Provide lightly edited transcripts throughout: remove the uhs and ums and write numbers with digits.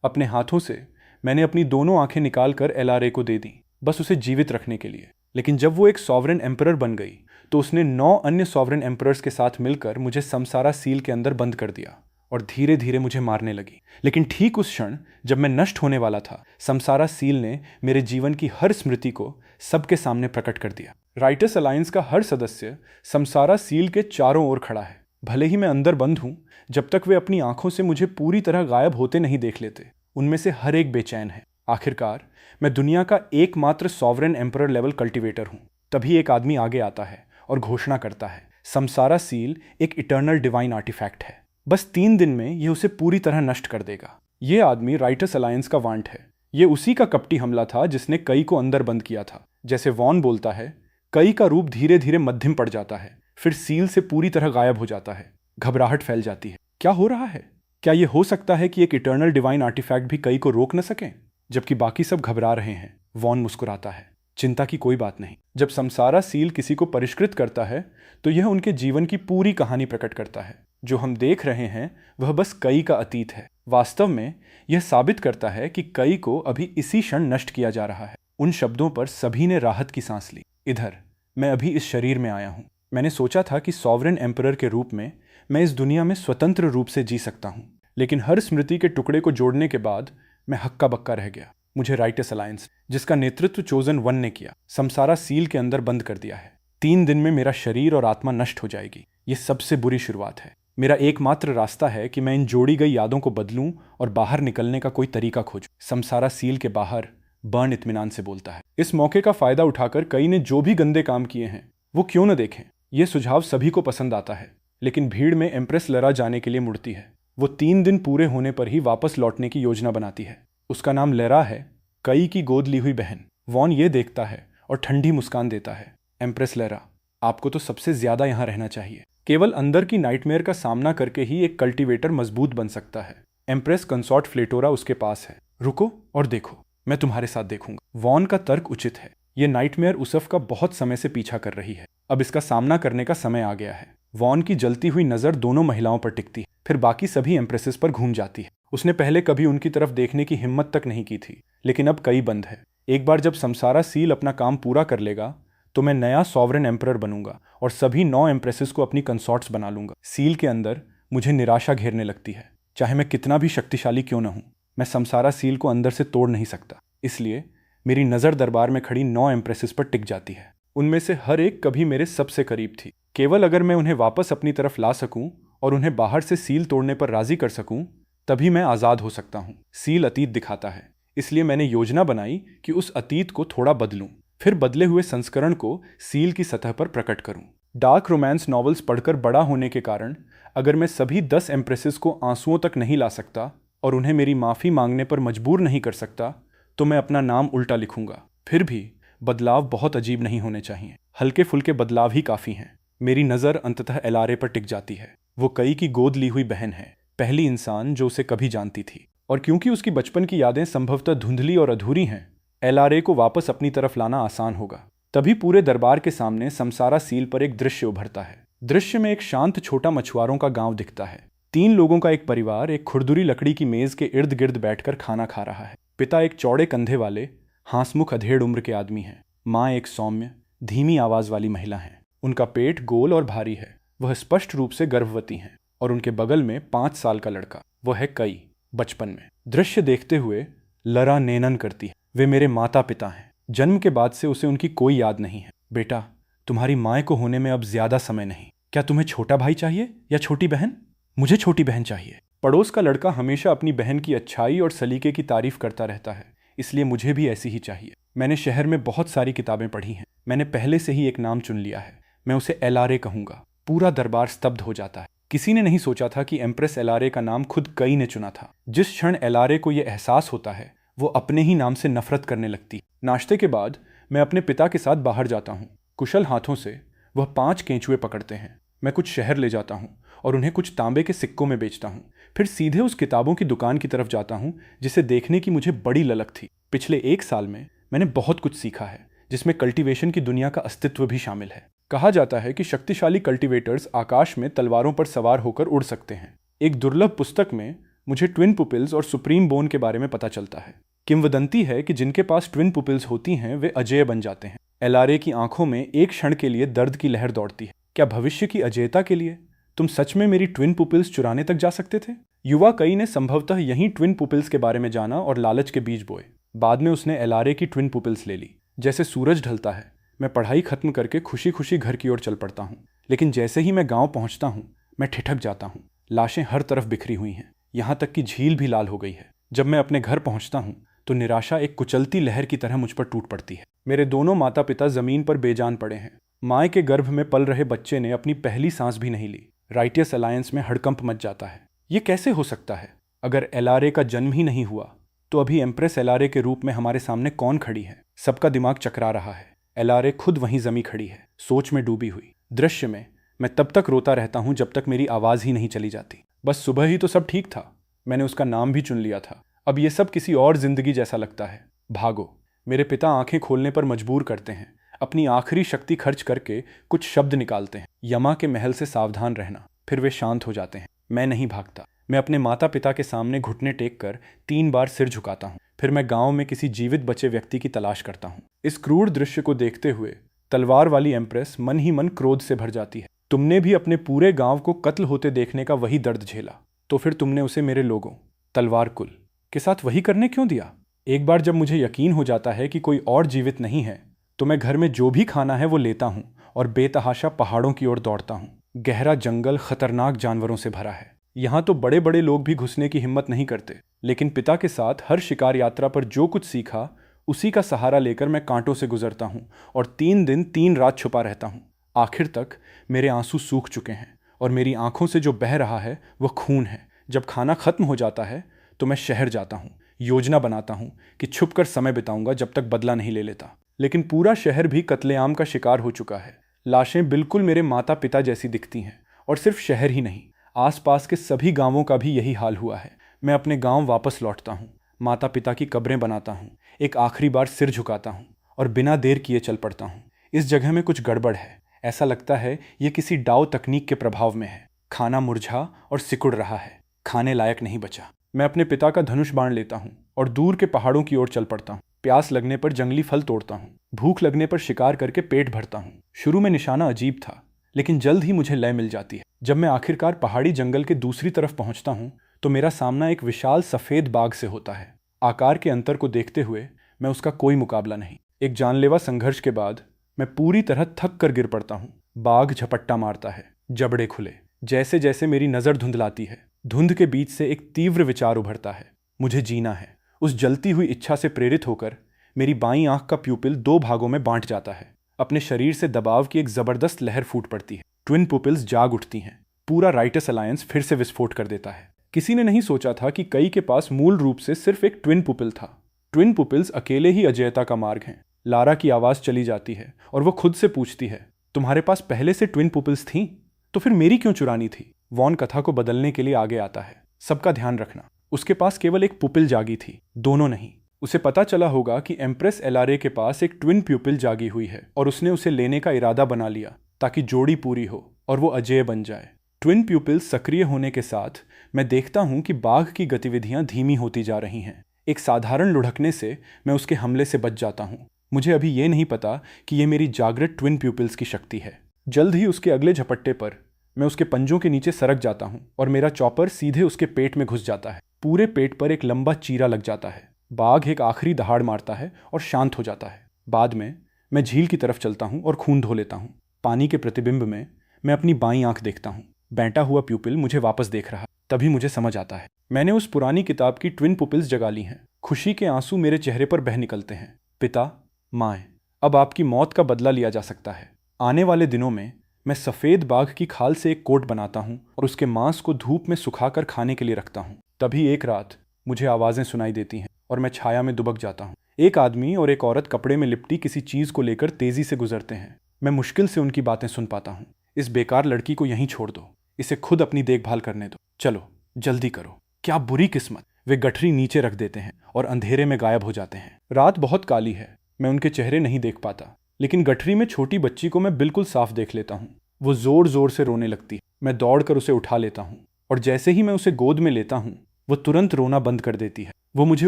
अपने हाथों से मैंने अपनी दोनों आंखें निकालकर एलआरए को दे दी, बस उसे जीवित रखने के लिए। लेकिन जब वो एक सॉवरेन एम्परर बन गई तो उसने 9 अन्य सॉवरेन एम्परर्स के साथ मिलकर मुझे समसारा सील के अंदर बंद कर दिया और धीरे धीरे मुझे मारने लगी। लेकिन ठीक उस क्षण जब मैं नष्ट होने वाला था, समसारा सील ने मेरे जीवन की हर स्मृति को सबके सामने प्रकट कर दिया। राइटर्स अलायंस का हर सदस्य समसारा सील के चारों ओर खड़ा है। भले ही मैं अंदर बंद हूं, जब तक वे अपनी आंखों से मुझे पूरी तरह गायब होते नहीं देख लेते, उनमें से हर एक बेचैन है। आखिरकार मैं दुनिया का एकमात्र सॉवरेन एम्परर लेवल कल्टीवेटर हूं। तभी एक आदमी आगे आता है और घोषणा करता है, समसारा सील एक इटर्नल डिवाइन आर्टिफैक्ट है, बस 3 दिन में यह उसे पूरी तरह नष्ट कर देगा। यह आदमी राइटर्स अलायंस का वांट है। यह उसी का कपटी हमला था जिसने कई को अंदर बंद किया था। जैसे वॉन बोलता है, कई का रूप धीरे धीरे मध्यम पड़ जाता है, फिर सील से पूरी तरह गायब हो जाता है। घबराहट फैल जाती है। क्या हो रहा है? क्या यह हो सकता है कि एक इटर्नल डिवाइन आर्टिफैक्ट भी कई को रोक न सके, जबकि बाकी सब घबरा रहे हैं? वॉन मुस्कुराता है, चिंता की कोई बात नहीं। जब समसारा सील किसी को परिष्कृत करता है तो यह उनके जीवन की पूरी कहानी प्रकट करता है। जो हम देख रहे हैं वह बस कई का अतीत है। वास्तव में यह साबित करता है कि कई को अभी इसी क्षण नष्ट किया जा रहा है। उन शब्दों पर सभी ने राहत की सांस ली। इधर मैं अभी इस शरीर में आया हूं। मैंने सोचा था कि सॉवरेन एम्परर के रूप में मैं इस दुनिया में स्वतंत्र रूप से जी सकता हूं, लेकिन हर स्मृति के टुकड़े को जोड़ने के बाद मैं हक्का बक्का रह गया। मुझे राइटर्स अलायंस, जिसका नेतृत्व चोजन वन ने किया, समसारा सील के अंदर बंद कर दिया है। 3 दिन में मेरा शरीर और आत्मा नष्ट हो जाएगी। ये सबसे बुरी शुरुआत है। मेरा एकमात्र रास्ता है कि मैं इन जोड़ी गई यादों को बदलूं और बाहर निकलने का कोई तरीका खोजूं। समसारा सील के बाहर बर्न इत्मीनान से बोलता है। इस मौके का फायदा उठाकर कई ने जो भी गंदे काम किए हैं वो क्यों न देखें। यह सुझाव सभी को पसंद आता है, लेकिन भीड़ में एम्प्रेस लरा जाने के लिए मुड़ती है। वो 3 दिन पूरे होने पर ही वापस लौटने की योजना बनाती है। उसका नाम लेरा है, कई की गोद ली हुई बहन। वॉन ये देखता है और ठंडी मुस्कान देता है। एम्प्रेस लेरा, आपको तो सबसे ज्यादा यहां रहना चाहिए। केवल अंदर की नाइटमेयर का सामना करके ही एक कल्टीवेटर मजबूत बन सकता है। एम्प्रेस कंसॉर्ट फ्लेटोरा उसके पास है। रुको और देखो, मैं तुम्हारे साथ देखूंगा। वॉन का तर्क उचित है। ये नाइटमेयर उसफ का बहुत समय से पीछा कर रही है। अब इसका सामना करने का समय आ गया है। वॉन की जलती हुई नजर दोनों महिलाओं पर टिकती है, फिर बाकी सभी एम्प्रेसेस पर घूम जाती है। उसने पहले कभी उनकी तरफ देखने की हिम्मत तक नहीं की थी, लेकिन अब कई बंद है। एक बार जब समसारा सील अपना काम पूरा कर लेगा तो मैं नया सॉवरेन एम्परर बनूंगा और सभी 9 एम्प्रेसेस को अपनी कंसॉर्ट्स बना लूंगा। सील के अंदर मुझे निराशा घेरने लगती है। चाहे मैं कितना भी शक्तिशाली क्यों न हूं, मैं समसारा सील को अंदर से तोड़ नहीं सकता। इसलिए मेरी नजर दरबार में खड़ी 9 एम्प्रेसेस पर टिक जाती है। उनमें से हर एक कभी मेरे सबसे करीब थी। केवल अगर मैं उन्हें वापस अपनी तरफ ला सकूं और उन्हें बाहर से सील तोड़ने पर राजी कर सकूं, तभी मैं आजाद हो सकता हूं। सील अतीत दिखाता है, इसलिए मैंने योजना बनाई कि उस अतीत को थोड़ा बदलूं, फिर बदले हुए संस्करण को सील की सतह पर प्रकट करूं। डार्क रोमांस नॉवेल्स पढ़कर बड़ा होने के कारण अगर मैं सभी 10 एम्प्रेसेस को आंसुओं तक नहीं ला सकता और उन्हें मेरी माफी मांगने पर मजबूर नहीं कर सकता, तो मैं अपना नाम उल्टा लिखूंगा। फिर भी बदलाव बहुत अजीब नहीं होने चाहिए। हल्के फुल्के बदलाव ही काफी हैं। मेरी नजर अंततः एलआरए पर टिक जाती है। वो कई की गोद ली हुई बहन है, पहली इंसान जो उसे कभी जानती थी। और क्योंकि उसकी बचपन की यादें संभवतः धुंधली और अधूरी हैं, एलआरए को वापस अपनी तरफ लाना आसान होगा। तभी पूरे दरबार के सामने समसारा सील पर एक दृश्य उभरता है। दृश्य में एक शांत छोटा मछुआरों का गांव दिखता है। 3 लोगों का एक परिवार एक खुरदुरी लकड़ी की मेज के इर्द गिर्द बैठकर खाना खा रहा है। पिता एक चौड़े कंधे वाले हांसमुख अधेड़ उम्र के आदमी हैं। माँ एक सौम्य धीमी आवाज वाली महिला है। उनका पेट गोल और भारी है। वह स्पष्ट रूप से गर्भवती हैं और उनके बगल में 5 साल का लड़का, वह है कई, बचपन में। दृश्य देखते हुए लरा नेनन करती है। वे मेरे माता पिता हैं। जन्म के बाद से उसे उनकी कोई याद नहीं है। बेटा, तुम्हारी माँ को होने में अब ज्यादा समय नहीं। क्या तुम्हें छोटा भाई चाहिए या छोटी बहन? मुझे छोटी बहन चाहिए। पड़ोस का लड़का हमेशा अपनी बहन की अच्छाई और सलीके की तारीफ करता रहता है, इसलिए मुझे भी ऐसी ही चाहिए। मैंने शहर में बहुत सारी किताबें पढ़ी हैं। मैंने पहले से ही एक नाम चुन लिया है। मैं उसे एलआरए कहूंगा। पूरा दरबार स्तब्ध हो जाता है। किसी ने नहीं सोचा था कि एम्प्रेस एलआरए का नाम खुद कई ने चुना था। जिस क्षण एलआरए को यह एहसास होता है, वो अपने ही नाम से नफरत करने लगती। नाश्ते के बाद मैं अपने पिता के साथ बाहर जाता हूँ। कुशल हाथों से वह 5 केंचुए पकड़ते हैं। मैं कुछ शहर ले जाता हूँ और उन्हें कुछ तांबे के सिक्कों में बेचता हूँ। फिर सीधे उस किताबों की दुकान की तरफ जाता हूँ जिसे देखने की मुझे बड़ी ललक थी। पिछले 1 साल में मैंने बहुत कुछ सीखा है, जिसमें कल्टीवेशन की दुनिया का अस्तित्व भी शामिल है। कहा जाता है कि शक्तिशाली कल्टीवेटर्स आकाश में तलवारों पर सवार होकर उड़ सकते हैं। एक दुर्लभ पुस्तक में मुझे ट्विन पुपिल्स और सुप्रीम बोन के बारे में पता चलता है। किंवदंती है कि जिनके पास ट्विन पुपिल्स होती हैं वे अजेय बन जाते हैं। एलआरए की आंखों में एक क्षण के लिए दर्द की लहर दौड़ती है। क्या भविष्य की अजेयता के लिए तुम सच में मेरी ट्विन पुपिल्स चुराने तक जा सकते थे? युवा कई ने संभवतः यहीं ट्विन पुपिल्स के बारे में जाना और लालच के बीज बोए। बाद में उसने एलआरए की ट्विन पुपिल्स ले ली। जैसे सूरज ढलता है, मैं पढ़ाई खत्म करके खुशी खुशी घर की ओर चल पड़ता हूँ, लेकिन जैसे ही मैं गांव पहुंचता हूँ मैं ठिठक जाता हूँ। लाशें हर तरफ बिखरी हुई हैं, यहाँ तक कि झील भी लाल हो गई है। जब मैं अपने घर पहुंचता हूँ तो निराशा एक कुचलती लहर की तरह मुझ पर टूट पड़ती है। मेरे दोनों माता पिता जमीन पर बेजान पड़े हैं। माँ के गर्भ में पल रहे बच्चे ने अपनी पहली सांस भी नहीं ली। राइटियस अलायंस में हड़कंप मच जाता है। ये कैसे हो सकता है? अगर एलआरए का जन्म ही नहीं हुआ तो अभी एम्प्रेस एलआरए के रूप में हमारे सामने कौन खड़ी है? सबका दिमाग चकरा रहा है। एलआरए खुद वहीं जमी खड़ी है, सोच में डूबी हुई। दृश्य में मैं तब तक रोता रहता हूं जब तक मेरी आवाज ही नहीं चली जाती। बस सुबह ही तो सब ठीक था, मैंने उसका नाम भी चुन लिया था। अब ये सब किसी और जिंदगी जैसा लगता है। भागो। मेरे पिता आंखें खोलने पर मजबूर करते हैं। अपनी आखिरी शक्ति खर्च करके कुछ शब्द निकालते हैं, यमा के महल से सावधान रहना। फिर वे शांत हो जाते हैं। मैं नहीं भागता। मैं अपने माता पिता के सामने घुटने टेक कर 3 बार सिर झुकाता हूँ। फिर मैं गांव में किसी जीवित बचे व्यक्ति की तलाश करता हूँ। इस क्रूर दृश्य को देखते हुए तलवार वाली एम्प्रेस मन ही मन क्रोध से भर जाती है। तुमने भी अपने पूरे गांव को कत्ल होते देखने का वही दर्द झेला, तो फिर तुमने उसे मेरे लोगों, तलवार कुल के साथ वही करने क्यों दिया? एक बार जब मुझे यकीन हो जाता है कि कोई और जीवित नहीं है तो मैं घर में जो भी खाना है वो लेता हूँ और बेतहाशा पहाड़ों की ओर दौड़ता हूँ। गहरा जंगल खतरनाक जानवरों से भरा है। यहाँ तो बड़े बड़े लोग भी घुसने की हिम्मत नहीं करते, लेकिन पिता के साथ हर शिकार यात्रा पर जो कुछ सीखा उसी का सहारा लेकर मैं कांटों से गुजरता हूँ और 3 दिन 3 रात छुपा रहता हूँ। आखिर तक मेरे आंसू सूख चुके हैं और मेरी आंखों से जो बह रहा है वह खून है। जब खाना खत्म हो जाता है तो मैं शहर जाता हूँ। योजना बनाता हूँ कि छुपकर समय बिताऊंगा जब तक बदला नहीं ले लेता। लेकिन पूरा शहर भी कत्लेआम का शिकार हो चुका है। लाशें बिल्कुल मेरे माता पिता जैसी दिखती हैं। और सिर्फ शहर ही नहीं, आसपास के सभी गांवों का भी यही हाल हुआ है। मैं अपने गांव वापस लौटता हूँ, माता पिता की कब्रें बनाता हूँ, एक आखिरी बार सिर झुकाता हूँ और बिना देर किए चल पड़ता हूँ। इस जगह में कुछ गड़बड़ है। ऐसा लगता है ये किसी डाव तकनीक के प्रभाव में है। खाना मुरझा और सिकुड़ रहा है, खाने लायक नहीं बचा। मैं अपने पिता का धनुष बाण लेता हूँ और दूर के पहाड़ों की ओर चल पड़ता हूँ। प्यास लगने पर जंगली फल तोड़ता हूँ, भूख लगने पर शिकार करके पेट भरता हूँ। शुरू में निशाना अजीब था, लेकिन जल्द ही मुझे लय मिल जाती है। जब मैं आखिरकार पहाड़ी जंगल के दूसरी तरफ पहुंचता हूँ तो मेरा सामना एक विशाल सफेद बाघ से होता है। आकार के अंतर को देखते हुए मैं उसका कोई मुकाबला नहीं। एक जानलेवा संघर्ष के बाद मैं पूरी तरह थक कर गिर पड़ता हूँ। बाघ झपट्टा मारता है, जबड़े खुले। जैसे जैसे मेरी नजर धुंधलाती है, धुंध के बीच से एक तीव्र विचार उभरता है, मुझे जीना है। उस जलती हुई इच्छा से प्रेरित होकर मेरी बाईं आंख का प्यूपिल 2 भागों में बांट जाता है। अपने शरीर से दबाव की एक जबरदस्त लहर फूट पड़ती है। ट्विन पुपिल्स जाग उठती हैं। पूरा राइटस अलायंस फिर से विस्फोट कर देता है। किसी ने नहीं सोचा था कि कई के पास मूल रूप से सिर्फ एक ट्विन पुपिल था। ट्विन पुपिल्स अकेले ही अजेयता का मार्ग हैं। लारा की आवाज चली जाती है और वो खुद से पूछती है, तुम्हारे पास पहले से ट्विन पुपिल्स थीं? तो फिर मेरी क्यों चुरानी थी? वॉन कथा को बदलने के लिए आगे आता है। सबका ध्यान रखना, उसके पास केवल एक पुपिल जागी थी, दोनों नहीं। उसे पता चला होगा कि एम्प्रेस एलआरए के पास एक ट्विन प्यूपिल जागी हुई है और उसने उसे लेने का इरादा बना लिया ताकि जोड़ी पूरी हो और वो अजेय बन जाए। ट्विन प्यूपिल्स सक्रिय होने के साथ मैं देखता हूं कि बाघ की गतिविधियां धीमी होती जा रही हैं। एक साधारण लुढ़कने से मैं उसके हमले से बच जाता हूं। मुझे अभी ये नहीं पता कि ये मेरी जागृत ट्विन प्यूपिल्स की शक्ति है। जल्द ही उसके अगले झपट्टे पर मैं उसके पंजों के नीचे सरक जाता हूं और मेरा चॉपर सीधे उसके पेट में घुस जाता है। पूरे पेट पर एक लंबा चीरा लग जाता है। बाघ एक आखिरी दहाड़ मारता है और शांत हो जाता है। बाद में मैं झील की तरफ चलता हूं और खून धो लेता हूं। पानी के प्रतिबिंब में मैं अपनी बाईं आंख देखता हूं। बैठा हुआ प्यूपिल मुझे वापस देख रहा। तभी मुझे समझ आता है, मैंने उस पुरानी किताब की ट्विन पुपिल्स जगा ली हैं। खुशी के आंसू मेरे चेहरे पर बह निकलते हैं। पिता, माएँ, अब आपकी मौत का बदला लिया जा सकता है। आने वाले दिनों में मैं सफ़ेद बाघ की खाल से एक कोट बनाता हूँ और उसके मांस को धूप में सुखाकर खाने के लिए रखता हूँ। तभी एक रात मुझे आवाज़ें सुनाई देती हैं और मैं छाया में दुबक जाता हूँ। एक आदमी और एक औरत कपड़े में लिपटी किसी चीज़ को लेकर तेज़ी से गुजरते हैं। मैं मुश्किल से उनकी बातें सुन पाता हूँ। इस बेकार लड़की को यहीं छोड़ दो, इसे खुद अपनी देखभाल करने दो, चलो जल्दी करो। क्या बुरी किस्मत। वे गठरी नीचे रख देते हैं और अंधेरे में गायब हो जाते हैं। रात बहुत काली है, मैं उनके चेहरे नहीं देख पाता, लेकिन गठरी में छोटी बच्ची को मैं बिल्कुल साफ देख लेता हूँ। वो जोर जोर से रोने लगती है। मैं दौड़कर उसे उठा लेता हूँ और जैसे ही मैं उसे गोद में लेता हूँ वो तुरंत रोना बंद कर देती है। वो मुझे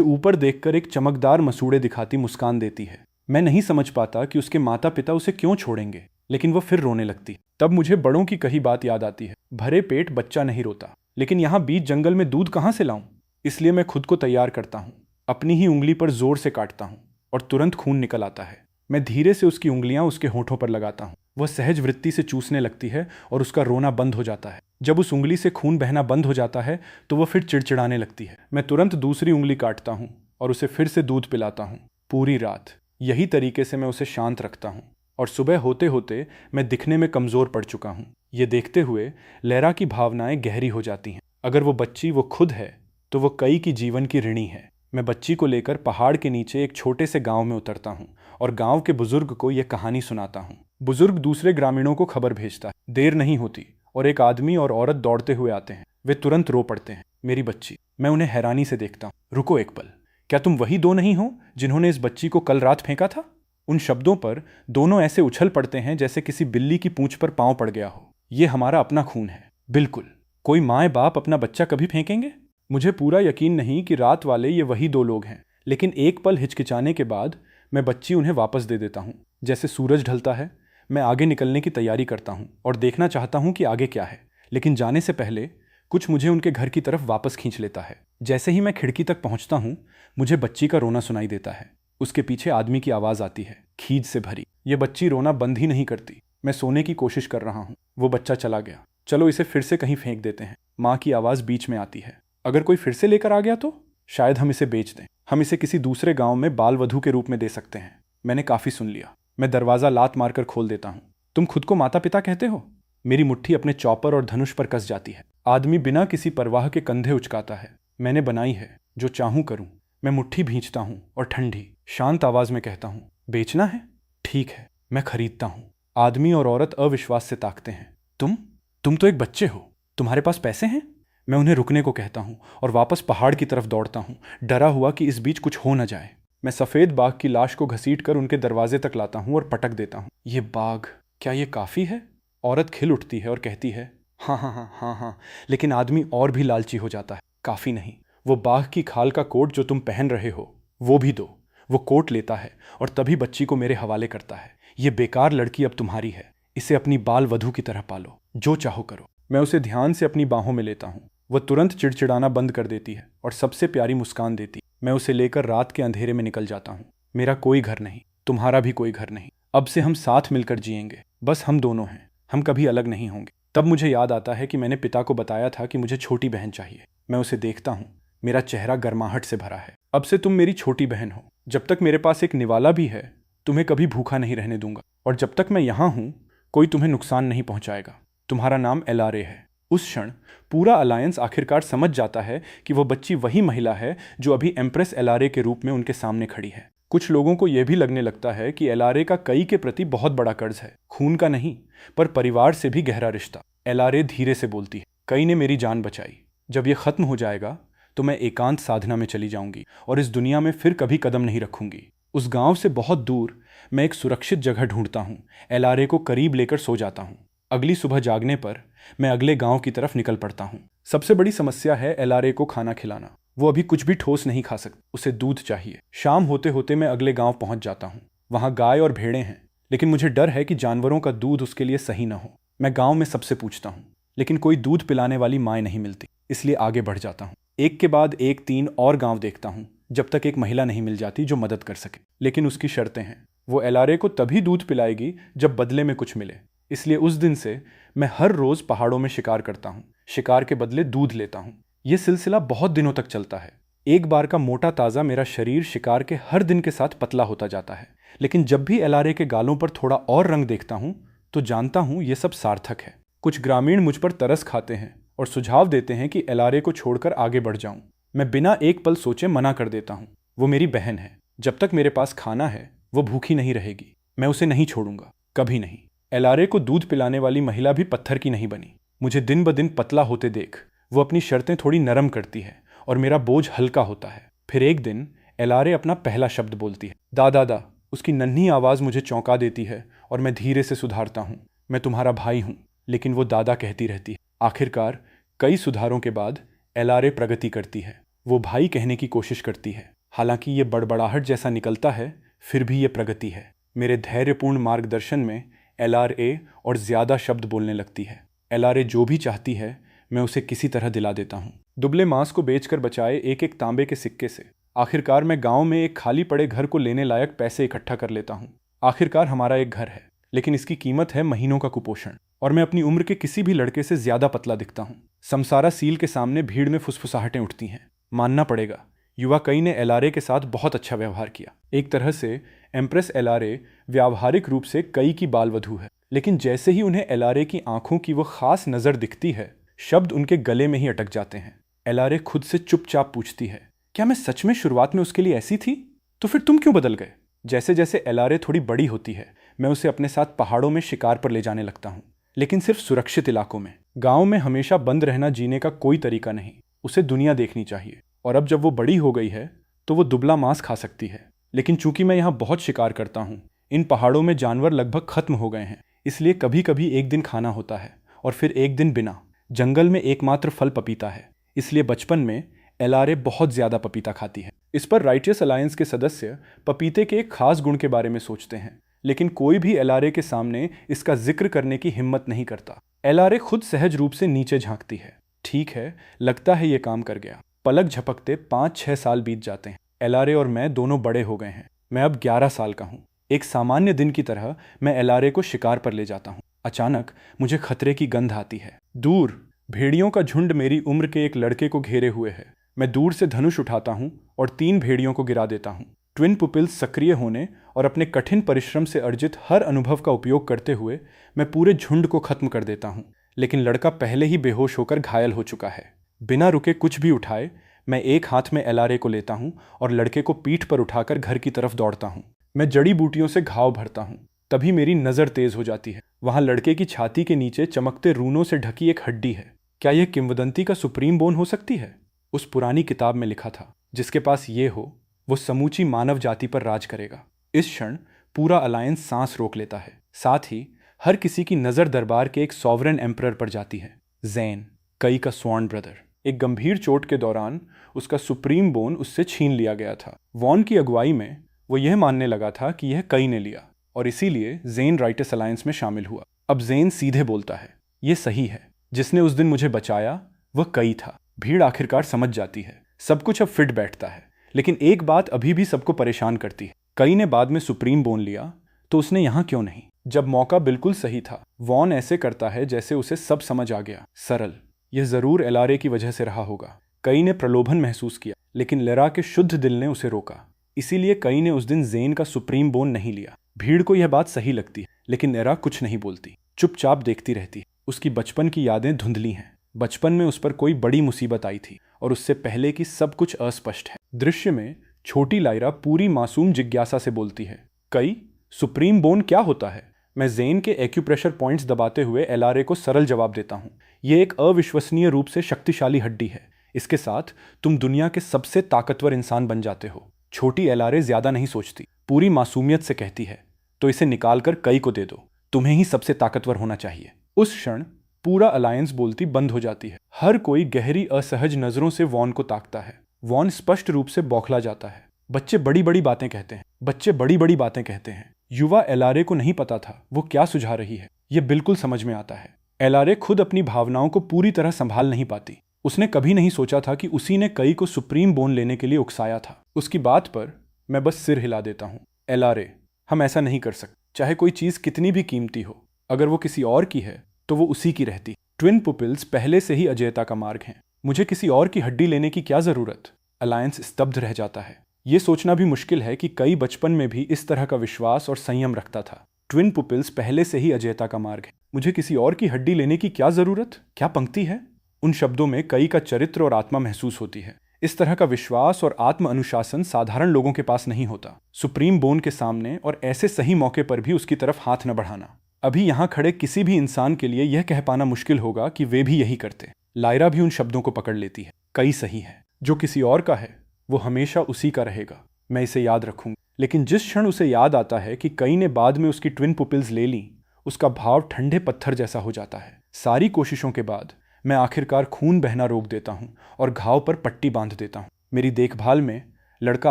ऊपर देखकर एक चमकदार मसूड़े दिखाती मुस्कान देती है। मैं नहीं समझ पाता कि उसके माता पिता उसे क्यों छोड़ेंगे, लेकिन वो फिर रोने लगती। तब मुझे बड़ों की कही बात याद आती है, भरे पेट बच्चा नहीं रोता। लेकिन यहाँ बीच जंगल में दूध कहाँ से लाऊं? इसलिए मैं खुद को तैयार करता हूँ, अपनी ही उंगली पर जोर से काटता हूँ और तुरंत खून निकल आता है। मैं धीरे से उसकी उंगलियां उसके होठों पर लगाता हूँ। वह सहज वृत्ति से चूसने लगती है और उसका रोना बंद हो जाता है। जब उस उंगली से खून बहना बंद हो जाता है तो वह फिर चिड़चिड़ाने लगती है। मैं तुरंत दूसरी उंगली काटता हूँ और उसे फिर से दूध पिलाता हूँ। पूरी रात यही तरीके से मैं उसे शांत रखता हूँ और सुबह होते होते मैं दिखने में कमज़ोर पड़ चुका हूँ। ये देखते हुए लैरा की भावनाएं गहरी हो जाती हैं। अगर वो बच्ची वो खुद है तो वो कई की जीवन की ऋणी है। मैं बच्ची को लेकर पहाड़ के नीचे एक छोटे से गांव में उतरता हूँ और गांव के बुजुर्ग को यह कहानी सुनाता हूँ। बुजुर्ग दूसरे ग्रामीणों को खबर भेजता है। देर नहीं होती और एक आदमी और औरत दौड़ते हुए आते हैं। वे तुरंत रो पड़ते हैं, मेरी बच्ची। मैं उन्हें हैरानी से देखता हूँ। रुको एक पल, क्या तुम वही दो नहीं हो जिन्होंने इस बच्ची को कल रात फेंका था? उन शब्दों पर दोनों ऐसे उछल पड़ते हैं जैसे किसी बिल्ली की पूंछ पर पांव पड़ गया हो। ये हमारा अपना खून है। बिल्कुल, कोई माँ बाप अपना बच्चा कभी फेंकेंगे? मुझे पूरा यकीन नहीं कि रात वाले ये वही दो लोग हैं, लेकिन एक पल हिचकिचाने के बाद मैं बच्ची उन्हें वापस दे देता हूँ। जैसे सूरज ढलता है मैं आगे निकलने की तैयारी करता हूँ और देखना चाहता हूँ कि आगे क्या है, लेकिन जाने से पहले कुछ मुझे उनके घर की तरफ वापस खींच लेता है। जैसे ही मैं खिड़की तक पहुँचता हूँ मुझे बच्ची का रोना सुनाई देता है। उसके पीछे आदमी की आवाज़ आती है, खीज से भरी। ये बच्ची रोना बंद ही नहीं करती। मैं सोने की कोशिश कर रहा हूँ। वो बच्चा चला गया, चलो इसे फिर से कहीं फेंक देते हैं। माँ की आवाज़ बीच में आती है, अगर कोई फिर से लेकर आ गया तो शायद हम इसे बेच दें। हम इसे किसी दूसरे गांव में बाल वधू के रूप में दे सकते हैं। मैंने काफ़ी सुन लिया। मैं दरवाज़ा लात मारकर खोल देता हूँ। तुम खुद को माता पिता कहते हो? मेरी मुट्ठी अपने चॉपर और धनुष पर कस जाती है। आदमी बिना किसी परवाह के कंधे उचकाता है। मैंने बनाई है, जो चाहूँ करूँ। मैं मुट्ठी भींचता हूँ और ठंडी शांत आवाज़ में कहता हूँ, बेचना है? ठीक है, मैं खरीदता हूँ। आदमी और औरत अविश्वास से ताकते हैं। तुम तो एक बच्चे हो, तुम्हारे पास पैसे हैं? मैं उन्हें रुकने को कहता हूँ और वापस पहाड़ की तरफ दौड़ता हूँ, डरा हुआ कि इस बीच कुछ हो न जाए। मैं सफ़ेद बाघ की लाश को घसीटकर उनके दरवाजे तक लाता हूँ और पटक देता हूँ। ये बाघ, क्या ये काफ़ी है? औरत खिल उठती है और कहती है, हाँ हाँ हाँ हाँ हाँ। लेकिन आदमी और भी लालची हो जाता है। काफ़ी नहीं, वो बाघ की खाल का कोट जो तुम पहन रहे हो वो भी दो। वो कोट लेता है और तभी बच्ची को मेरे हवाले करता है। ये बेकार लड़की अब तुम्हारी है, इसे अपनी बाल वधू की तरह पालो, जो चाहो करो। मैं उसे ध्यान से अपनी बाहों में लेता हूँ। वह तुरंत चिड़चिड़ाना बंद कर देती है और सबसे प्यारी मुस्कान देती। मैं उसे लेकर रात के अंधेरे में निकल जाता हूँ। मेरा कोई घर नहीं, तुम्हारा भी कोई घर नहीं। अब से हम साथ मिलकर जिएंगे, बस हम दोनों हैं। हम कभी अलग नहीं होंगे। तब मुझे याद आता है कि मैंने पिता को बताया था कि मुझे छोटी बहन चाहिए। मैं उसे देखता हूँ, मेरा चेहरा गर्माहट से भरा है। अब से तुम मेरी छोटी बहन हो। जब तक मेरे पास एक निवाला भी है तुम्हें कभी भूखा नहीं रहने दूंगा, और जब तक मैं यहाँ हूँ कोई तुम्हें नुकसान नहीं पहुँचाएगा। तुम्हारा नाम एलारे है। उस क्षण पूरा अलायंस आखिरकार समझ जाता है कि वो बच्ची वही महिला है जो अभी एम्प्रेस एलारे के रूप में उनके सामने खड़ी है। कुछ लोगों को यह भी लगने लगता है कि एलारे का कई के प्रति बहुत बड़ा कर्ज है, खून का नहीं पर परिवार से भी गहरा रिश्ता। एलारे धीरे से बोलती है, कई ने मेरी जान बचाई। जब यह खत्म हो जाएगा तो मैं एकांत साधना में चली जाऊंगी और इस दुनिया में फिर कभी कदम नहीं रखूंगी। उस गांव से बहुत दूर मैं एक सुरक्षित जगह ढूंढता हूँ। एलारे को करीब लेकर सो जाता हूँ। अगली सुबह जागने पर मैं अगले गांव की तरफ निकल पड़ता हूँ। सबसे बड़ी समस्या है एलारे को खाना खिलाना। वो अभी कुछ भी ठोस नहीं खा सकती, उसे दूध चाहिए। शाम होते होते मैं अगले गांव पहुंच जाता हूँ। वहाँ गाय और भेड़ें हैं, लेकिन मुझे डर है कि जानवरों का दूध उसके लिए सही न हो। मैं गाँव में सबसे पूछता हूँ, लेकिन कोई दूध पिलाने वाली माँ नहीं मिलती, इसलिए आगे बढ़ जाता हूँ। एक के बाद एक 3 और गाँव देखता हूँ, जब तक एक महिला नहीं मिल जाती जो मदद कर सके। लेकिन उसकी शर्तें हैं। वो एलारे को तभी दूध पिलाएगी जब बदले में कुछ मिले। इसलिए उस दिन से मैं हर रोज पहाड़ों में शिकार करता हूँ। शिकार के बदले दूध लेता हूँ। यह सिलसिला बहुत दिनों तक चलता है। एक बार का मोटा ताज़ा मेरा शरीर शिकार के हर दिन के साथ पतला होता जाता है। लेकिन जब भी एलारे के गालों पर थोड़ा और रंग देखता हूँ तो जानता हूँ ये सब सार्थक है। कुछ ग्रामीण मुझ पर तरस खाते हैं और सुझाव देते हैं कि एलारे को छोड़कर आगे बढ़ जाऊं। मैं बिना एक पल सोचे मना कर देता हूँ। वो मेरी बहन है, जब तक मेरे पास खाना है वो भूखी नहीं रहेगी। मैं उसे नहीं छोड़ूंगा, कभी नहीं। एलारे को दूध पिलाने वाली महिला भी पत्थर की नहीं बनी। मुझे दिन ब दिन पतला होते देख वो अपनी शर्तें थोड़ी नरम करती है और मेरा बोझ हल्का होता है। फिर एक दिन एलारे अपना पहला शब्द बोलती है, दादा। उसकी नन्ही आवाज़ मुझे चौंका देती है और मैं धीरे से सुधारता हूँ, मैं तुम्हारा भाई हूँ। लेकिन वो दादा कहती रहती है। आखिरकार कई सुधारों के बाद एलारे प्रगति करती है। वो भाई कहने की कोशिश करती है, हालांकि ये बड़बड़ाहट जैसा निकलता है, फिर भी ये प्रगति है। मेरे धैर्यपूर्ण मार्गदर्शन में एलआरए और ज़्यादा शब्द बोलने लगती है। एलआरए जो भी चाहती है मैं उसे किसी तरह दिला देता हूँ, दुबले मांस को बेचकर बचाए एक एक तांबे के सिक्के से। आखिरकार मैं गांव में एक खाली पड़े घर को लेने लायक पैसे इकट्ठा कर लेता हूँ। आखिरकार हमारा एक घर है, लेकिन इसकी कीमत है महीनों का कुपोषण, और मैं अपनी उम्र के किसी भी लड़के से ज्यादा पतला दिखता हूँ। समसारा सील के सामने भीड़ में फुसफुसाहटें उठती हैं। मानना पड़ेगा, युवा कई ने एलआरए के साथ बहुत अच्छा व्यवहार किया। एक तरह से एम्प्रेस एलआरए व्यावहारिक रूप से कई की बाल वधू है, लेकिन जैसे ही उन्हें एलआरए की आंखों की वो खास नजर दिखती है, शब्द उनके गले में ही अटक जाते हैं। एलआरए खुद से चुपचाप पूछती है, क्या मैं सच में शुरुआत में उसके लिए ऐसी थी? तो फिर तुम क्यों बदल गए? जैसे जैसे एलआरए थोड़ी बड़ी होती है, मैं उसे अपने साथ पहाड़ों में शिकार पर ले जाने लगता हूँ, लेकिन सिर्फ सुरक्षित इलाकों में। गांव में हमेशा बंद रहना जीने का कोई तरीका नहीं, उसे दुनिया देखनी चाहिए। और अब जब वो बड़ी हो गई है तो वो दुबला मांस खा सकती है। लेकिन चूंकि मैं यहाँ बहुत शिकार करता हूँ, इन पहाड़ों में जानवर लगभग खत्म हो गए हैं, इसलिए कभी कभी एक दिन खाना होता है और फिर एक दिन बिना। जंगल में एकमात्र फल पपीता है, इसलिए बचपन में एलआरए बहुत ज्यादा पपीता खाती है। इस पर राइटियस अलायंस के सदस्य पपीते के एक खास गुण के बारे में सोचते हैं, लेकिन कोई भी एलआरए के सामने इसका जिक्र करने की हिम्मत नहीं करता। एलआरए खुद सहज रूप से नीचे झांकती है। ठीक है, लगता है ये काम कर गया। पलक झपकते 5-6 साल बीत जाते हैं। एलआरए और मैं दोनों बड़े हो गए हैं। मैं अब 11 साल का हूँ। एक सामान्य दिन की तरह मैं एलआरए को शिकार पर ले जाता हूँ। अचानक मुझे खतरे की गंध आती है। दूर भेड़ियों का झुंड मेरी उम्र के एक लड़के को घेरे हुए है। मैं दूर से धनुष उठाता हूँ और 3 भेड़ियों को गिरा देता हूँ। ट्विन पुपिल्स सक्रिय होने और अपने कठिन परिश्रम से अर्जित हर अनुभव का उपयोग करते हुए मैं पूरे झुंड को खत्म कर देता हूँ, लेकिन लड़का पहले ही बेहोश होकर घायल हो चुका है। बिना रुके कुछ भी उठाए मैं एक हाथ में एलआरए को लेता हूँ और लड़के को पीठ पर उठाकर घर की तरफ दौड़ता हूँ। मैं जड़ी बूटियों से घाव भरता हूँ। तभी मेरी नज़र तेज हो जाती है। वहाँ लड़के की छाती के नीचे चमकते रूनों से ढकी एक हड्डी है। क्या यह किंवदंती का सुप्रीम बोन हो सकती है? उस पुरानी किताब में लिखा था, जिसके पास ये हो वो समूची मानव जाति पर राज करेगा। इस क्षण पूरा अलायंस सांस रोक लेता है। साथ ही हर किसी की नज़र दरबार के एक सॉवरेन एम्परर पर जाती है, ज़ेन, कई का स्वॉर्न ब्रदर। एक गंभीर चोट के दौरान उसका सुप्रीम बोन उससे छीन लिया गया था। वॉन की अगुवाई में वो यह मानने लगा था कि यह कई ने लिया, और इसीलिए ज़ेन राइटियस अलायंस में शामिल हुआ। अब ज़ेन सीधे बोलता है, ये सही है, जिसने उस दिन मुझे बचाया वह कई था। भीड़ आखिरकार समझ जाती है। सब कुछ अब फिट बैठता है, लेकिन एक बात अभी भी सबको परेशान करती है। कई ने बाद में सुप्रीम बोन लिया, तो उसने यहाँ क्यों नहीं? जब मौका बिल्कुल सही था। वॉन ऐसे करता है जैसे उसे सब समझ आ गया। सरल, यह जरूर एलआरए की वजह से रहा होगा। कई ने प्रलोभन महसूस किया, लेकिन लेरा के शुद्ध दिल ने उसे रोका। इसीलिए कई ने उस दिन ज़ेन का सुप्रीम बोन नहीं लिया। भीड़ को यह बात सही लगती है, लेकिन लेरा कुछ नहीं बोलती, चुपचाप देखती रहती है। उसकी बचपन की यादें धुंधली हैं। बचपन में उस पर कोई बड़ी मुसीबत आई थी और उससे पहले की सब कुछ अस्पष्ट है। दृश्य में छोटी लायरा पूरी मासूम जिज्ञासा से बोलती है, कई, सुप्रीम बोन क्या होता है? मैं ज़ेन के एक्यूप्रेशर पॉइंट्स दबाते हुए एलआरए को सरल जवाब देता हूँ, यह एक अविश्वसनीय रूप से शक्तिशाली हड्डी है। इसके साथ तुम दुनिया के सबसे ताकतवर इंसान बन जाते हो। छोटी एलआरए ज्यादा नहीं सोचती, पूरी मासूमियत से कहती है, तो इसे निकालकर कई को दे दो, तुम्हें ही सबसे ताकतवर होना चाहिए। उस क्षण पूरा अलायंस बोलती बंद हो जाती है। हर कोई गहरी असहज नजरों से वॉन को ताकता है। वॉन स्पष्ट रूप से बौखला जाता है। बच्चे बड़ी बड़ी बातें कहते हैं, बच्चे बड़ी बड़ी बातें कहते हैं। युवा एलआरए को नहीं पता था वो क्या सुझा रही है। यह बिल्कुल समझ में आता है। एलआरए खुद अपनी भावनाओं को पूरी तरह संभाल नहीं पाती। उसने कभी नहीं सोचा था कि उसी ने कई को सुप्रीम बोन लेने के लिए उकसाया था। उसकी बात पर मैं बस सिर हिला देता हूँ। एलआरए, हम ऐसा नहीं कर सकते। चाहे कोई चीज कितनी भी कीमती हो, अगर वो किसी और की है तो वो उसी की रहती। ट्विन पुपिल्स पहले से ही अजयता का मार्ग हैं। मुझे किसी और की हड्डी लेने की क्या जरूरत? अलायंस स्तब्ध रह जाता है। ये सोचना भी मुश्किल है कि कई बचपन में भी इस तरह का विश्वास और संयम रखता था। ट्विन पुपिल्स पहले से ही अजयता का मार्ग है। मुझे किसी और की हड्डी लेने की क्या जरूरत? क्या पंक्ति है? उन शब्दों में कई का चरित्र और आत्मा महसूस होती है। इस तरह का विश्वास और आत्म अनुशासन साधारण लोगों के पास नहीं होता। सुप्रीम बोन के सामने और ऐसे सही मौके पर भी उसकी तरफ हाथ न बढ़ाना। अभी यहाँ खड़े किसी भी इंसान के लिए यह कह पाना मुश्किल होगा कि वे भी यही करते। लायरा भी उन शब्दों को पकड़ लेती है। कई सही है, जो किसी और का है वो हमेशा उसी का रहेगा। मैं इसे याद रखूंगा। लेकिन जिस क्षण उसे याद आता है कि कई ने बाद में उसकी ट्विन पुपिल्स ले ली, उसका भाव ठंडे पत्थर जैसा हो जाता है। सारी कोशिशों के बाद मैं आखिरकार खून बहना रोक देता हूँ और घाव पर पट्टी बांध देता हूँ। मेरी देखभाल में लड़का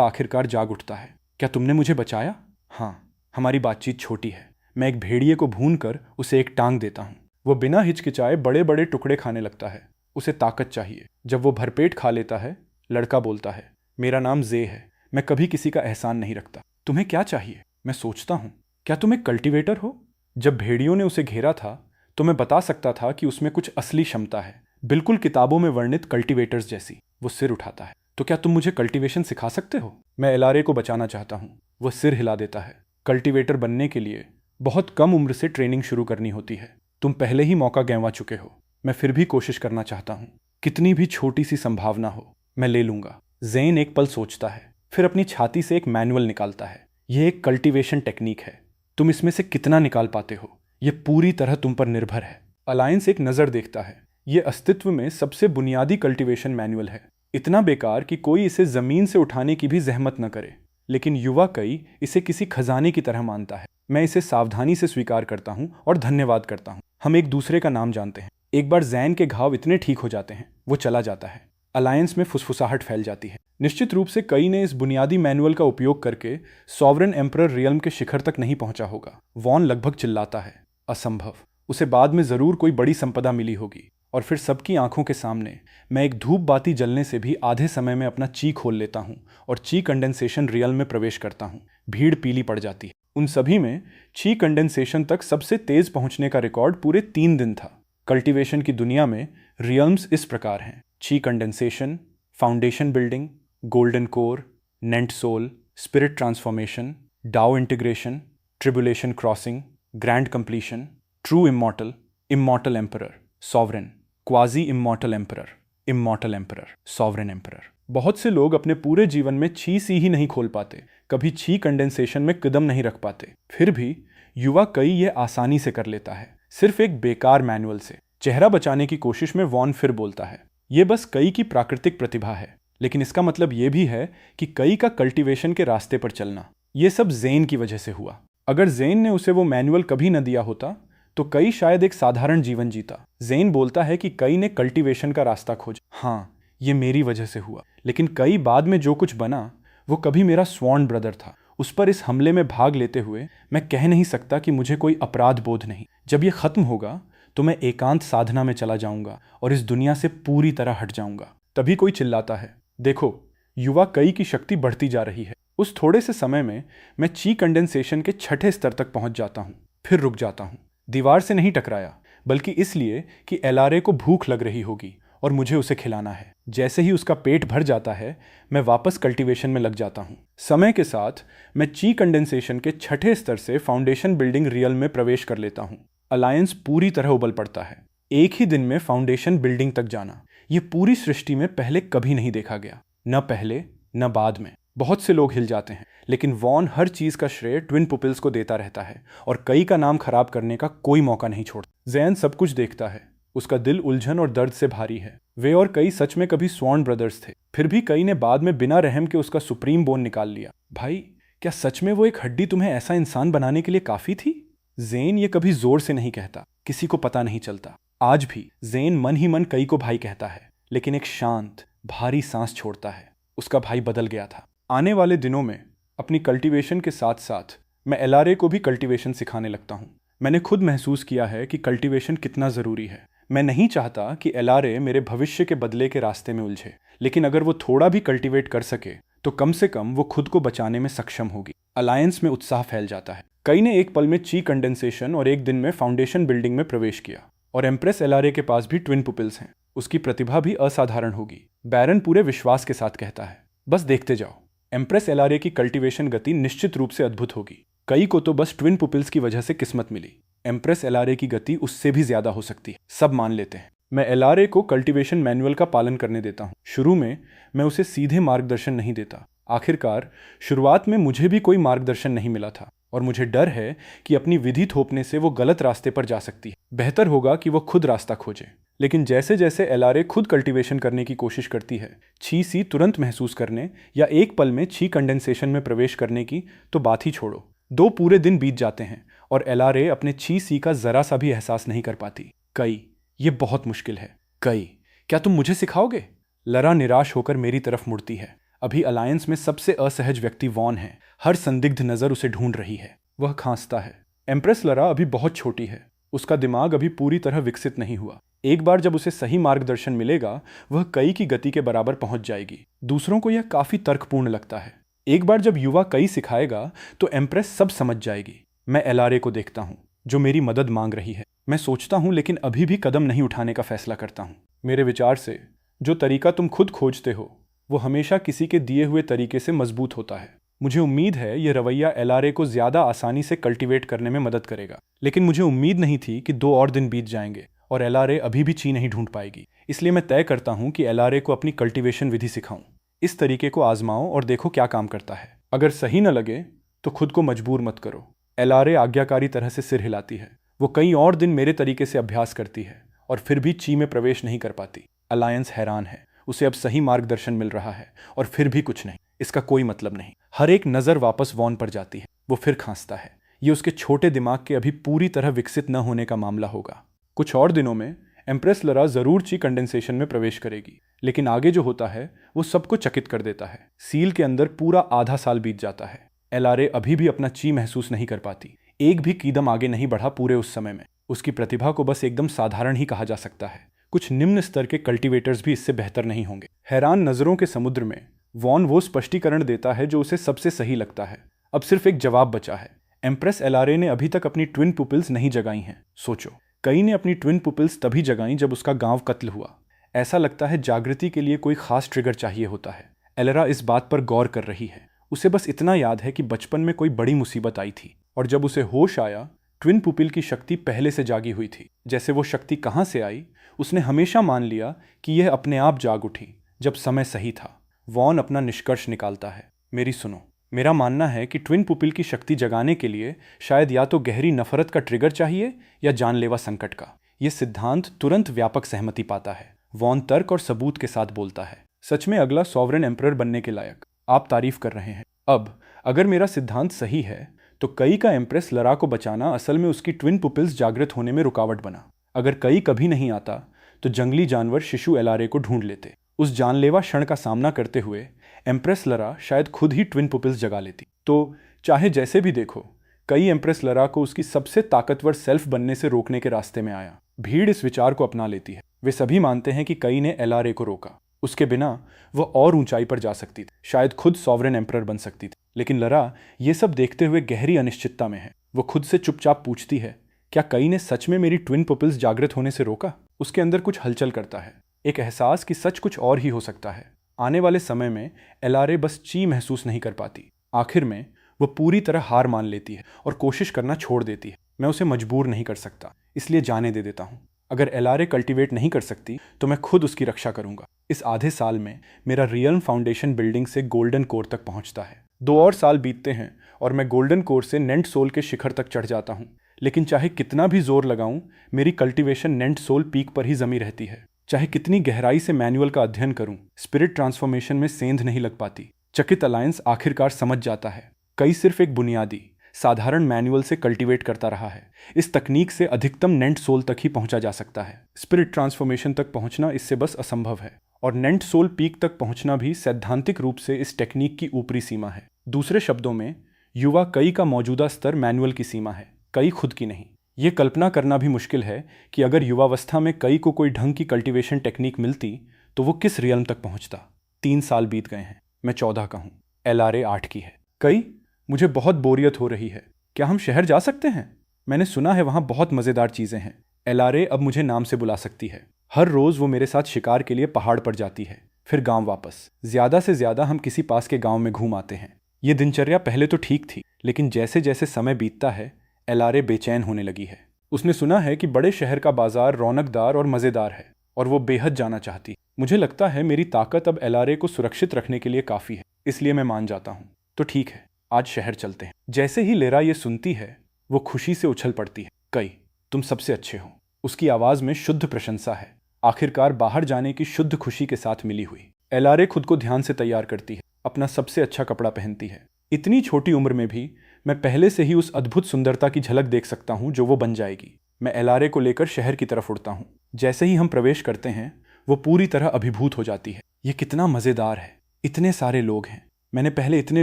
आखिरकार जाग उठता है। क्या तुमने मुझे बचाया? हाँ। हमारी बातचीत छोटी है। मैं एक भेड़िए को भून कर उसे एक टांग देता हूँ। वो बिना हिचकिचाए बड़े बड़े टुकड़े खाने लगता है। उसे ताकत चाहिए। जब वो भरपेट खा लेता है, लड़का बोलता है, मेरा नाम जे है। मैं कभी किसी का एहसान नहीं रखता। तुम्हें क्या चाहिए? मैं सोचता हूँ, क्या तुम एक कल्टीवेटर हो? जब भेड़ियों ने उसे घेरा था तो मैं बता सकता था कि उसमें कुछ असली क्षमता है, बिल्कुल किताबों में वर्णित कल्टीवेटर्स जैसी। वो सिर उठाता है। तो क्या तुम मुझे कल्टीवेशन सिखा सकते हो? मैं एलारे को बचाना चाहता हूँ। वह सिर हिला देता है। कल्टीवेटर बनने के लिए बहुत कम उम्र से ट्रेनिंग शुरू करनी होती है। तुम पहले ही मौका गंवा चुके हो। मैं फिर भी कोशिश करना चाहता हूँ। कितनी भी छोटी सी संभावना हो, मैं ले लूंगा। ज़ेन एक पल सोचता है, फिर अपनी छाती से एक मैनुअल निकालता है। यह एक कल्टीवेशन टेक्निक है। तुम इसमें से कितना निकाल पाते हो, यह पूरी तरह तुम पर निर्भर है। अलायंस एक नज़र देखता है। यह अस्तित्व में सबसे बुनियादी कल्टीवेशन मैनुअल है। इतना बेकार कि कोई इसे ज़मीन से उठाने की भी जहमत न करे। लेकिन युवा कई इसे किसी खजाने की तरह मानता है। मैं इसे सावधानी से स्वीकार करता हूँ और धन्यवाद करता हूँ। हम एक दूसरे का नाम जानते हैं। एक बार ज़ैन के घाव इतने ठीक हो जाते हैं, वो चला जाता है। अलायंस में फुसफुसाहट फैल जाती है। निश्चित रूप से कई ने इस बुनियादी मैनुअल का उपयोग करके सॉवरेन एम्परर रियल्म के शिखर तक नहीं पहुंचा होगा। वॉन लगभग चिल्लाता है, असंभव। उसे बाद में जरूर कोई बड़ी संपदा मिली होगी। और फिर सबकी आंखों के सामने मैं एक धूप बाती जलने से भी आधे समय में अपना ची खोल लेता हूँ और ची कंडेंसेशन रियल में प्रवेश करता हूँ। भीड़ पीली पड़ जाती है। उन सभी में ची कंडेंसेशन तक सबसे तेज पहुंचने का रिकॉर्ड पूरे 3 दिन था। कल्टीवेशन की दुनिया में रियल्म्स इस प्रकार हैं: qi condensation, foundation building, golden core, nascent soul, spirit transformation, dao integration, tribulation crossing, grand completion, true immortal, immortal emperor, sovereign, quasi immortal emperor, immortal emperor, sovereign emperor. बहुत से लोग अपने पूरे जीवन में छी सी ही नहीं खोल पाते, कभी छी कंडेंसेशन में कदम नहीं रख पाते। फिर भी युवा कई ये आसानी से कर लेता है, सिर्फ एक बेकार मैनुअल से। चेहरा बचाने की कोशिश में वॉन फिर बोलता है, ये बस कई की प्राकृतिक प्रतिभा है। लेकिन इसका मतलब ये भी है कि कई का कल्टीवेशन के रास्ते पर चलना, ये सब ज़ेन की वजह से हुआ। अगर ज़ेन ने उसे वो मैनुअल कभी न दिया होता तो कई शायद एक साधारण जीवन जीता। ज़ेन बोलता है कि कई ने कल्टीवेशन का रास्ता खोजा। हाँ, ये मेरी वजह से हुआ। लेकिन कई बाद में जो कुछ बना वो कभी मेरा स्वॉर्न ब्रदर था। उस पर इस हमले में भाग लेते हुए मैं कह नहीं सकता कि मुझे कोई अपराध बोध नहीं। जब ये खत्म होगा तो मैं एकांत साधना में चला जाऊंगा और इस दुनिया से पूरी तरह हट जाऊंगा। तभी कोई चिल्लाता है, देखो, युवा कई की शक्ति बढ़ती जा रही है। उस थोड़े से समय में मैं ची कंडेंसेशन के 6ठे स्तर तक पहुंच जाता हूं, फिर रुक जाता हूं। दीवार से नहीं टकराया, बल्कि इसलिए कि एलारे को भूख लग रही होगी और मुझे उसे खिलाना है। जैसे ही उसका पेट भर जाता है, मैं वापस कल्टीवेशन में लग जाता हूँ। समय के साथ मैं ची कंडेंसेशन के 6ठे स्तर से फाउंडेशन बिल्डिंग रियल में प्रवेश कर लेता हूँ। अलायंस पूरी तरह उबल पड़ता है। एक ही दिन में फाउंडेशन बिल्डिंग तक जाना, ये पूरी सृष्टि में पहले कभी नहीं देखा गया। न पहले न बाद में। बहुत से लोग हिल जाते हैं, लेकिन वॉन हर चीज का श्रेय ट्विन पुपिल्स को देता रहता है और कई का नाम खराब करने का कोई मौका नहीं छोड़ता। ज़ैन सब कुछ देखता है। उसका दिल उलझन और दर्द से भारी है। वे और कई सच में कभी स्वॉर्न ब्रदर्स थे। फिर भी कई ने बाद में बिना रहम के उसका सुप्रीम बोन निकाल लिया। भाई, क्या सच में वो एक हड्डी तुम्हें ऐसा इंसान बनाने के लिए काफी थी? ज़ेन ये कभी जोर से नहीं कहता, किसी को पता नहीं चलता। आज भी ज़ेन मन ही मन कई को भाई कहता है, लेकिन एक शांत भारी सांस छोड़ता है। उसका भाई बदल गया था। आने वाले दिनों में अपनी कल्टीवेशन के साथ साथ मैं एलारे को भी कल्टीवेशन सिखाने लगता हूँ। मैंने खुद महसूस किया है कि कल्टीवेशन कितना ज़रूरी है। मैं नहीं चाहता कि एलारे मेरे भविष्य के बदले के रास्ते में उलझे, लेकिन अगर वो थोड़ा भी कल्टीवेट कर सके तो कम से कम वो खुद को बचाने में सक्षम होगी। अलायंस में उत्साह फैल जाता है। कई ने एक पल में ची कंडेंसेशन और एक दिन में फाउंडेशन बिल्डिंग में प्रवेश किया। और एम्प्रेस एलारे के पास भी ट्विन पुपिल्स हैं। उसकी प्रतिभा भी असाधारण होगी। बैरन पूरे विश्वास के साथ कहता है, बस देखते जाओ। एम्प्रेस एलारे की कल्टीवेशन गति निश्चित रूप से अद्भुत होगी। कई को तो बस ट्विन पुपिल्स की वजह से किस्मत मिली। एम्प्रेस एलारे की गति उससे भी ज्यादा हो सकती है, सब मान लेते हैं। मैं एलारे को कल्टीवेशन मैनुअल का पालन करने देता हूँ। शुरू में मैं उसे सीधे मार्गदर्शन नहीं देता। आखिरकार शुरुआत में मुझे भी कोई मार्गदर्शन नहीं मिला था और मुझे डर है कि अपनी विधि थोपने से वो गलत रास्ते पर जा सकती है। बेहतर होगा कि वो खुद रास्ता खोजे। लेकिन जैसे जैसे एलारे खुद कल्टीवेशन करने की कोशिश करती है, छी सी तुरंत महसूस करने या एक पल में छी कंडेंसेशन में प्रवेश करने की तो बात ही छोड़ो। 2 पूरे दिन बीत जाते हैं और एलारे अपने छी सी का जरा सा भी एहसास नहीं कर पाती। कई, ये बहुत मुश्किल है। कई, क्या तुम मुझे सिखाओगे? लरा निराश होकर मेरी तरफ मुड़ती है। अभी अलायंस में सबसे असहज व्यक्ति वॉन है। हर संदिग्ध नजर उसे ढूंढ रही है। वह खांसता है। एम्प्रेस लरा अभी बहुत छोटी है। उसका दिमाग अभी पूरी तरह विकसित नहीं हुआ। एक बार जब उसे सही मार्गदर्शन मिलेगा, वह कई की गति के बराबर पहुंच जाएगी। दूसरों को यह काफी तर्कपूर्ण लगता है। एक बार जब युवा कई सिखाएगा तो एम्प्रेस सब समझ जाएगी। मैं एलारे को देखता हूँ, जो मेरी मदद मांग रही है। मैं सोचता हूँ, लेकिन अभी भी कदम नहीं उठाने का फैसला करता हूँ। मेरे विचार से जो तरीका तुम खुद खोजते हो, वो हमेशा किसी के दिए हुए तरीके से मजबूत होता है। मुझे उम्मीद है यह रवैया एलारे को ज्यादा आसानी से कल्टीवेट करने में मदद करेगा। लेकिन मुझे उम्मीद नहीं थी कि 2 और दिन बीत जाएंगे और एलारे अभी भी ची नहीं ढूंढ पाएगी। इसलिए मैं तय करता हूँ कि एलारे को अपनी कल्टीवेशन विधि सिखाऊं। इस तरीके को आजमाओ और देखो क्या काम करता है। अगर सही न लगे तो खुद को मजबूर मत करो। एलारे आज्ञाकारी तरह से सिर हिलाती है। वो कई और दिन मेरे तरीके से अभ्यास करती है और फिर भी ची में प्रवेश नहीं कर पाती। अलायंस हैरान है। उसे अब सही मार्गदर्शन मिल रहा है और फिर भी कुछ नहीं। इसका कोई मतलब नहीं। हर एक नजर वापस वॉन पर जाती है। वो फिर खांसता है। ये उसके छोटे दिमाग के अभी पूरी तरह विकसित न होने का मामला होगा। कुछ और दिनों में एम्प्रेस लरा जरूर ची कंडेंसेशन में प्रवेश करेगी, लेकिन आगे जो होता है वो सबको चकित कर देता है। सील के अंदर पूरा आधा साल बीत जाता है। एलारे अभी भी अपना ची महसूस नहीं कर पाती। एक भी कदम आगे नहीं बढ़ा पूरे उस समय में। उसकी प्रतिभा को बस एकदम साधारण ही कहा जा सकता है। कुछ निम्न स्तर के कल्टीवेटर्स भी इससे बेहतर नहीं होंगे। हैरान नजरों के समुद्र में वॉन वो स्पष्टीकरण देता है जो उसे सबसे सही लगता है। अब सिर्फ एक जवाब बचा है। एम्प्रेस एलारे ने अभी तक अपनी ट्विन पुपिल्स नहीं जगाई हैं। सोचो, कई ने अपनी ट्विन पुपिल्स तभी जगाई जब उसका गांव कत्ल हुआ। ऐसा लगता है जागृति के लिए कोई खास ट्रिगर चाहिए होता है। एलरा इस बात पर गौर कर रही है। उसे बस इतना याद है कि बचपन में कोई बड़ी मुसीबत आई थी और जब उसे होश आया, ट्विन पुपिल की शक्ति पहले से जागी हुई थी। जैसे वो शक्ति कहाँ से आई, उसने हमेशा मान लिया कि यह अपने आप जाग उठी जब समय सही था। वॉन अपना निष्कर्ष निकालता है। मेरी सुनो, मेरा मानना है कि ट्विन पुपिल की शक्ति जगाने के लिए शायद या तो गहरी नफरत का ट्रिगर चाहिए या जानलेवा संकट का। यह सिद्धांत तुरंत व्यापक सहमति पाता है। वॉन तर्क और सबूत के साथ बोलता है। सच में अगला सॉवरेन एम्परर बनने के लायक। आप तारीफ कर रहे हैं। अब अगर मेरा सिद्धांत सही है तो कई का एम्प्रेस लरा को बचाना असल में उसकी ट्विन पुपिल्स जागृत होने में रुकावट बना। अगर कई कभी नहीं आता तो जंगली जानवर शिशु एलारे को ढूंढ लेते। उस जानलेवा क्षण का सामना करते हुए एम्प्रेस लरा शायद खुद ही ट्विन पुपिल्स जगा लेती। तो चाहे जैसे भी देखो, कई एम्प्रेस लरा को उसकी सबसे ताकतवर सेल्फ बनने से रोकने के रास्ते में आया। भीड़ इस विचार को अपना लेती है। वे सभी मानते हैं कि कई ने एलारे को रोका। उसके बिना वह और ऊंचाई पर जा सकती थी, शायद खुद सॉवरेन एम्परर बन सकती थी। लेकिन लरा ये सब देखते हुए गहरी अनिश्चितता में है। वो खुद से चुपचाप पूछती है, क्या कई ने सच में मेरी ट्विन पुपिल्स जागृत होने से रोका? उसके अंदर कुछ हलचल करता है, एक एहसास कि सच कुछ और ही हो सकता है। आने वाले समय में एलारे बस ची महसूस नहीं कर पाती। आखिर में वह पूरी तरह हार मान लेती है और कोशिश करना छोड़ देती है। मैं उसे मजबूर नहीं कर सकता, इसलिए जाने दे देता हूँ। अगर एलारे कल्टीवेट नहीं कर सकती तो मैं खुद उसकी रक्षा करूंगा। इस आधे साल में मेरा रियल्म फाउंडेशन बिल्डिंग से गोल्डन कोर तक पहुंचता है। 2 और साल बीतते हैं और मैं गोल्डन कोर से नेंट सोल के शिखर तक चढ़ जाता हूं। लेकिन चाहे कितना भी जोर लगाऊं, मेरी कल्टीवेशन नेंट सोल पीक पर ही जमी रहती है। चाहे कितनी गहराई से मैनुअल का अध्ययन करूं, स्पिरिट ट्रांसफॉर्मेशन में सेंध नहीं लग पाती। चकित अलायंस आखिरकार समझ जाता है, कई सिर्फ एक बुनियादी साधारण मैनुअल से कल्टीवेट करता रहा है। इस तकनीक से अधिकतम नेंट सोल तक ही पहुंचा जा सकता है। स्पिरिट ट्रांसफॉर्मेशन तक पहुंचना इससे बस असंभव है, और नेंट सोल पीक तक पहुंचना भी सैद्धांतिक रूप से इस टेक्निक की ऊपरी सीमा है। दूसरे शब्दों में, युवा कई का मौजूदा स्तर मैनुअल की सीमा है, कई खुद की नहीं। ये कल्पना करना भी मुश्किल है कि अगर युवावस्था में कई को कोई ढंग की कल्टीवेशन टेक्निक मिलती तो वो किस रियल्म तक पहुंचता। 3 साल बीत गए हैं। मैं 14 का हूं। एलारे 8 की है। कई, मुझे बहुत बोरियत हो रही है। क्या हम शहर जा सकते हैं? मैंने सुना है वहां बहुत मजेदार चीजें हैं। एलारे अब मुझे नाम से बुला सकती है। हर रोज वो मेरे साथ शिकार के लिए पहाड़ पर जाती है, फिर गांव वापस। ज्यादा से ज्यादा हम किसी पास के गांव में घूम आते हैं। ये दिनचर्या पहले तो ठीक थी, लेकिन जैसे जैसे समय बीतता है एलारे बेचैन होने लगी है। उसने सुना है कि बड़े शहर का बाजार रौनकदार और मजेदार है और वो बेहद जाना चाहती। मुझे लगता है मेरी ताकत अब एलारे को सुरक्षित रखने के लिए काफी है, इसलिए मैं मान जाता हूँ। तो ठीक है, आज शहर चलते हैं। जैसे ही लेरा ये सुनती है, वो खुशी से उछल पड़ती है। कई, तुम सबसे अच्छे हो। उसकी आवाज में शुद्ध प्रशंसा है, आखिरकार बाहर जाने की शुद्ध खुशी के साथ मिली हुई। एलारे खुद को ध्यान से तैयार करती है, अपना सबसे अच्छा कपड़ा पहनती है। इतनी छोटी उम्र में भी मैं पहले से ही उस अद्भुत सुंदरता की झलक देख सकता हूँ जो वो बन जाएगी। मैं एलारे को लेकर शहर की तरफ उड़ता हूँ। जैसे ही हम प्रवेश करते हैं वो पूरी तरह अभिभूत हो जाती है। ये कितना मज़ेदार है, इतने सारे लोग हैं, मैंने पहले इतने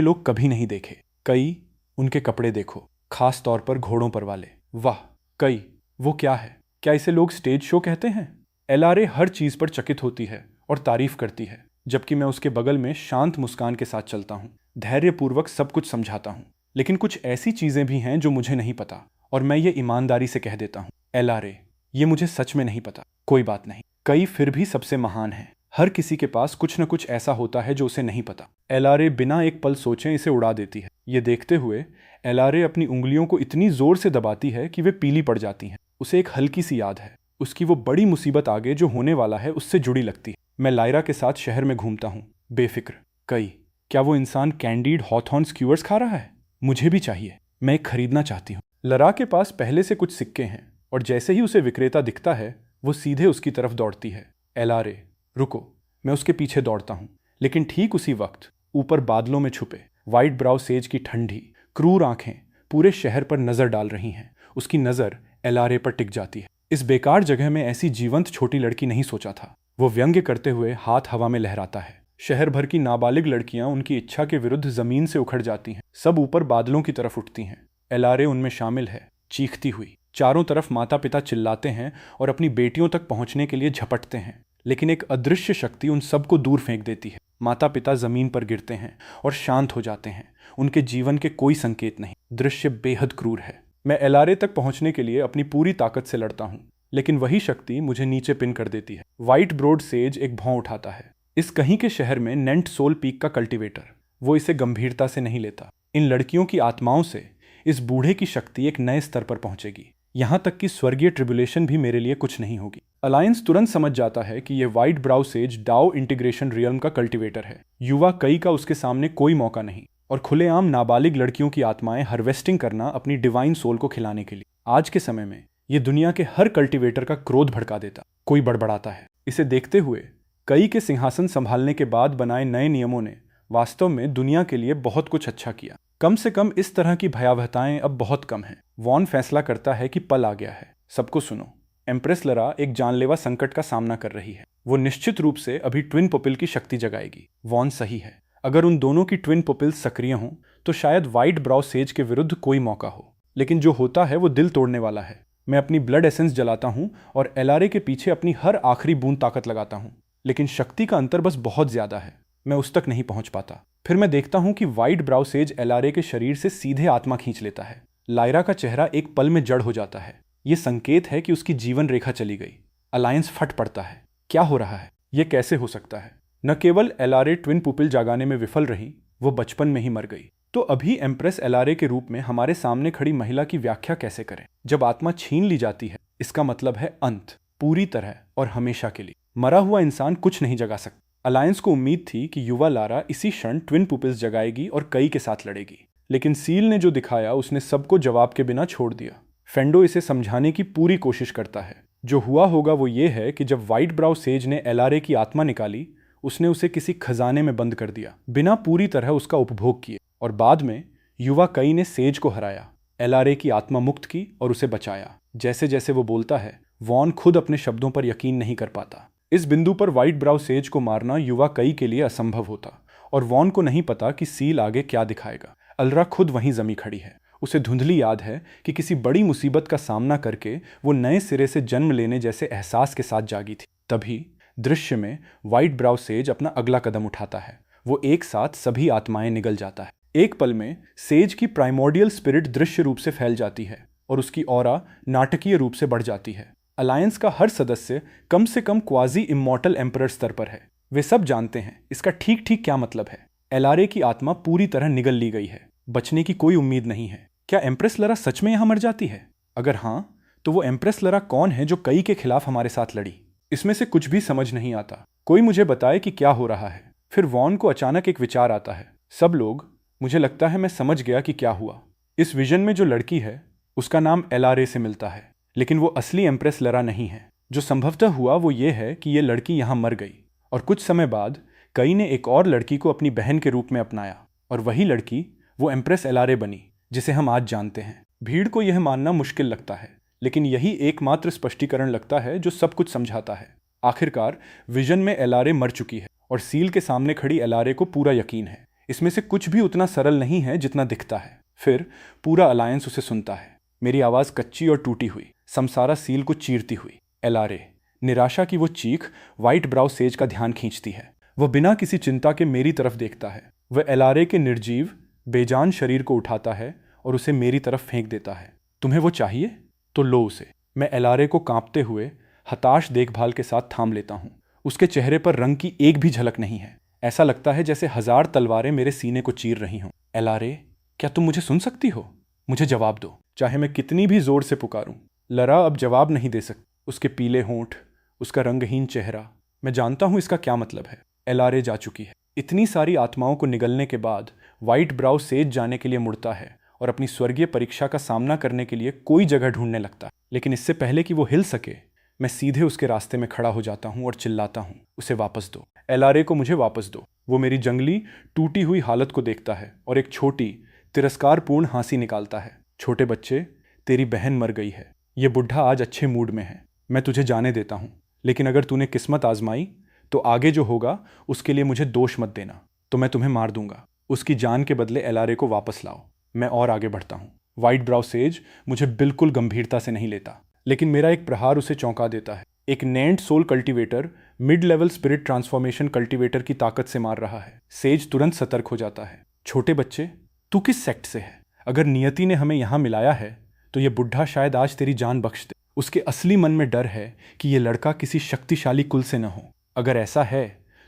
लोग कभी नहीं देखे। कई, उनके कपड़े देखो, खास तौर पर घोड़ों पर वाले, वाह। कई, वो क्या है, क्या इसे लोग स्टेज शो कहते हैं? एलआरए हर चीज़ पर चकित होती है और तारीफ करती है, जबकि मैं उसके बगल में शांत मुस्कान के साथ चलता हूँ, धैर्यपूर्वक सब कुछ समझाता हूँ। लेकिन कुछ ऐसी चीज़ें भी हैं जो मुझे नहीं पता, और मैं ये ईमानदारी से कह देता हूँ, एलआरए, ये मुझे सच में नहीं पता। कोई बात नहीं, कई फिर भी सबसे महान है। हर किसी के पास कुछ न कुछ ऐसा होता है जो उसे नहीं पता। एलआरए बिना एक पल सोचे इसे उड़ा देती है। ये देखते हुए एलआरए अपनी उंगलियों को इतनी जोर से दबाती है कि वे पीली पड़ जाती हैं। उसे एक हल्की सी याद है, उसकी वो बड़ी मुसीबत आगे जो होने वाला है उससे जुड़ी लगती है। मैं लायरा के साथ शहर में घूमता हूँ, बेफिक्र। कई, क्या वो इंसान कैंडीड हॉथॉर्न स्क्यूअर्स खा रहा है? मुझे भी चाहिए, मैं एक खरीदना चाहती हूँ। लरा के पास पहले से कुछ सिक्के हैं, और जैसे ही उसे विक्रेता दिखता है वो सीधे उसकी तरफ दौड़ती है। एलआरए, रुको। मैं उसके पीछे दौड़ता हूँ, लेकिन ठीक उसी वक्त ऊपर बादलों में छुपे वाइट ब्राउ सेज की ठंडी क्रूर आंखें पूरे शहर पर नजर डाल रही हैं। उसकी नजर एलआरए पर टिक जाती है। इस बेकार जगह में ऐसी जीवंत छोटी लड़की नहीं सोचा था। वो व्यंग्य करते हुए हाथ हवा में लहराता है। शहर भर की नाबालिग लड़कियां उनकी इच्छा के विरुद्ध जमीन से उखड़ जाती हैं। सब ऊपर बादलों की तरफ उठती हैं। एलआरए उनमें शामिल है, चीखती हुई। चारों तरफ माता पिता चिल्लाते हैं और अपनी बेटियों तक पहुंचने के लिए झपटते हैं, लेकिन एक अदृश्य शक्ति उन सबको दूर फेंक देती है। माता पिता जमीन पर गिरते हैं और शांत हो जाते हैं। उनके जीवन के कोई संकेत नहीं। दृश्य बेहद क्रूर है। मैं एलआरए तक पहुंचने के लिए अपनी पूरी ताकत से लड़ता हूं, लेकिन वही शक्ति मुझे नीचे पिन कर देती है। व्हाइट ब्रोड सेज एक भौं उठाता है। इस कहीं के शहर में नेंट सोल पीक का कल्टीवेटर, वो इसे गंभीरता से नहीं लेता। इन लड़कियों की आत्माओं से इस बूढ़े की शक्ति एक नए स्तर पर पहुंचेगी, यहां तक कि स्वर्गीय ट्रिब्यूलेशन भी मेरे लिए कुछ नहीं होगी। अलायंस तुरंत समझ जाता है कि यह व्हाइट ब्राउ सेज डाओ इंटीग्रेशन रियल्म का कल्टीवेटर है। युवा कई का उसके सामने कोई मौका नहीं, और खुलेआम नाबालिग लड़कियों की आत्माएं हार्वेस्टिंग करना अपनी डिवाइन सोल को खिलाने के लिए। आज के समय में ये दुनिया के हर कल्टीवेटर का क्रोध भड़का देता। कोई बड़बड़ाता है। इसे देखते हुए कई के सिंहासन संभालने के बाद बनाए नए नियमों ने वास्तव में दुनिया के लिए बहुत कुछ अच्छा किया। कम से कम इस तरह की भयावहताएं अब बहुत कम हैं। वॉन फैसला करता है कि पल आ गया है। सबको सुनो, एम्प्रेस लरा एक जानलेवा संकट का सामना कर रही है। वो निश्चित रूप से अभी ट्विन पुपिल की शक्ति जगाएगी। वॉन सही है। अगर उन दोनों की ट्विन पुपिल्स सक्रिय हों तो शायद व्हाइट ब्राउ सेज के विरुद्ध कोई मौका हो, लेकिन जो होता है वो दिल तोड़ने वाला है। मैं अपनी ब्लड एसेंस जलाता हूं और एलआरए के पीछे अपनी हर आखिरी बूंद ताकत लगाता हूं, लेकिन शक्ति का अंतर बस बहुत ज्यादा है। मैं उस तक नहीं पहुंच पाता। फिर मैं देखता हूं कि व्हाइट ब्राउ सेज एलआरए के शरीर से सीधे आत्मा खींच लेता है। लायरा का चेहरा एक पल में जड़ हो जाता है। यह संकेत है कि उसकी जीवन रेखा चली गई। अलायंस फट पड़ता है। क्या हो रहा है? यह कैसे हो सकता है? न केवल एलआरए ट्विन पुपिल जगाने में विफल रही, वो बचपन में ही मर गई। तो अभी एम्प्रेस एलआरए के रूप में हमारे सामने खड़ी महिला की व्याख्या कैसे करें? जब आत्मा छीन ली जाती है, इसका मतलब है अंत, पूरी तरह और हमेशा के लिए। मरा हुआ इंसान कुछ नहीं जगा सकता। अलायंस को उम्मीद थी कि युवा लारा इसी क्षण ट्विन पुपिल्स जगाएगी और कई के साथ लड़ेगी, लेकिन सील ने जो दिखाया उसने सबको जवाब के बिना छोड़ दिया। फेंडो इसे समझाने की पूरी कोशिश करता है। जो हुआ होगा वो ये है कि जब व्हाइट ब्राउ सेज ने एलआरए की आत्मा निकाली, उसने उसे किसी खजाने में बंद कर दिया, बिना पूरी तरह उसका उपभोग किए। और बाद में युवा कई ने सेज को हराया, एलआरए की आत्मा मुक्त की और उसे बचाया। जैसे जैसे वो बोलता है, वॉन खुद अपने शब्दों पर यकीन नहीं कर पाता। इस बिंदु पर व्हाइट ब्राउ सेज को मारना युवा कई के लिए असंभव होता, और वॉन को नहीं पता कि सील आगे क्या दिखाएगा। अलरा खुद वहीं जमी खड़ी है। उसे धुंधली याद है कि किसी बड़ी मुसीबत का सामना करके वो नए सिरे से जन्म लेने जैसे एहसास के साथ जागी थी। तभी दृश्य में व्हाइट ब्राउ सेज अपना अगला कदम उठाता है। वो एक साथ सभी आत्माएं निगल जाता है। एक पल में सेज की प्राइमोर्डियल स्पिरिट दृश्य रूप से फैल जाती है और उसकी ऑरा नाटकीय रूप से बढ़ जाती है। अलायंस का हर सदस्य कम से कम क्वाजी इमॉर्टल एम्परर स्तर पर है। वे सब जानते हैं इसका ठीक ठीक क्या मतलब है। एलआरए की आत्मा पूरी तरह निगल ली गई है। बचने की कोई उम्मीद नहीं है। क्या एम्प्रेस लरा सच में यहां मर जाती है? अगर हां, तो वो एम्प्रेस लरा कौन है जो कई के खिलाफ हमारे साथ लड़ी? इसमें से कुछ भी समझ नहीं आता। कोई मुझे बताए कि क्या हो रहा है। फिर वॉन को अचानक एक विचार आता है। सब लोग, मुझे लगता है मैं समझ गया कि क्या हुआ। इस विजन में जो लड़की है उसका नाम एलआरए से मिलता है, लेकिन वो असली एम्प्रेस लरा नहीं है। जो संभवतः हुआ वो ये है कि ये लड़की यहां मर गई, और कुछ समय बाद कई ने एक और लड़की को अपनी बहन के रूप में अपनाया, और वही लड़की वो एम्प्रेस एलआरए बनी जिसे हम आज जानते हैं। भीड़ को यह मानना मुश्किल लगता है, लेकिन यही एकमात्र स्पष्टीकरण लगता है जो सब कुछ समझाता है। आखिरकार विजन में एलारे मर चुकी है और सील के सामने खड़ी एलारे को पूरा यकीन है इसमें से कुछ भी उतना सरल नहीं है जितना दिखता है। फिर पूरा अलायंस उसे सुनता है। मेरी आवाज़ कच्ची और टूटी हुई, समसारा सील को चीरती हुई। एलारे, निराशा की वो चीख व्हाइट ब्राउ सेज का ध्यान खींचती है। वह बिना किसी चिंता के मेरी तरफ देखता है। वह एलारे के निर्जीव बेजान शरीर को उठाता है और उसे मेरी तरफ फेंक देता है। तुम्हें वो चाहिए? तो लो उसे। मैं एलारे को कांपते हुए हताश देखभाल के साथ थाम लेता हूँ। उसके चेहरे पर रंग की एक भी झलक नहीं है। ऐसा लगता है जैसे 1000 तलवारें मेरे सीने को चीर रही हों। एलारे, क्या तुम मुझे सुन सकती हो? मुझे जवाब दो, चाहे मैं कितनी भी जोर से पुकारूं। लरा अब जवाब नहीं दे सकती। उसके पीले होंठ, उसका रंगहीन चेहरा, मैं जानता हूं इसका क्या मतलब है। एलारे जा चुकी है। इतनी सारी आत्माओं को निगलने के बाद व्हाइट ब्राउ सेज जाने के लिए मुड़ता है और अपनी स्वर्गीय परीक्षा का सामना करने के लिए कोई जगह ढूंढने लगता है। लेकिन इससे पहले कि वो हिल सके, मैं सीधे उसके रास्ते में खड़ा हो जाता हूं और चिल्लाता हूं, उसे वापस दो। एलारे को मुझे वापस दो। वो मेरी जंगली टूटी हुई हालत को देखता है और एक छोटी तिरस्कारपूर्ण हंसी निकालता है। छोटे बच्चे, तेरी बहन मर गई है। ये बुढ़ा आज अच्छे मूड में है। मैं तुझे जाने देता हूं, लेकिन अगर तूने किस्मत आजमाई तो आगे जो होगा उसके लिए मुझे दोष मत देना, तो मैं तुम्हें मार दूंगा। उसकी जान के बदले एलारे को वापस लाओ। मैं और आगे बढ़ता हूँ। व्हाइट ब्राउ सेज मुझे बिल्कुल गंभीरता से नहीं लेता, लेकिन मेरा एक प्रहार उसे चौंका देता है। एक nascent soul cultivator mid level spirit transformation cultivator की ताकत से मार रहा है। सेज तुरंत सतर्क हो जाता है। छोटे बच्चे, तू किस सेक्ट से है? अगर नियति ने हमें यहाँ मिलाया है तो ये बुढ़ा शायद आज तेरी जान बख्श दे। उसके असली मन में डर है कि ये लड़का किसी शक्तिशाली कुल से न हो। अगर ऐसा है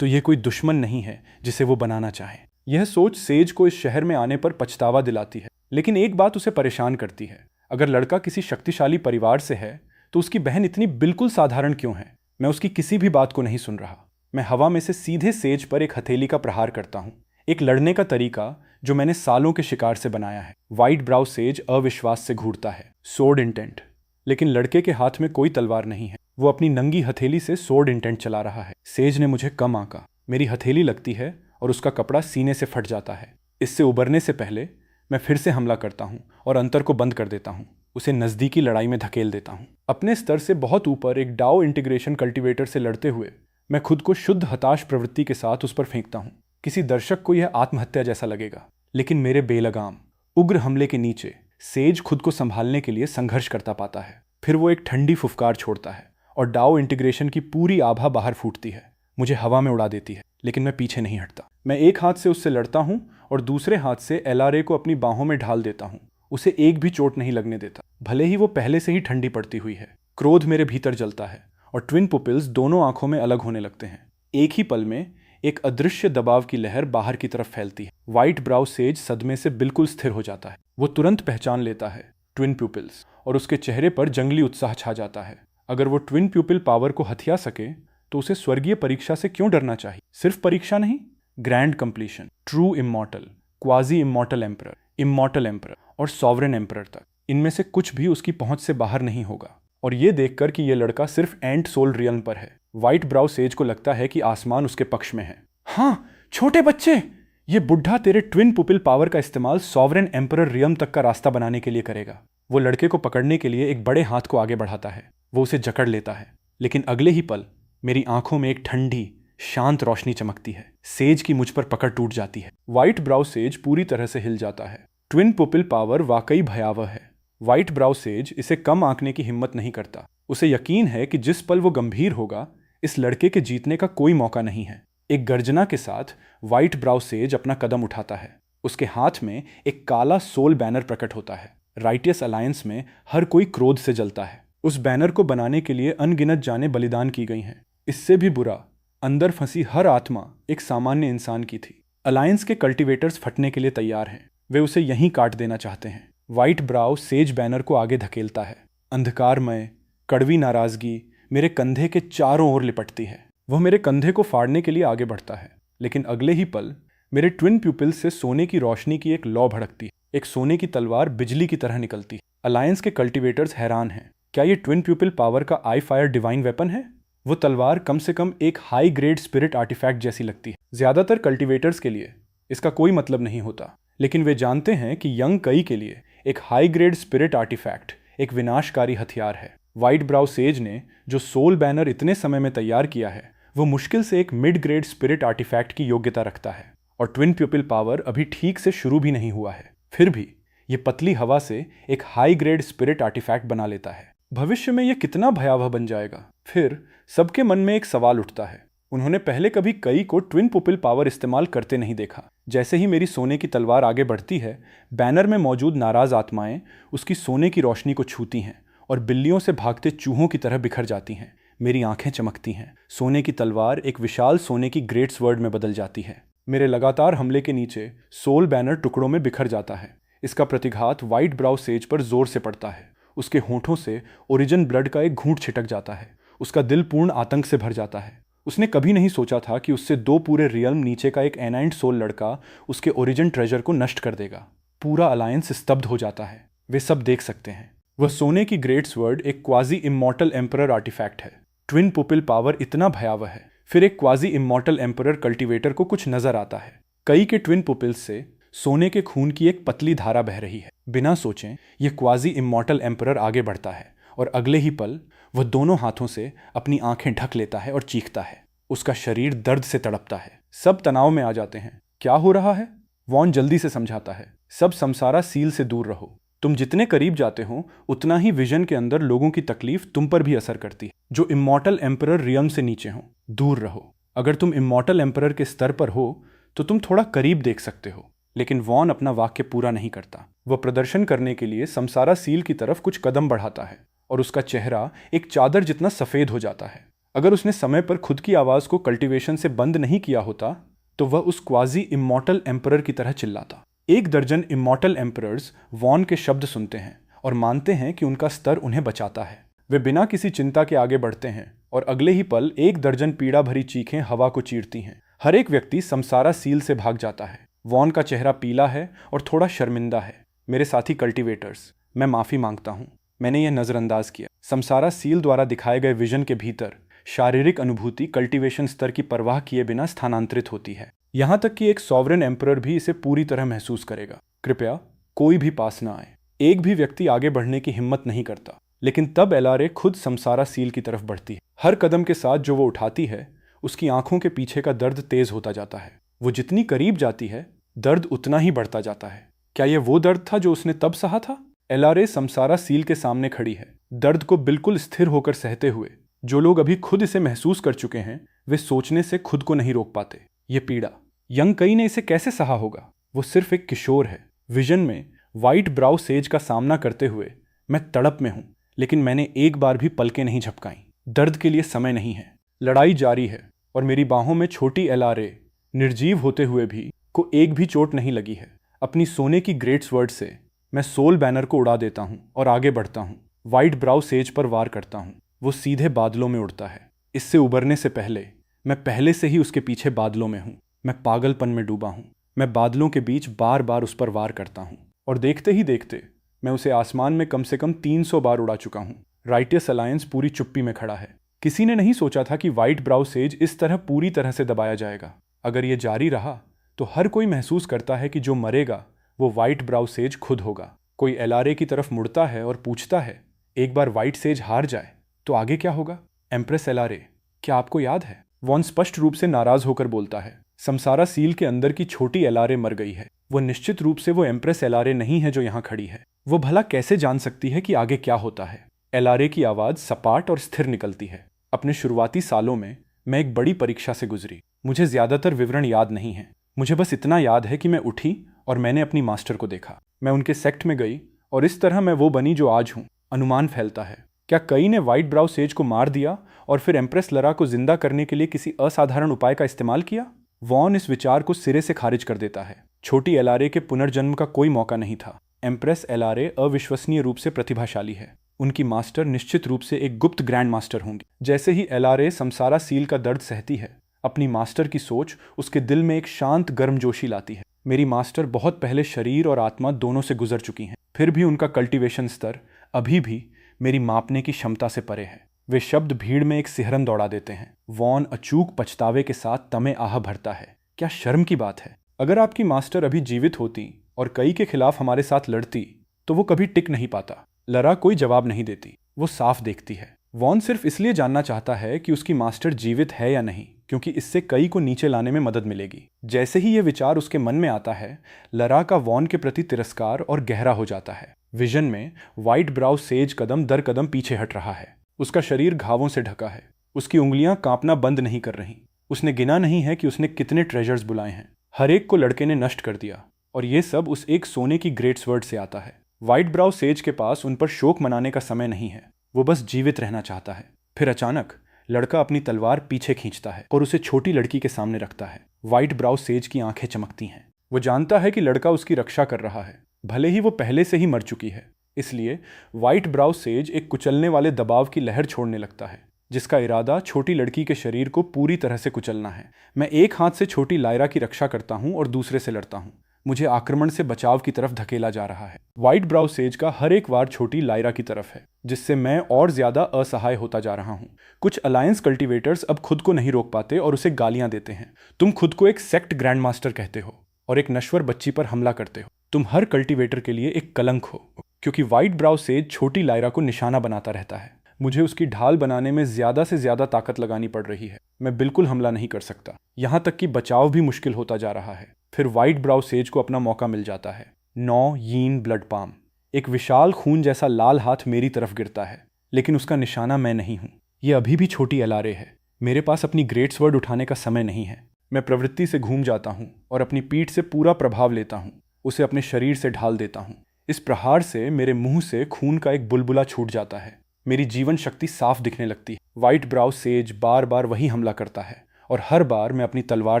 तो ये कोई दुश्मन नहीं है जिसे वो बनाना चाहे। यह सोच सेज को इस शहर में आने पर पछतावा दिलाती है, लेकिन एक बात उसे परेशान करती है। अगर लड़का किसी शक्तिशाली परिवार से है तो उसकी बहन इतनी बिल्कुल साधारण क्यों है? मैं उसकी किसी भी बात को नहीं सुन रहा। मैं हवा में से सीधे सेज पर एक हथेली का प्रहार करता हूँ, एक लड़ने का तरीका जो मैंने सालों के शिकार से बनाया है। व्हाइट ब्राउ सेज अविश्वास से घूरता है। Sword intent. लेकिन लड़के के हाथ में कोई तलवार नहीं है। वो अपनी नंगी हथेली से सोर्ड इंटेंट चला रहा है। सेज ने मुझे कम आंका। मेरी हथेली लगती है और उसका कपड़ा सीने से फट जाता है। इससे उबरने से पहले मैं फिर से हमला करता हूँ और अंतर को बंद कर देता हूँ। उसे नज़दीकी लड़ाई में धकेल देता हूँ। अपने स्तर से बहुत ऊपर एक डाओ इंटीग्रेशन कल्टीवेटर से लड़ते हुए मैं खुद को शुद्ध हताश प्रवृत्ति के साथ उस पर फेंकता हूँ। किसी दर्शक को यह आत्महत्या जैसा लगेगा, लेकिन मेरे बेलगाम उग्र हमले के नीचे सेज खुद को संभालने के लिए संघर्ष करता पाता है। फिर वो एक ठंडी फुफकार छोड़ता है और डाओ इंटीग्रेशन की पूरी आभा बाहर फूटती है, मुझे हवा में उड़ा देती है। लेकिन मैं पीछे नहीं हटता। मैं एक हाथ से उससे लड़ता हूँ और दूसरे हाथ से एलारे को अपनी बाहों में ढाल देता हूँ। उसे एक भी चोट नहीं लगने देता, भले ही वो पहले से ही ठंडी पड़ती हुई है। क्रोध मेरे भीतर जलता है और ट्विन पुपिल्स दोनों आंखों में अलग होने लगते हैं। एक ही पल में एक अदृश्य दबाव की लहर बाहर की तरफ फैलती है। व्हाइट ब्राउ सेज सदमे से बिल्कुल स्थिर हो जाता है। वो तुरंत पहचान लेता है ट्विन प्यूपिल्स और उसके चेहरे पर जंगली उत्साह छा जाता है। अगर वो ट्विन प्यूपिल पावर को हथिया सके तो उसे स्वर्गीय परीक्षा से क्यों डरना चाहिए? सिर्फ परीक्षा नहीं, grand completion, true immortal, quasi immortal emperor और सॉवरेन एम्परर तक, इनमें से कुछ भी उसकी पहुंच से बाहर नहीं होगा। और ये देखकर कि ये लड़का सिर्फ एंट सोल रियल्म पर है, व्हाइट ब्राउ सेज को लगता है कि आसमान उसके पक्ष में है। हाँ, छोटे बच्चे, ये बुढ़ा तेरे ट्विन पुपिल पावर का इस्तेमाल सॉवरेन एम्परर रियल्म तक का रास्ता बनाने के लिए करेगा। वो लड़के को पकड़ने के लिए एक बड़े हाथ को आगे बढ़ाता है। वो उसे जकड़ लेता है, लेकिन अगले ही पल मेरी आंखों में एक ठंडी शांत रोशनी चमकती है। सेज की मुझ पर पकड़ टूट जाती है। व्हाइट ब्राउ सेज पूरी तरह से हिल जाता है। ट्विन पुपिल पावर वाकई भयावह है। व्हाइट ब्राउ सेज इसे कम आंकने की हिम्मत नहीं करता। उसे यकीन है कि जिस पल वो गंभीर होगा, इस लड़के के जीतने का कोई मौका नहीं है। एक गर्जना के साथ व्हाइट ब्राउ सेज अपना कदम उठाता है। उसके हाथ में एक काला सोल बैनर प्रकट होता है। राइटियस अलायंस में हर कोई क्रोध से जलता है। उस बैनर को बनाने के लिए अनगिनत जानें बलिदान की गई हैं। इससे भी बुरा, अंदर फंसी हर आत्मा एक सामान्य इंसान की थी। अलायंस के कल्टीवेटर्स फटने के लिए तैयार हैं। वे उसे यहीं काट देना चाहते हैं। व्हाइट ब्राउ सेज बैनर को आगे धकेलता है। अंधकारमय कड़वी नाराजगी मेरे कंधे के चारों ओर लिपटती है। वह मेरे कंधे को फाड़ने के लिए आगे बढ़ता है, लेकिन अगले ही पल मेरे ट्विन प्यूपिल्स से सोने की रोशनी की एक लौ भड़कती है। एक सोने की तलवार बिजली की तरह निकलती है। अलायंस के कल्टीवेटर्स हैरान हैं। क्या ये ट्विन प्यूपिल पावर का आई फायर डिवाइन वेपन है? वो तलवार कम से कम एक हाई ग्रेड स्पिरिट आर्टिफैक्ट जैसी लगती है। ज्यादातर कल्टीवेटर्स के लिए इसका कोई मतलब नहीं होता, लेकिन वे जानते हैं कि यंग कई के लिए एक हाई ग्रेड स्पिरिट आर्टिफैक्ट एक विनाशकारी हथियार है। व्हाइट ब्राउ सेज ने जो सोल बैनर इतने समय में तैयार किया है वो मुश्किल से एक मिड ग्रेड स्पिरिट आर्टिफैक्ट की योग्यता रखता है, और ट्विन प्यूपिल पावर अभी ठीक से शुरू भी नहीं हुआ है। फिर भी ये पतली हवा से एक हाई ग्रेड स्पिरिट आर्टिफैक्ट बना लेता है। भविष्य में यह कितना भयावह बन जाएगा। फिर सबके मन में एक सवाल उठता है, उन्होंने पहले कभी कई को ट्विन पुपिल पावर इस्तेमाल करते नहीं देखा। जैसे ही मेरी सोने की तलवार आगे बढ़ती है, बैनर में मौजूद नाराज आत्माएं उसकी सोने की रोशनी को छूती हैं और बिल्लियों से भागते चूहों की तरह बिखर जाती हैं। मेरी आंखें चमकती हैं। सोने की तलवार एक विशाल सोने की ग्रेट स्वर्ड में बदल जाती है। मेरे लगातार हमले के नीचे सोल बैनर टुकड़ों में बिखर जाता है। इसका प्रतिघात व्हाइट ब्राउ सेज पर जोर से पड़ता है। उसके होंठों से ओरिजिन ब्लड का एक घूंट छिटक जाता है। उसका दिल पूर्ण आतंक से भर जाता है। उसने कभी नहीं सोचा था कि उससे 2 पूरे रियल्म नीचे का एक एनाइंट सोल लड़का उसके ओरिजिन ट्रेजर को नष्ट कर देगा। पूरा अलायंस स्तब्ध हो जाता है। वे सब देख सकते हैं। वह सोने की ग्रेट स्वर्ड एक क्वाजी इमॉर्टल एम्परर आर्टिफैक्ट है। ट्विन पुपिल पावर इतना भयावह है। फिर एक क्वाजी इमॉर्टल एम्परर कल्टीवेटर को कुछ नजर आता है। कई के ट्विन पुपिल्स से सोने के खून की एक पतली धारा बह रही है। बिना सोचे यह क्वाजी इमॉर्टल एम्परर आगे बढ़ता है और अगले ही पल वह दोनों हाथों से अपनी आंखें ढक लेता है और चीखता है। उसका शरीर दर्द से तड़पता है। सब तनाव में आ जाते हैं। क्या हो रहा है? वॉन जल्दी से समझाता है, सब समसारा सील से दूर रहो। तुम जितने करीब जाते हो उतना ही विजन के अंदर लोगों की तकलीफ तुम पर भी असर करती है, जो इमॉर्टल एम्परर रियम से नीचे हो। दूर रहो। अगर तुम इमॉर्टल एम्परर के स्तर पर हो तो तुम थोड़ा करीब देख सकते हो। लेकिन वॉन अपना वाक्य पूरा नहीं करता। वह प्रदर्शन करने के लिए समसारा सील की तरफ कुछ कदम बढ़ाता है और उसका चेहरा एक चादर जितना सफेद हो जाता है। अगर उसने समय पर खुद की आवाज को कल्टीवेशन से बंद नहीं किया होता तो वह उस क्वाजी इमॉर्टल एम्परर की तरह चिल्लाता। 1 दर्जन इमॉर्टल एम्परर्स वॉन के शब्द सुनते हैं और मानते हैं कि उनका स्तर उन्हें बचाता है। वे बिना किसी चिंता के आगे बढ़ते हैं और अगले ही पल 1 दर्जन पीड़ा भरी चीखें हवा को चीरती हैं। हर एक व्यक्ति समसारा सील से भाग जाता है। वॉन का चेहरा पीला है और थोड़ा शर्मिंदा है। मेरे साथी कल्टीवेटर्स, मैं माफी मांगता हूं। मैंने यह नजरअंदाज किया। समसारा सील द्वारा दिखाए गए विजन के भीतर शारीरिक अनुभूति कल्टीवेशन स्तर की परवाह किए बिना स्थानांतरित होती है। यहां तक कि एक सॉवरेन एम्परर भी इसे पूरी तरह महसूस करेगा। कृपया कोई भी पास न आए। एक भी व्यक्ति आगे बढ़ने की हिम्मत नहीं करता। लेकिन तब एलारे खुद समसारा सील की तरफ बढ़ती है। हर कदम के साथ जो वो उठाती है उसकी आंखों के पीछे का दर्द तेज होता जाता है। वो जितनी करीब जाती है दर्द उतना ही बढ़ता जाता है। क्या यह वो दर्द था जो उसने तब सहा था? एलारे समसारा सील के सामने खड़ी है, दर्द को बिल्कुल स्थिर होकर सहते हुए। जो लोग अभी खुद इसे महसूस कर चुके हैं वे सोचने से खुद को नहीं रोक पाते। ये पीड़ा यंग कई ने इसे कैसे सहा होगा? वो सिर्फ एक किशोर है। विजन में व्हाइट ब्राउ सेज का सामना करते हुए मैं तड़प में हूं, लेकिन मैंने एक बार भी पलकें नहीं झपकाई। दर्द के लिए समय नहीं है। लड़ाई जारी है और मेरी बाहों में छोटी एलारे निर्जीव होते हुए भी को एक भी चोट नहीं लगी है। अपनी सोने की ग्रेट स्वर्ड से मैं सोल बैनर को उड़ा देता हूं और आगे बढ़ता हूं। व्हाइट ब्राउ सेज पर वार करता हूं। वो सीधे बादलों में उड़ता है। इससे उबरने से पहले मैं पहले से ही उसके पीछे बादलों में हूं। मैं पागलपन में डूबा हूं। मैं बादलों के बीच बार बार उस पर वार करता हूं और देखते ही देखते मैं उसे आसमान में कम से कम 300 बार उड़ा चुका हूं। राइटियस अलायंस पूरी चुप्पी में खड़ा है। किसी ने नहीं सोचा था कि व्हाइट ब्राउ सेज इस तरह पूरी तरह से दबाया जाएगा। अगर ये जारी रहा तो हर कोई महसूस करता है कि जो मरेगा वो व्हाइट ब्राउ सेज खुद होगा। कोई एलारे की तरफ मुड़ता है और पूछता है, एक बार व्हाइट सेज हार जाए तो आगे क्या होगा? एम्प्रेस एलारे, क्या आपको याद है? वॉन स्पष्ट रूप से नाराज होकर बोलता है। समसारा सील के अंदर की छोटी एलारे मर गई है। वो निश्चित रूप से वो एम्प्रेस एलारे नहीं है जो यहाँ खड़ी है। वो भला कैसे जान सकती है कि आगे क्या होता है? एलारे की आवाज सपाट और स्थिर निकलती है। अपने शुरुआती सालों में मैं एक बड़ी परीक्षा से गुजरी। मुझे ज्यादातर विवरण याद नहीं है। मुझे बस इतना याद है कि मैं उठी और मैंने अपनी मास्टर को देखा। मैं उनके सेक्ट में गई और इस तरह मैं वो बनी जो आज हूं। अनुमान फैलता है, क्या कई ने व्हाइट ब्राउ सेज को मार दिया और फिर एम्प्रेस लरा को जिंदा करने के लिए किसी असाधारण उपाय का इस्तेमाल किया? वॉन इस विचार को सिरे से खारिज कर देता है। छोटी एलारे के पुनर्जन्म का कोई मौका नहीं था। एम्प्रेस एलारे अविश्वसनीय रूप से प्रतिभाशाली है। उनकी मास्टर निश्चित रूप से एक गुप्त ग्रैंड मास्टर होंगी। जैसे ही एलारे समसारा सील का दर्द सहती है, अपनी मास्टर की सोच उसके दिल में एक शांत गर्मजोशी लाती है। मेरी मास्टर बहुत पहले शरीर और आत्मा दोनों से गुजर चुकी हैं। फिर भी उनका कल्टीवेशन स्तर अभी भी मेरी मापने की क्षमता से परे है। वे शब्द भीड़ में एक सिहरन दौड़ा देते हैं। वॉन अचूक पछतावे के साथ तमे आह भरता है। क्या शर्म की बात है। अगर आपकी मास्टर अभी जीवित होती और कई के खिलाफ हमारे साथ लड़ती तो वो कभी टिक नहीं पाता। लरा कोई जवाब नहीं देती, वो साफ देखती है। वॉन सिर्फ इसलिए जानना चाहता है कि उसकी मास्टर जीवित है या नहीं, क्योंकि इससे कई को नीचे लाने में मदद मिलेगी। जैसे ही ये विचार उसके मन में आता है, लरा का वॉन के प्रति तिरस्कार और गहरा हो जाता है। विजन में व्हाइट ब्राउ सेज कदम दर कदम पीछे हट रहा है। उसका शरीर घावों से ढका है, उसकी उंगलियां कांपना बंद नहीं कर रही। उसने गिना नहीं है कि उसने कितने ट्रेजर्स बुलाए हैं, हर एक को लड़के ने नष्ट कर दिया, और ये सब उस एक सोने की ग्रेट स्वर्ड से आता है। व्हाइट ब्राउ सेज के पास उन पर शोक मनाने का समय नहीं है, वो बस जीवित रहना चाहता है। फिर अचानक लड़का अपनी तलवार पीछे खींचता है और उसे छोटी लड़की के सामने रखता है। व्हाइट ब्राउ सेज की आंखें चमकती हैं। वो जानता है कि लड़का उसकी रक्षा कर रहा है, भले ही वो पहले से ही मर चुकी है। इसलिए व्हाइट ब्राउ सेज एक कुचलने वाले दबाव की लहर छोड़ने लगता है, जिसका इरादा छोटी लड़की के शरीर को पूरी तरह से कुचलना है। मैं एक हाथ से छोटी लायरा की रक्षा करता हूं और दूसरे से लड़ता हूं। मुझे आक्रमण से बचाव की तरफ धकेला जा रहा है। व्हाइट ब्राउ सेज का हर एक वार छोटी लायरा की तरफ है, जिससे मैं और ज्यादा असहाय होता जा रहा हूं। कुछ अलायंस कल्टीवेटर्स अब खुद को नहीं रोक पाते और उसे गालियां देते हैं। तुम खुद को एक सेक्ट ग्रैंड मास्टर कहते हो और एक नश्वर बच्ची पर हमला करते हो। तुम हर कल्टीवेटर के लिए एक कलंक हो, क्योंकि व्हाइट ब्राउ सेज छोटी लायरा को निशाना बनाता रहता है। मुझे उसकी ढाल बनाने में ज्यादा से ज्यादा ताकत लगानी पड़ रही है। मैं बिल्कुल हमला नहीं कर सकता, यहां तक कि बचाव भी मुश्किल होता जा रहा है। फिर व्हाइट ब्राउ सेज को अपना मौका मिल जाता है। 9 यीन ब्लड पाम। एक विशाल खून जैसा लाल हाथ मेरी तरफ गिरता है, लेकिन उसका निशाना मैं नहीं हूं। यह अभी भी छोटी एलारे है। मेरे पास अपनी ग्रेट स्वर्ड उठाने का समय नहीं है। मैं प्रवृत्ति से घूम जाता हूं और अपनी पीठ से पूरा प्रभाव लेता हूं, उसे अपने शरीर से ढाल देता हूं। इस प्रहार से मेरे मुंह से खून का एक बुलबुला छूट जाता है। मेरी जीवन शक्ति साफ दिखने लगती है। व्हाइट ब्राउ सेज बार बार वही हमला करता है, और हर बार मैं अपनी तलवार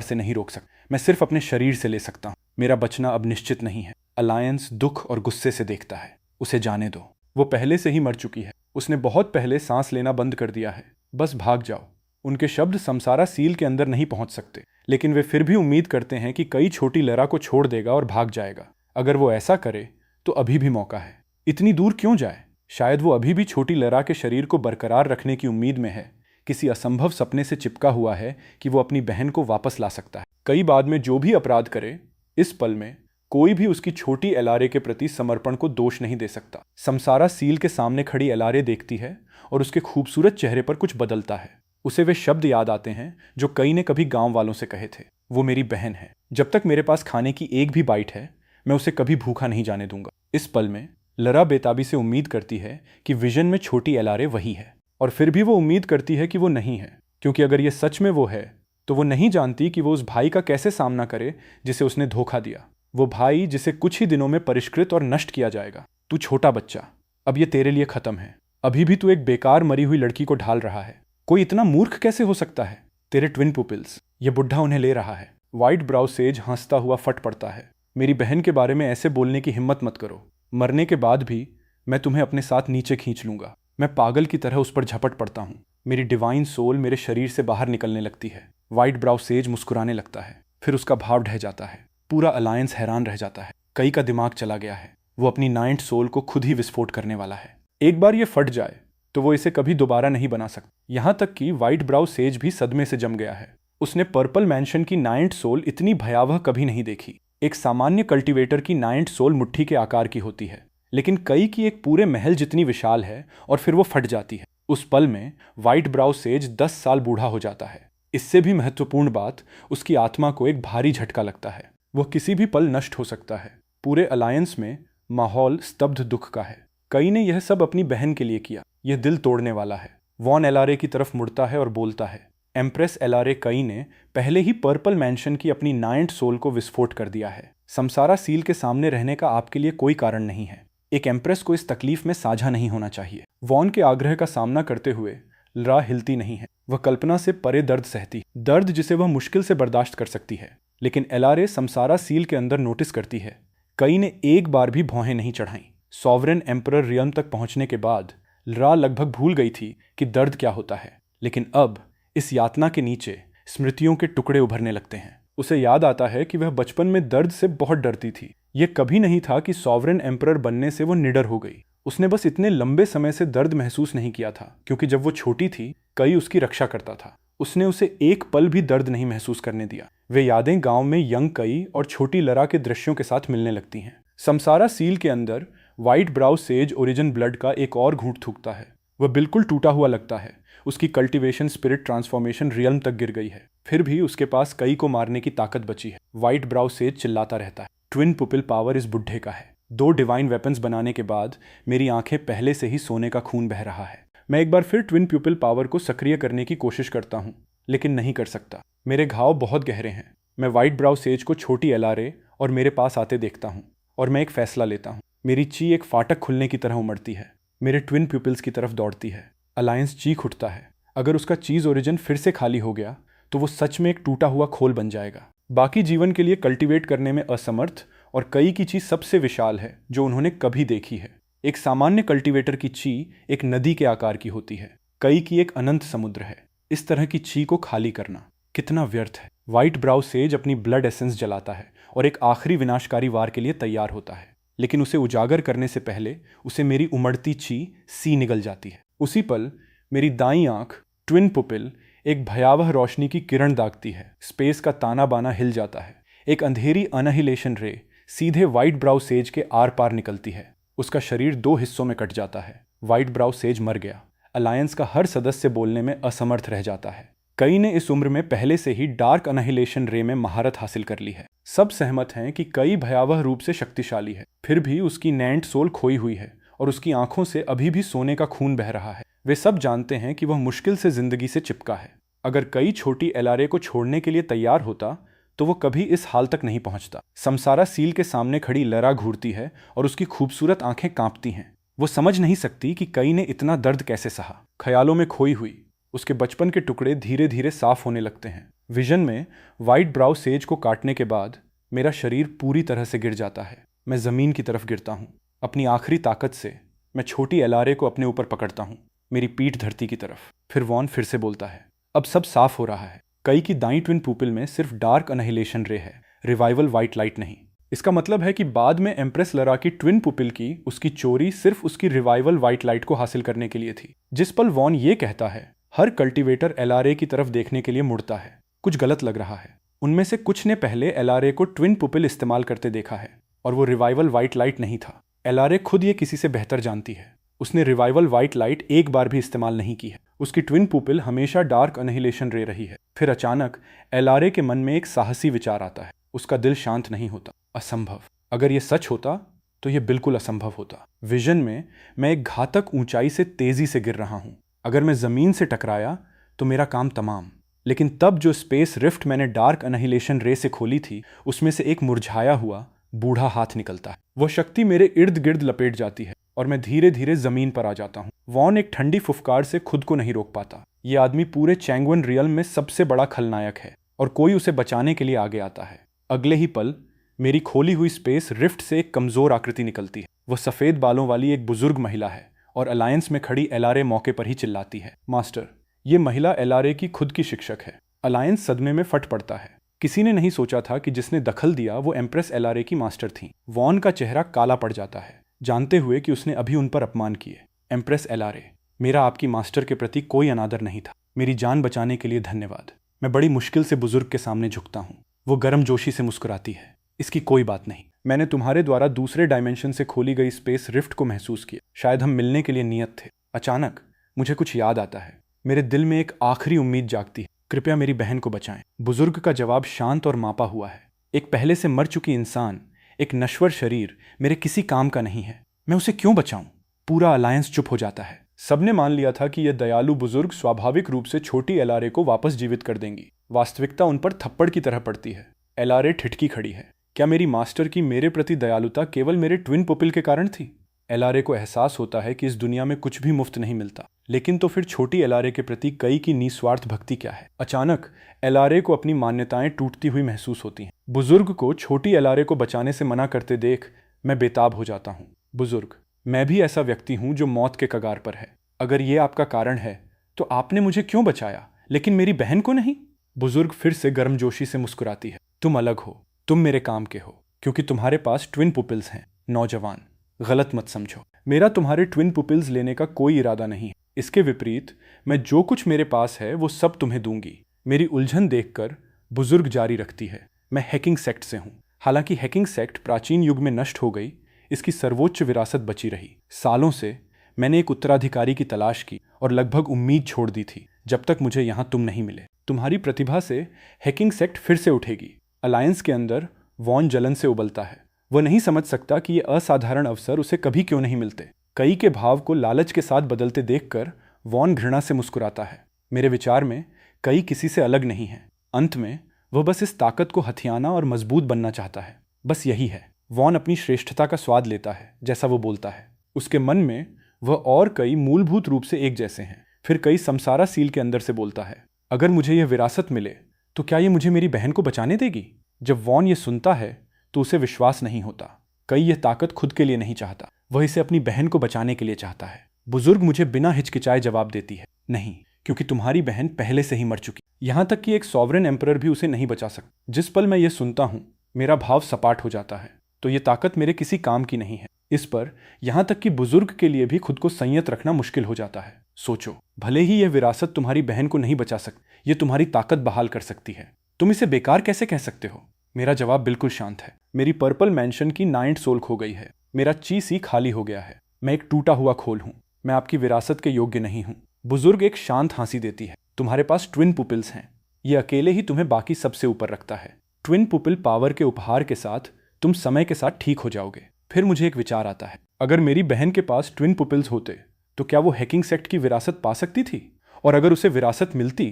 से नहीं रोक सकता। मैं सिर्फ अपने शरीर से ले सकता हूं। मेरा बचना अब निश्चित नहीं है। अलायंस दुख और गुस्से से देखता है। उसे जाने दो, वो पहले से ही मर चुकी है। उसने बहुत पहले सांस लेना बंद कर दिया है। बस भाग जाओ। उनके शब्द समसारा सील के अंदर नहीं पहुंच सकते, लेकिन वे फिर भी उम्मीद करते हैं कि कई छोटी लरा को छोड़ देगा और भाग जाएगा। अगर वो ऐसा करे तो अभी भी मौका है। इतनी दूर क्यों जाए? शायद वो अभी भी छोटी लरा के शरीर को बरकरार रखने की उम्मीद में है, किसी असंभव सपने से चिपका हुआ है कि वो अपनी बहन को वापस ला सकता है। कई बाद में जो भी अपराध करे, इस पल में कोई भी उसकी छोटी एलारे के प्रति समर्पण को दोष नहीं दे सकता। समसारा सील के सामने खड़ी एलारे देखती है और उसके खूबसूरत चेहरे पर कुछ बदलता है। उसे वे शब्द याद आते हैं जो कई ने कभी गांव वालों से कहे थे, वो मेरी बहन है। जब तक मेरे पास खाने की एक भी बाइट है, मैं उसे कभी भूखा नहीं जाने दूंगा। इस पल में लरा बेताबी से उम्मीद करती है कि विजन में छोटी एलारे वही है, और फिर भी वो उम्मीद करती है कि वो नहीं है, क्योंकि अगर ये सच में वो है तो वो नहीं जानती कि वो उस भाई का कैसे सामना करे जिसे उसने धोखा दिया। वो भाई जिसे कुछ ही दिनों में परिष्कृत और नष्ट किया जाएगा। तू छोटा बच्चा, अब ये तेरे लिए खत्म है। अभी भी तू एक बेकार मरी हुई लड़की को ढाल रहा है। कोई इतना मूर्ख कैसे हो सकता है? तेरे ट्विन पुपिल्स, ये बुढ़ा उन्हें ले रहा है। व्हाइट ब्राउ सेज हंसता हुआ फट पड़ता है। मेरी बहन के बारे में ऐसे बोलने की हिम्मत मत करो। मरने के बाद भी मैं तुम्हें अपने साथ नीचे खींच लूंगा। मैं पागल की तरह उस पर झपट पड़ता हूं। मेरी डिवाइन सोल मेरे शरीर से बाहर निकलने लगती है। व्हाइट ब्राउ सेज मुस्कुराने लगता है, फिर उसका भाव ढह जाता है। पूरा अलायंस हैरान रह जाता है। कई का दिमाग चला गया है। वो अपनी नाइन्थ सोल को खुद ही विस्फोट करने वाला है। एक बार ये फट जाए तो वो इसे कभी दोबारा नहीं बना सकता। यहां तक कि व्हाइट ब्राउ सेज भी सदमे से जम गया है। उसने पर्पल मैंशन की नाइन्थ सोल इतनी भयावह कभी नहीं देखी। एक सामान्य कल्टीवेटर की नाइन्थ सोल मुट्ठी के आकार की होती है, लेकिन कई की एक पूरे महल जितनी विशाल है, और फिर वो फट जाती है। उस पल में व्हाइट ब्राउ सेज 10 साल बूढ़ा हो जाता है। इससे भी महत्वपूर्ण बात, उसकी आत्मा को एक भारी झटका लगता है। वह किसी भी पल नष्ट हो सकता है। पूरे अलायंस में माहौल स्तब्ध दुख का है। कई ने यह सब अपनी बहन के लिए किया। यह दिल तोड़ने वाला है। वॉन एलारे की तरफ मुड़ता है और बोलता है, एम्प्रेस एलारे कई ने पहले ही पर्पल मैंशन की अपनी नाइन्थ सोल को विस्फोट कर दिया है। समसारा सील के सामने रहने का आपके लिए कोई कारण नहीं है। एक एम्प्रेस को इस तकलीफ में साझा नहीं होना चाहिए। वॉन के आग्रह का सामना करते हुए लरा हिलती नहीं है। वह कल्पना से परे दर्द सहती, दर्द जिसे वह मुश्किल से बर्दाश्त कर सकती है। लेकिन एलारे समसारा सील के अंदर नोटिस करती है, कई ने एक बार भी भौहें नहीं चढ़ाई। सॉवरेन एम्परर रियम तक पहुंचने के बाद लरा लगभग भूल गई थी कि दर्द क्या होता है, लेकिन अब इस यातना के नीचे स्मृतियों के टुकड़े उभरने लगते हैं। उसे याद आता है कि वह बचपन में दर्द से बहुत डरती थी। यह कभी नहीं था कि सॉवरेन एम्परर बनने से वो निडर हो गई। उसने बस इतने लंबे समय से दर्द महसूस नहीं किया था, क्योंकि जब वो छोटी थी कई उसकी रक्षा करता था। उसने उसे एक पल भी दर्द नहीं महसूस करने दिया। वे यादें गांव में यंग कई और छोटी लरा के दृश्यों के साथ मिलने लगती हैं। समसारा सील के अंदर व्हाइट ब्राउ सेज ओरिजिन ब्लड का एक और घूंट थूकता है। वह बिल्कुल टूटा हुआ लगता है। उसकी कल्टीवेशन स्पिरिट ट्रांसफॉर्मेशन रियल्म तक गिर गई है, फिर भी उसके पास कई को मारने की ताकत बची है। व्हाइट ब्राउ सेज चिल्लाता रहता है, ट्विन पुपिल पावर इस बुढ़े का है। 2 डिवाइन वेपन्स बनाने के बाद मेरी आंखें पहले से ही सोने का खून बह रहा है। मैं एक बार फिर ट्विन प्यूपिल पावर को सक्रिय करने की कोशिश करता हूँ, लेकिन नहीं कर सकता। मेरे घाव बहुत गहरे हैं। मैं व्हाइट ब्राउ सेज को छोटी एलआरए और मेरे पास आते देखता हूँ और मैं एक फैसला लेता हूँ। मेरी ची एक फाटक खुलने की तरह उमड़ती है, मेरे ट्विन प्यूपिल्स की तरफ दौड़ती है। अलायंस चीख उठता है। अगर उसका चीज ओरिजिन फिर से खाली हो गया तो वो सच में एक टूटा हुआ खोल बन जाएगा। बाकी जीवन के लिए कल्टीवेट करने में असमर्थ और कई की ची सबसे विशाल है जो उन्होंने कभी देखी है। एक सामान्य कल्टीवेटर की ची एक नदी के आकार की होती है, कई की एक अनंत समुद्र है। इस तरह की ची को खाली करना कितना व्यर्थ है। व्हाइट ब्राउ सेज अपनी ब्लड एसेंस जलाता है और एक आखिरी विनाशकारी वार के लिए तैयार होता है, लेकिन उसे उजागर करने से पहले उसे मेरी उमड़ती ची सी निगल जाती है। उसी पल मेरी दाईं आंख ट्विन पुपिल एक भयावह रोशनी की किरण दागती है। स्पेस का ताना बाना हिल जाता है। एक अंधेरी अनहिलेशन रे सीधे व्हाइट ब्राउ सेज के आर पार निकलती है। उसका शरीर 2 हिस्सों में कट जाता है। व्हाइट ब्राउ सेज मर गया। अलायंस का हर सदस्य बोलने में असमर्थ रह जाता है। कई ने इस उम्र में पहले से ही डार्क अनहिलेशन रे में महारत हासिल कर ली है। सब सहमत हैं कि कई भयावह रूप से शक्तिशाली है, फिर भी उसकी नैंट सोल खोई हुई है और उसकी आंखों से अभी भी सोने का खून बह रहा है। वे सब जानते हैं कि वह मुश्किल से जिंदगी से चिपका है। अगर कई छोटी एलआरए को छोड़ने के लिए तैयार होता तो वो कभी इस हाल तक नहीं पहुंचता। समसारा सील के सामने खड़ी लरा घूरती है और उसकी खूबसूरत आंखें कांपती हैं। वो समझ नहीं सकती कि कई ने इतना दर्द कैसे सहा। ख्यालों में खोई हुई उसके बचपन के टुकड़े धीरे धीरे साफ होने लगते हैं। विजन में व्हाइट ब्राउ सेज को काटने के बाद मेरा शरीर पूरी तरह से गिर जाता है। मैं जमीन की तरफ गिरता हूँ। अपनी आखिरी ताकत से मैं छोटी एलआरए को अपने ऊपर पकड़ता हूँ, मेरी पीठ धरती की तरफ। फिर वॉन फिर से बोलता है, अब सब साफ हो रहा है। कई की दाईं ट्विन पुपिल में सिर्फ डार्क अनहिलेशन रे है, रिवाइवल व्हाइट लाइट नहीं। इसका मतलब है कि बाद में एम्प्रेस लरा की ट्विन पुपिल की उसकी चोरी सिर्फ उसकी रिवाइवल व्हाइट लाइट को हासिल करने के लिए थी। जिस पल वॉन ये कहता है, हर कल्टीवेटर एलआरए की तरफ देखने के लिए मुड़ता है। कुछ गलत लग रहा है। उनमें से कुछ ने पहले एलआरए को ट्विन पुपिल इस्तेमाल करते देखा है और वो रिवाइवल व्हाइट लाइट नहीं था। एलआरए खुद ये किसी से बेहतर जानती है। उसने रिवाइवल व्हाइट लाइट एक बार भी इस्तेमाल नहीं की है। उसकी ट्विन पुपिल हमेशा डार्क अनहिलेशन रे रही है। फिर अचानक एलआरए के मन में एक साहसी विचार आता है। उसका दिल शांत नहीं होता। असंभव। अगर यह सच होता तो यह बिल्कुल असंभव होता। विजन में मैं एक घातक ऊंचाई से तेजी से गिर रहा हूं। अगर मैं जमीन से टकराया तो मेरा काम तमाम। लेकिन तब जो स्पेस रिफ्ट मैंने डार्क अनहिलेशन रे से खोली थी, उसमें से एक मुरझाया हुआ बूढ़ा हाथ निकलता है। वह शक्ति मेरे इर्द गिर्द लपेट जाती है और मैं धीरे धीरे जमीन पर आ जाता हूँ। वॉन एक ठंडी फुफकार से खुद को नहीं रोक पाता। ये आदमी पूरे चैंगवन रियल्म में सबसे बड़ा खलनायक है और कोई उसे बचाने के लिए आगे आता है। अगले ही पल मेरी खोली हुई स्पेस रिफ्ट से एक कमजोर आकृति निकलती है। वह सफेद बालों वाली एक बुजुर्ग महिला है और अलायंस में खड़ी एलआरए मौके पर ही चिल्लाती है, मास्टर। ये महिला एलआरए की खुद की शिक्षक है। अलायंस सदमे में फट पड़ता है। किसी ने नहीं सोचा था कि जिसने दखल दिया वो एम्प्रेस एलआरए की मास्टर थी। वॉन का चेहरा काला पड़ जाता है, जानते हुए कि उसने अभी उन पर अपमान किए। एम्प्रेस एलआरए, मेरा आपकी मास्टर के प्रति कोई अनादर नहीं था। मेरी जान बचाने के लिए धन्यवाद। मैं बड़ी मुश्किल से बुजुर्ग के सामने झुकता हूँ। वो गर्मजोशी से मुस्कुराती है। इसकी कोई बात नहीं। मैंने तुम्हारे द्वारा दूसरे डायमेंशन से खोली गई स्पेस रिफ्ट को महसूस किया। शायद हम मिलने के लिए नियत थे। अचानक मुझे कुछ याद आता है। मेरे दिल में एक आखिरी उम्मीद जागती है। कृपया मेरी बहन को बचाएं। बुजुर्ग का जवाब शांत और मापा हुआ है। एक पहले से मर चुकी इंसान, एक नश्वर शरीर मेरे किसी काम का नहीं है। मैं उसे क्यों बचाऊं? पूरा अलायंस चुप हो जाता है। सबने मान लिया था कि यह दयालु बुजुर्ग स्वाभाविक रूप से छोटी एलआरए को वापस जीवित कर देंगी। वास्तविकता उन पर थप्पड़ की तरह पड़ती है। एलआरए ठिठकी खड़ी है। क्या मेरी मास्टर की मेरे प्रति दयालुता केवल मेरे ट्विन पुपिल के कारण थी? एलआरए को एहसास होता है कि इस दुनिया में कुछ भी मुफ्त नहीं मिलता। लेकिन तो फिर छोटी एलआरए के प्रति कई की निस्वार्थ भक्ति क्या है? अचानक एलआरए को अपनी मान्यताएं टूटती हुई महसूस होती हैं। बुजुर्ग को छोटी एलआरए को बचाने से मना करते देख मैं बेताब हो जाता हूँ। बुजुर्ग, मैं भी ऐसा व्यक्ति हूँ जो मौत के कगार पर है। अगर ये आपका कारण है तो आपने मुझे क्यों बचाया, लेकिन मेरी बहन को नहीं? बुजुर्ग फिर से गर्मजोशी से मुस्कुराती है। तुम अलग हो, तुम मेरे काम के हो, क्योंकि तुम्हारे पास ट्विन पुपिल्स हैं। नौजवान, गलत मत समझो। मेरा तुम्हारे ट्विन पुपिल्स लेने का कोई इरादा नहीं है। इसके विपरीत मैं जो कुछ मेरे पास है वो सब तुम्हें दूंगी। मेरी उलझन देखकर बुजुर्ग जारी रखती है, मैं हैकिंग सेक्ट से हूँ। हालांकि हैकिंग सेक्ट प्राचीन युग में नष्ट हो गई, इसकी सर्वोच्च विरासत बची रही। सालों से मैंने एक उत्तराधिकारी की तलाश की और लगभग उम्मीद छोड़ दी थी, जब तक मुझे यहां तुम नहीं मिले। तुम्हारी प्रतिभा से हैकिंग सेक्ट फिर से उठेगी। अलायंस के अंदर वॉन जलन से उबलता है। वह नहीं समझ सकता कि ये असाधारण अवसर उसे कभी क्यों नहीं मिलते। कई के भाव को लालच के साथ बदलते देखकर वॉन घृणा से मुस्कुराता है। मेरे विचार में कई किसी से अलग नहीं है। अंत में वह बस इस ताकत को हथियाना और मजबूत बनना चाहता है। बस यही है। वॉन अपनी श्रेष्ठता का स्वाद लेता है, जैसा वो बोलता है। उसके मन में वह और कई मूलभूत रूप से एक जैसे हैं। फिर कई समसारा सील के अंदर से बोलता है, अगर मुझे यह विरासत मिले तो क्या ये मुझे मेरी बहन को बचाने देगी? जब वॉन ये सुनता है तो उसे विश्वास नहीं होता। कई यह ताकत खुद के लिए नहीं चाहता, वह इसे अपनी बहन को बचाने के लिए चाहता है। बुजुर्ग मुझे बिना हिचकिचाए जवाब देती है, नहीं, क्योंकि तुम्हारी बहन पहले से ही मर चुकी। यहां तक कि एक सॉवरेन एम्परर भी उसे नहीं बचा सकता। जिस पल मैं ये सुनता हूं मेरा भाव सपाट हो जाता है। तो ये ताकत मेरे किसी काम की नहीं है। इस पर यहां तक कि बुजुर्ग के लिए भी खुद को संयत रखना मुश्किल हो जाता है। सोचो, भले ही यह विरासत तुम्हारी बहन को नहीं बचा सकती, ये तुम्हारी ताकत बहाल कर सकती है। तुम इसे बेकार कैसे कह सकते हो? मेरा जवाब बिल्कुल शांत है। मेरी पर्पल मैंशन की नाइट सोल खो गई है। मेरा ची सी खाली हो गया है। मैं एक टूटा हुआ खोल हूं। मैं आपकी विरासत के योग्य नहीं हूं। बुजुर्ग एक शांत हंसी देती है। तुम्हारे पास ट्विन पुपिल्स हैं। ये अकेले ही तुम्हें बाकी सबसे ऊपर रखता है। ट्विन पुपिल पावर के उपहार के साथ तुम समय के साथ ठीक हो जाओगे। फिर मुझे एक विचार आता है, अगर मेरी बहन के पास ट्विन पुपिल्स होते तो क्या वो हैकिंग सेक्ट की विरासत पा सकती थी? और अगर उसे विरासत मिलती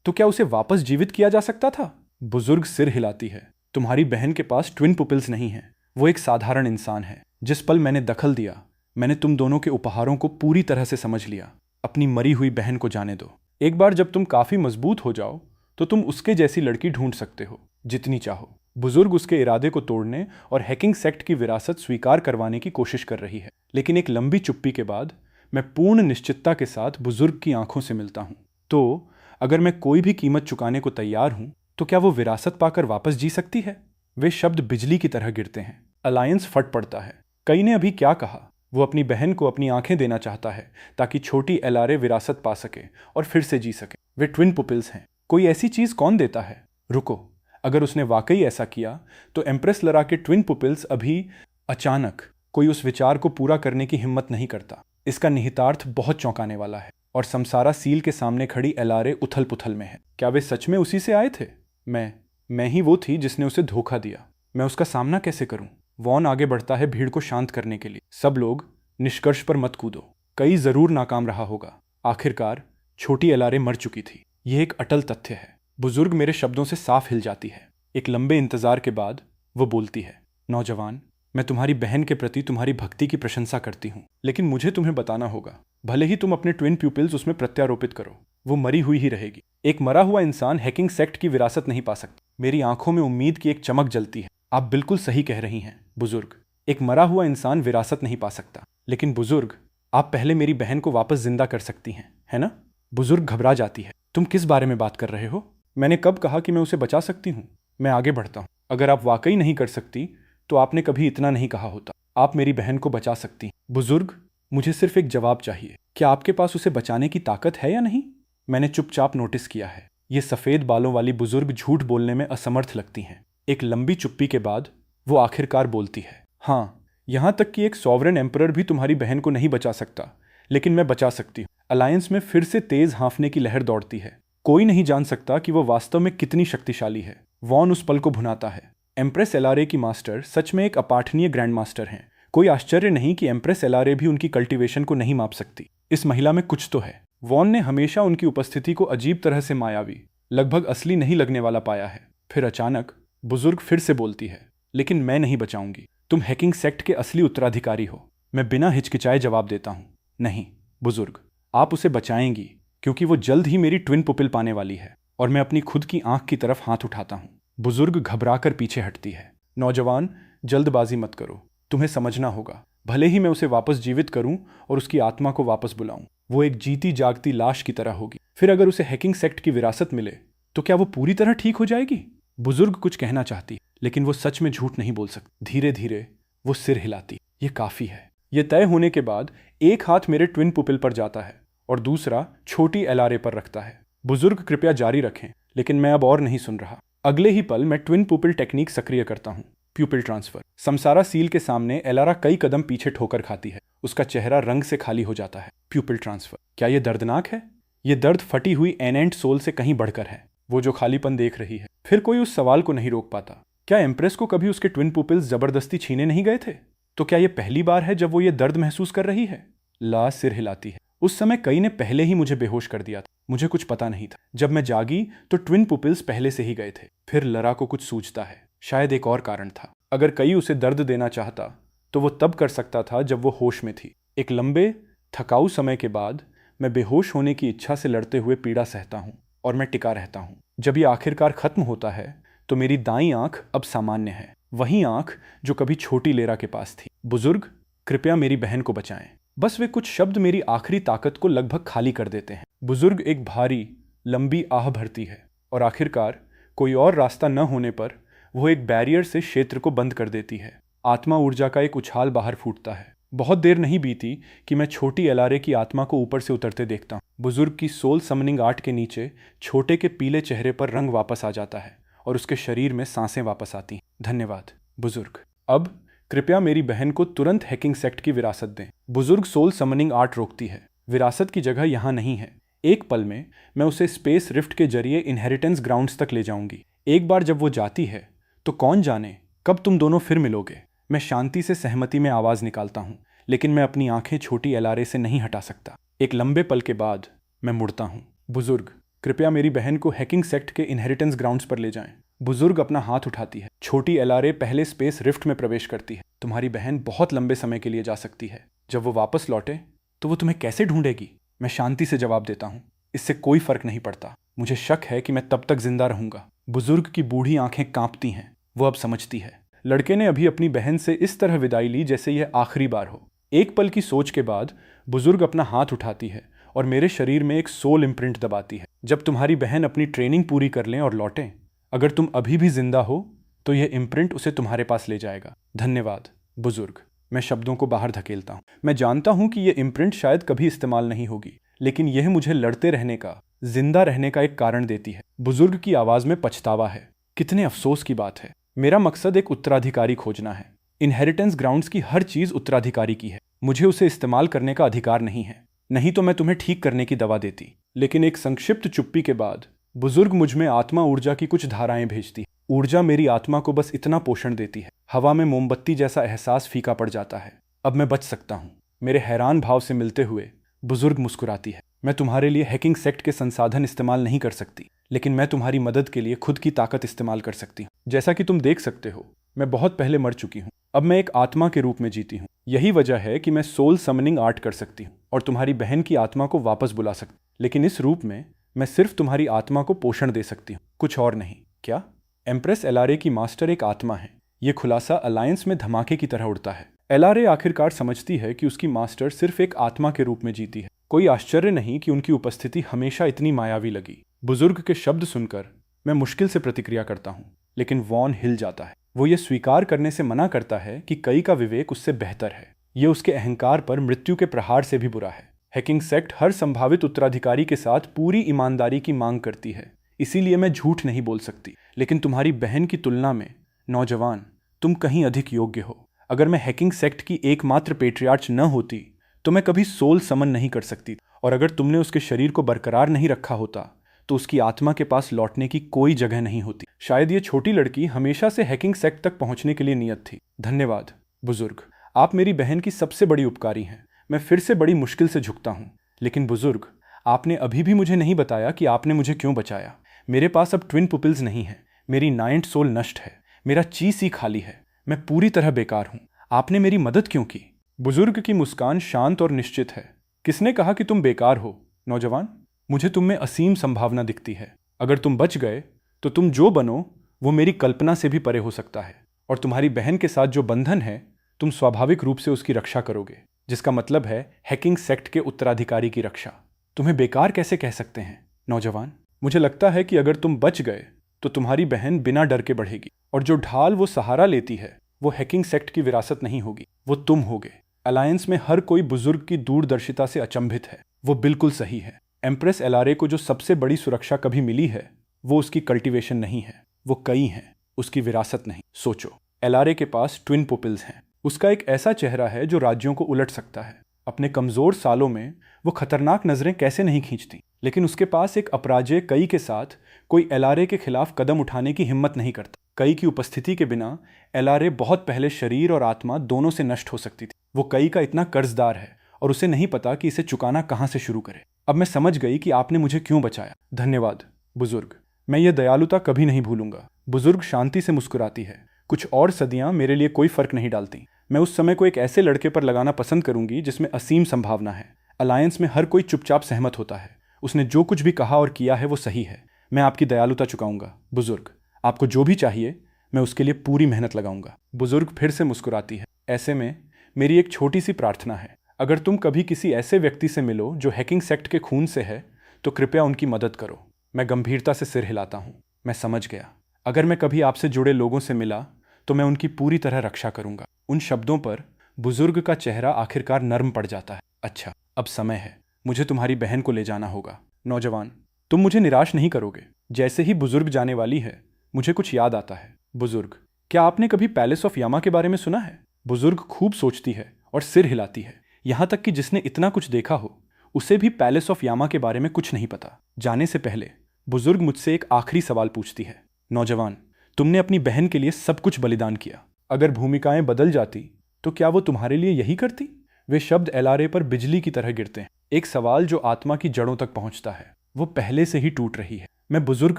तो क्या उसे वापस जीवित किया जा सकता था? बुजुर्ग सिर हिलाती है। तुम्हारी बहन के पास ट्विन पुपिल्स नहीं है। वो एक साधारण इंसान है। जिस पल मैंने दखल दिया, मैंने तुम दोनों के उपहारों को पूरी तरह से समझ लिया। अपनी मरी हुई बहन को जाने दो। एक बार जब तुम काफी मजबूत हो जाओ तो तुम उसके जैसी लड़की ढूंढ सकते हो, जितनी चाहो। बुजुर्ग उसके इरादे को तोड़ने और हैकिंग सेक्ट की विरासत स्वीकार करवाने की कोशिश कर रही है। लेकिन एक लंबी चुप्पी के बाद मैं पूर्ण निश्चितता के साथ बुजुर्ग की आंखों से मिलता हूं। तो अगर मैं कोई भी कीमत चुकाने को तैयार हूं तो क्या वो विरासत पाकर वापस जी सकती है? वे शब्द बिजली की तरह गिरते हैं। अलायंस फट पड़ता है। कई ने अभी क्या कहा? वो अपनी बहन को अपनी आंखें देना चाहता है ताकि छोटी एलारे विरासत पा सके और फिर से जी सके। वे ट्विन पुपिल्स हैं। कोई ऐसी चीज कौन देता है? रुको, अगर उसने वाकई ऐसा किया तो एम्प्रेस लरा के ट्विन पुपिल्स अभी अचानक कोई उस विचार को पूरा करने की हिम्मत नहीं करता। इसका निहितार्थ बहुत चौंकाने वाला है और समसारा सील के सामने खड़ी एलारे उथल पुथल में है। क्या वे सच में उसी से आए थे? मैं ही वो थी जिसने उसे धोखा दिया। मैं उसका सामना कैसे करूं? वॉन आगे बढ़ता है भीड़ को शांत करने के लिए। सब लोग निष्कर्ष पर मत कूदो। कई जरूर नाकाम रहा होगा। आखिरकार छोटी एलारे मर चुकी थी। यह एक अटल तथ्य है। बुजुर्ग मेरे शब्दों से साफ हिल जाती है। एक लंबे इंतजार के बाद वो बोलती है, नौजवान, मैं तुम्हारी बहन के प्रति तुम्हारी भक्ति की प्रशंसा करती हूँ, लेकिन मुझे तुम्हें बताना होगा, भले ही तुम अपने ट्विन प्यूपिल्स उसमें प्रत्यारोपित करो, वो मरी हुई ही रहेगी। एक मरा हुआ इंसान हैकिंग सेक्ट की विरासत नहीं पा सकता। मेरी आंखों में उम्मीद की एक चमक जलती है। आप बिल्कुल सही कह रही हैं बुजुर्ग। एक मरा हुआ इंसान विरासत नहीं पा सकता। लेकिन बुजुर्ग, आप पहले मेरी बहन को वापस जिंदा कर सकती हैं, है ना? बुजुर्ग घबरा जाती है। तुम किस बारे में बात कर रहे हो? मैंने कब कहा कि मैं उसे बचा सकती हूँ? मैं आगे बढ़ता हूँ। अगर आप वाकई नहीं कर सकती तो आपने कभी इतना नहीं कहा होता। आप मेरी बहन को बचा सकती हैं। बुजुर्ग, मुझे सिर्फ एक जवाब चाहिए। क्या आपके पास उसे बचाने की ताकत है या नहीं? मैंने चुपचाप नोटिस किया है। ये सफेद बालों वाली बुजुर्ग झूठ बोलने में असमर्थ लगती हैं। एक लंबी चुप्पी के बाद वो आखिरकार बोलती है, हाँ, यहां तक कि एक सॉवरेन एम्परर भी तुम्हारी बहन को नहीं बचा सकता, लेकिन मैं बचा सकती हूँ। अलायंस में फिर से तेज हाँफने की लहर दौड़ती है। कोई नहीं जान सकता कि वो वास्तव में कितनी शक्तिशाली है। वॉन उस पल को भुनाता है। एम्प्रेस एलारे की मास्टर सच में एक अपाठनीय ग्रैंड मास्टर हैं। कोई आश्चर्य नहीं कि एम्प्रेस एलारे भी उनकी कल्टीवेशन को नहीं माप सकती। इस महिला में कुछ तो है। वॉन ने हमेशा उनकी उपस्थिति को अजीब तरह से मायावी, लगभग असली नहीं लगने वाला पाया है। फिर अचानक बुजुर्ग फिर से बोलती है, लेकिन मैं नहीं बचाऊंगी। तुम हैकिंग सेक्ट के असली उत्तराधिकारी हो। मैं बिना हिचकिचाए जवाब देता हूं, नहीं बुजुर्ग, आप उसे बचाएंगी, क्योंकि वो जल्द ही मेरी ट्विन पुपिल पाने वाली है। और मैं अपनी खुद की आंख की तरफ हाथ उठाता हूं। बुजुर्ग घबराकर पीछे हटती है। नौजवान, जल्दबाजी मत करो। तुम्हें समझना होगा, भले ही मैं उसे वापस जीवित करूं और उसकी आत्मा को वापस बुलाऊं, वो एक जीती जागती लाश की तरह होगी। फिर अगर उसे हैकिंग सेक्ट की विरासत मिले तो क्या वो पूरी तरह ठीक हो जाएगी? बुजुर्ग कुछ कहना चाहती, लेकिन वो सच में झूठ नहीं बोल सकती। धीरे धीरे वो सिर हिलाती। ये काफी है। ये तय होने के बाद एक हाथ मेरे ट्विन पुपिल पर जाता है और दूसरा छोटी एलारे पर रखता है। बुजुर्ग, कृपया जारी रखें, लेकिन मैं अब और नहीं सुन रहा। अगले ही पल मैं ट्विन पुपिल टेक्निक सक्रिय करता हूँ। प्यूपिल ट्रांसफर। समसारा सील के सामने एलारा कई कदम पीछे ठोकर खाती है। उसका चेहरा रंग से खाली हो जाता है। प्यूपिल ट्रांसफर। क्या यह दर्दनाक है? यह दर्द फटी हुई एनेंट सोल से कहीं बढ़कर है। वो जो खालीपन देख रही है। फिर कोई उस सवाल को नहीं रोक पाता। क्या एम्प्रेस को कभी उसके ट्विन पुपिल्स जबरदस्ती छीने नहीं गए थे? तो क्या यह पहली बार है जब वो ये दर्द महसूस कर रही है? ला सिर हिलाती है। उस समय कई ने पहले ही मुझे बेहोश कर दिया था। मुझे कुछ पता नहीं था। जब मैं जागी तो ट्विन पुपिल्स पहले से ही गए थे। फिर लरा को कुछ सूझता है। शायद एक और कारण था। अगर कई उसे दर्द देना चाहता तो वो तब कर सकता था जब वो होश में थी। एक लंबे थकाऊ समय के बाद मैं बेहोश होने की इच्छा से लड़ते हुए पीड़ा सहता हूँ और मैं टिका रहता हूँ। जब ये आखिरकार खत्म होता है तो मेरी दाईं आंख अब सामान्य है। वही आंख जो कभी छोटी लेरा के पास थी। बुजुर्ग, कृपया मेरी बहन को बचाएं। बस वे कुछ शब्द मेरी आखिरी ताकत को लगभग खाली कर देते हैं। बुजुर्ग एक भारी लंबी आह भरती है और आखिरकार कोई और रास्ता न होने पर वो एक बैरियर से क्षेत्र को बंद कर देती है। आत्मा ऊर्जा का एक उछाल बाहर फूटता है। बहुत देर नहीं बीती कि मैं छोटी एलारे की आत्मा को ऊपर से उतरते देखता हूँ। बुजुर्ग की सोल समनिंग आर्ट के नीचे छोटे के पीले चेहरे पर रंग वापस आ जाता है और उसके शरीर में सांसें वापस आती हैं। धन्यवाद बुजुर्ग। अब कृपया मेरी बहन को तुरंत हैकिंग सेक्ट की विरासत दें। बुजुर्ग सोल समनिंग आर्ट रोकती है। विरासत की जगह यहाँ नहीं है। एक पल में मैं उसे स्पेस रिफ्ट के जरिए इनहेरिटेंस ग्राउंड्स तक ले जाऊंगी। एक बार जब वो जाती है तो कौन जाने कब तुम दोनों फिर मिलोगे। मैं शांति से सहमति में आवाज निकालता हूँ, लेकिन मैं अपनी आंखें छोटी एलारे से नहीं हटा सकता। एक लंबे पल के बाद मैं मुड़ता हूँ। बुजुर्ग, कृपया मेरी बहन को हैकिंग सेक्ट के इनहेरिटेंस ग्राउंड्स पर ले जाएं। बुजुर्ग अपना हाथ उठाती है। छोटी एलारे पहले स्पेस रिफ्ट में प्रवेश करती है। तुम्हारी बहन बहुत लंबे समय के लिए जा सकती है। जब वो वापस लौटे तो वो तुम्हें कैसे ढूंढेगी? मैं शांति से जवाब देता हूँ, इससे कोई फर्क नहीं पड़ता। मुझे शक है कि मैं तब तक जिंदा रहूंगा। बुजुर्ग की बूढ़ी आंखें कांपती हैं। वो अब समझती है। लड़के ने अभी अपनी बहन से इस तरह विदाई ली जैसे यह आखिरी बार हो। एक पल की सोच के बाद बुजुर्ग अपना हाथ उठाती है और मेरे शरीर में एक सोल इम्प्रिंट दबाती है। जब तुम्हारी बहन अपनी ट्रेनिंग पूरी कर लें और लौटें, अगर तुम अभी भी जिंदा हो तो यह इम्प्रिंट उसे तुम्हारे पास ले जाएगा। धन्यवाद बुजुर्ग। मैं शब्दों को बाहर धकेलता हूँ। मैं जानता हूँ कि यह इम्प्रिंट शायद कभी इस्तेमाल नहीं होगी, लेकिन यह मुझे लड़ते रहने का, जिंदा रहने का एक कारण देती है। बुजुर्ग की आवाज में पछतावा है। कितने अफसोस की बात है। मेरा मकसद एक उत्तराधिकारी खोजना है। इनहेरिटेंस ग्राउंड्स की हर चीज उत्तराधिकारी की है। मुझे उसे इस्तेमाल करने का अधिकार नहीं है। नहीं तो मैं तुम्हें ठीक करने की दवा देती। लेकिन एक संक्षिप्त चुप्पी के बाद बुजुर्ग मुझ में आत्मा ऊर्जा की कुछ धाराएं भेजती है। ऊर्जा मेरी आत्मा को बस इतना पोषण देती है। हवा में मोमबत्ती जैसा एहसास फीका पड़ जाता है। अब मैं बच सकता हूँ। मेरे हैरान भाव से मिलते हुए बुजुर्ग मुस्कुराती है। मैं तुम्हारे लिए हैकिंग सेक्ट के संसाधन इस्तेमाल नहीं कर सकती, लेकिन मैं तुम्हारी मदद के लिए खुद की ताकत इस्तेमाल कर सकती हूँ। जैसा कि तुम देख सकते हो, मैं बहुत पहले मर चुकी हूँ। अब मैं एक आत्मा के रूप में जीती हूँ। यही वजह है कि मैं सोल समनिंग आर्ट कर सकती हूँ और तुम्हारी बहन की आत्मा को वापस बुला सकती। लेकिन इस रूप में मैं सिर्फ तुम्हारी आत्मा को पोषण दे सकती हूँ, कुछ और नहीं। क्या? एम्प्रेस एलारे की मास्टर एक आत्मा है। ये खुलासा अलायंस में धमाके की तरह उड़ता है। एलारे आखिरकार समझती है कि उसकी मास्टर सिर्फ एक आत्मा के रूप में जीती है। कोई आश्चर्य नहीं कि उनकी उपस्थिति हमेशा इतनी मायावी लगी। बुजुर्ग के शब्द सुनकर मैं मुश्किल से प्रतिक्रिया करता हूँ, लेकिन वॉन हिल जाता है। वो ये स्वीकार करने से मना करता है कि कई का विवेक उससे बेहतर है। ये उसके अहंकार पर मृत्यु के प्रहार से भी बुरा है। हैकिंग सेक्ट हर संभावित उत्तराधिकारी के साथ पूरी ईमानदारी की मांग करती है, इसीलिए मैं झूठ नहीं बोल सकती। लेकिन तुम्हारी बहन की तुलना में, नौजवान, तुम कहीं अधिक योग्य हो। अगर मैं हैकिंग सेक्ट की एकमात्र पेट्रियार्च न होती तो मैं कभी सोल समन नहीं कर सकती, और अगर तुमने उसके शरीर को बरकरार नहीं रखा होता तो उसकी आत्मा के पास लौटने की कोई जगह नहीं होती। शायद ये छोटी लड़की हमेशा से हैकिंग सेक्ट तक पहुंचने के लिए नियत थी। धन्यवाद बुजुर्ग, आप मेरी बहन की सबसे बड़ी उपकारी हैं। मैं फिर से बड़ी मुश्किल से झुकता हूँ। लेकिन बुजुर्ग, आपने अभी भी मुझे नहीं बताया कि आपने मुझे क्यों बचाया। मेरे पास अब ट्विन पुपिल्स नहीं है। मेरी नाइन्थ सोल नष्ट है। मेरा ची सी खाली है। मैं पूरी तरह बेकार हूँ। आपने मेरी मदद क्यों की? बुजुर्ग की मुस्कान शांत और निश्चित है। किसने कहा कि तुम बेकार हो, नौजवान? मुझे तुम में असीम संभावना दिखती है। अगर तुम बच गए तो तुम जो बनो वो मेरी कल्पना से भी परे हो सकता है। और तुम्हारी बहन के साथ जो बंधन है, तुम स्वाभाविक रूप से उसकी रक्षा करोगे, जिसका मतलब है हैकिंग सेक्ट के उत्तराधिकारी की रक्षा। तुम्हें बेकार कैसे कह सकते हैं, नौजवान? मुझे लगता है कि अगर तुम बच गए तो तुम्हारी बहन बिना डर के बढ़ेगी, और जो ढाल वो सहारा लेती है वो हैकिंग सेक्ट की विरासत नहीं होगी, वो तुम होगे। अलायंस में हर कोई बुजुर्ग की दूरदर्शिता से अचंभित है। वो बिल्कुल सही है। एम्प्रेस एलारे को जो सबसे बड़ी सुरक्षा कभी मिली है वो उसकी कल्टीवेशन नहीं है, वो कई हैं, उसकी विरासत नहीं। सोचो, एलआरए के पास ट्विन पुपिल्स हैं। उसका एक ऐसा चेहरा है जो राज्यों को उलट सकता है। अपने कमजोर सालों में वो खतरनाक नजरें कैसे नहीं खींचती, लेकिन उसके पास एक अपराजेय कई के साथ कोई एलआरए के खिलाफ कदम उठाने की हिम्मत नहीं करता। कई की उपस्थिति के बिना एलआरए बहुत पहले शरीर और आत्मा दोनों से नष्ट हो सकती थी। वो कई का इतना कर्जदार है और उसे नहीं पता कि इसे चुकाना कहां से शुरू करे। अब मैं समझ गई कि आपने मुझे क्यों बचाया। धन्यवाद बुजुर्ग, मैं ये दयालुता कभी नहीं भूलूंगा। बुजुर्ग शांति से मुस्कुराती है। कुछ और सदियां मेरे लिए कोई फर्क नहीं डालती। मैं उस समय को एक ऐसे लड़के पर लगाना पसंद करूंगी जिसमें असीम संभावना है। अलायंस में हर कोई चुपचाप सहमत होता है। उसने जो कुछ भी कहा और किया है वो सही है। मैं आपकी दयालुता चुकाऊंगा बुजुर्ग। आपको जो भी चाहिए मैं उसके लिए पूरी मेहनत लगाऊंगा। बुजुर्ग फिर से मुस्कुराती है। ऐसे में मेरी एक छोटी सी प्रार्थना है। अगर तुम कभी किसी ऐसे व्यक्ति से मिलो जो हैकिंग सेक्ट के खून से है तो कृपया उनकी मदद करो। मैं गंभीरता से सिर हिलाता हूँ। मैं समझ गया। अगर मैं कभी आपसे जुड़े लोगों से मिला तो मैं उनकी पूरी तरह रक्षा करूंगा। उन शब्दों पर बुजुर्ग का चेहरा आखिरकार नर्म पड़ जाता है। अच्छा, अब समय है। मुझे तुम्हारी बहन को ले जाना होगा। नौजवान, तुम मुझे निराश नहीं करोगे। जैसे ही बुजुर्ग जाने वाली है मुझे कुछ याद आता है। बुजुर्ग, क्या आपने कभी पैलेस ऑफ यामा के बारे में सुना है? बुजुर्ग खूब सोचती है और सिर हिलाती है। यहां तक कि जिसने इतना कुछ देखा हो उसे भी पैलेस ऑफ यामा के बारे में कुछ नहीं पता। जाने से पहले बुजुर्ग मुझसे एक आखिरी सवाल पूछती है। नौजवान, तुमने अपनी बहन के लिए सब कुछ बलिदान किया। अगर भूमिकाएं बदल जाती तो क्या वो तुम्हारे लिए यही करती? वे शब्द एलआरए पर बिजली की तरह गिरते हैं। एक सवाल जो आत्मा की जड़ों तक पहुंचता है। वो पहले से ही टूट रही है। मैं बुजुर्ग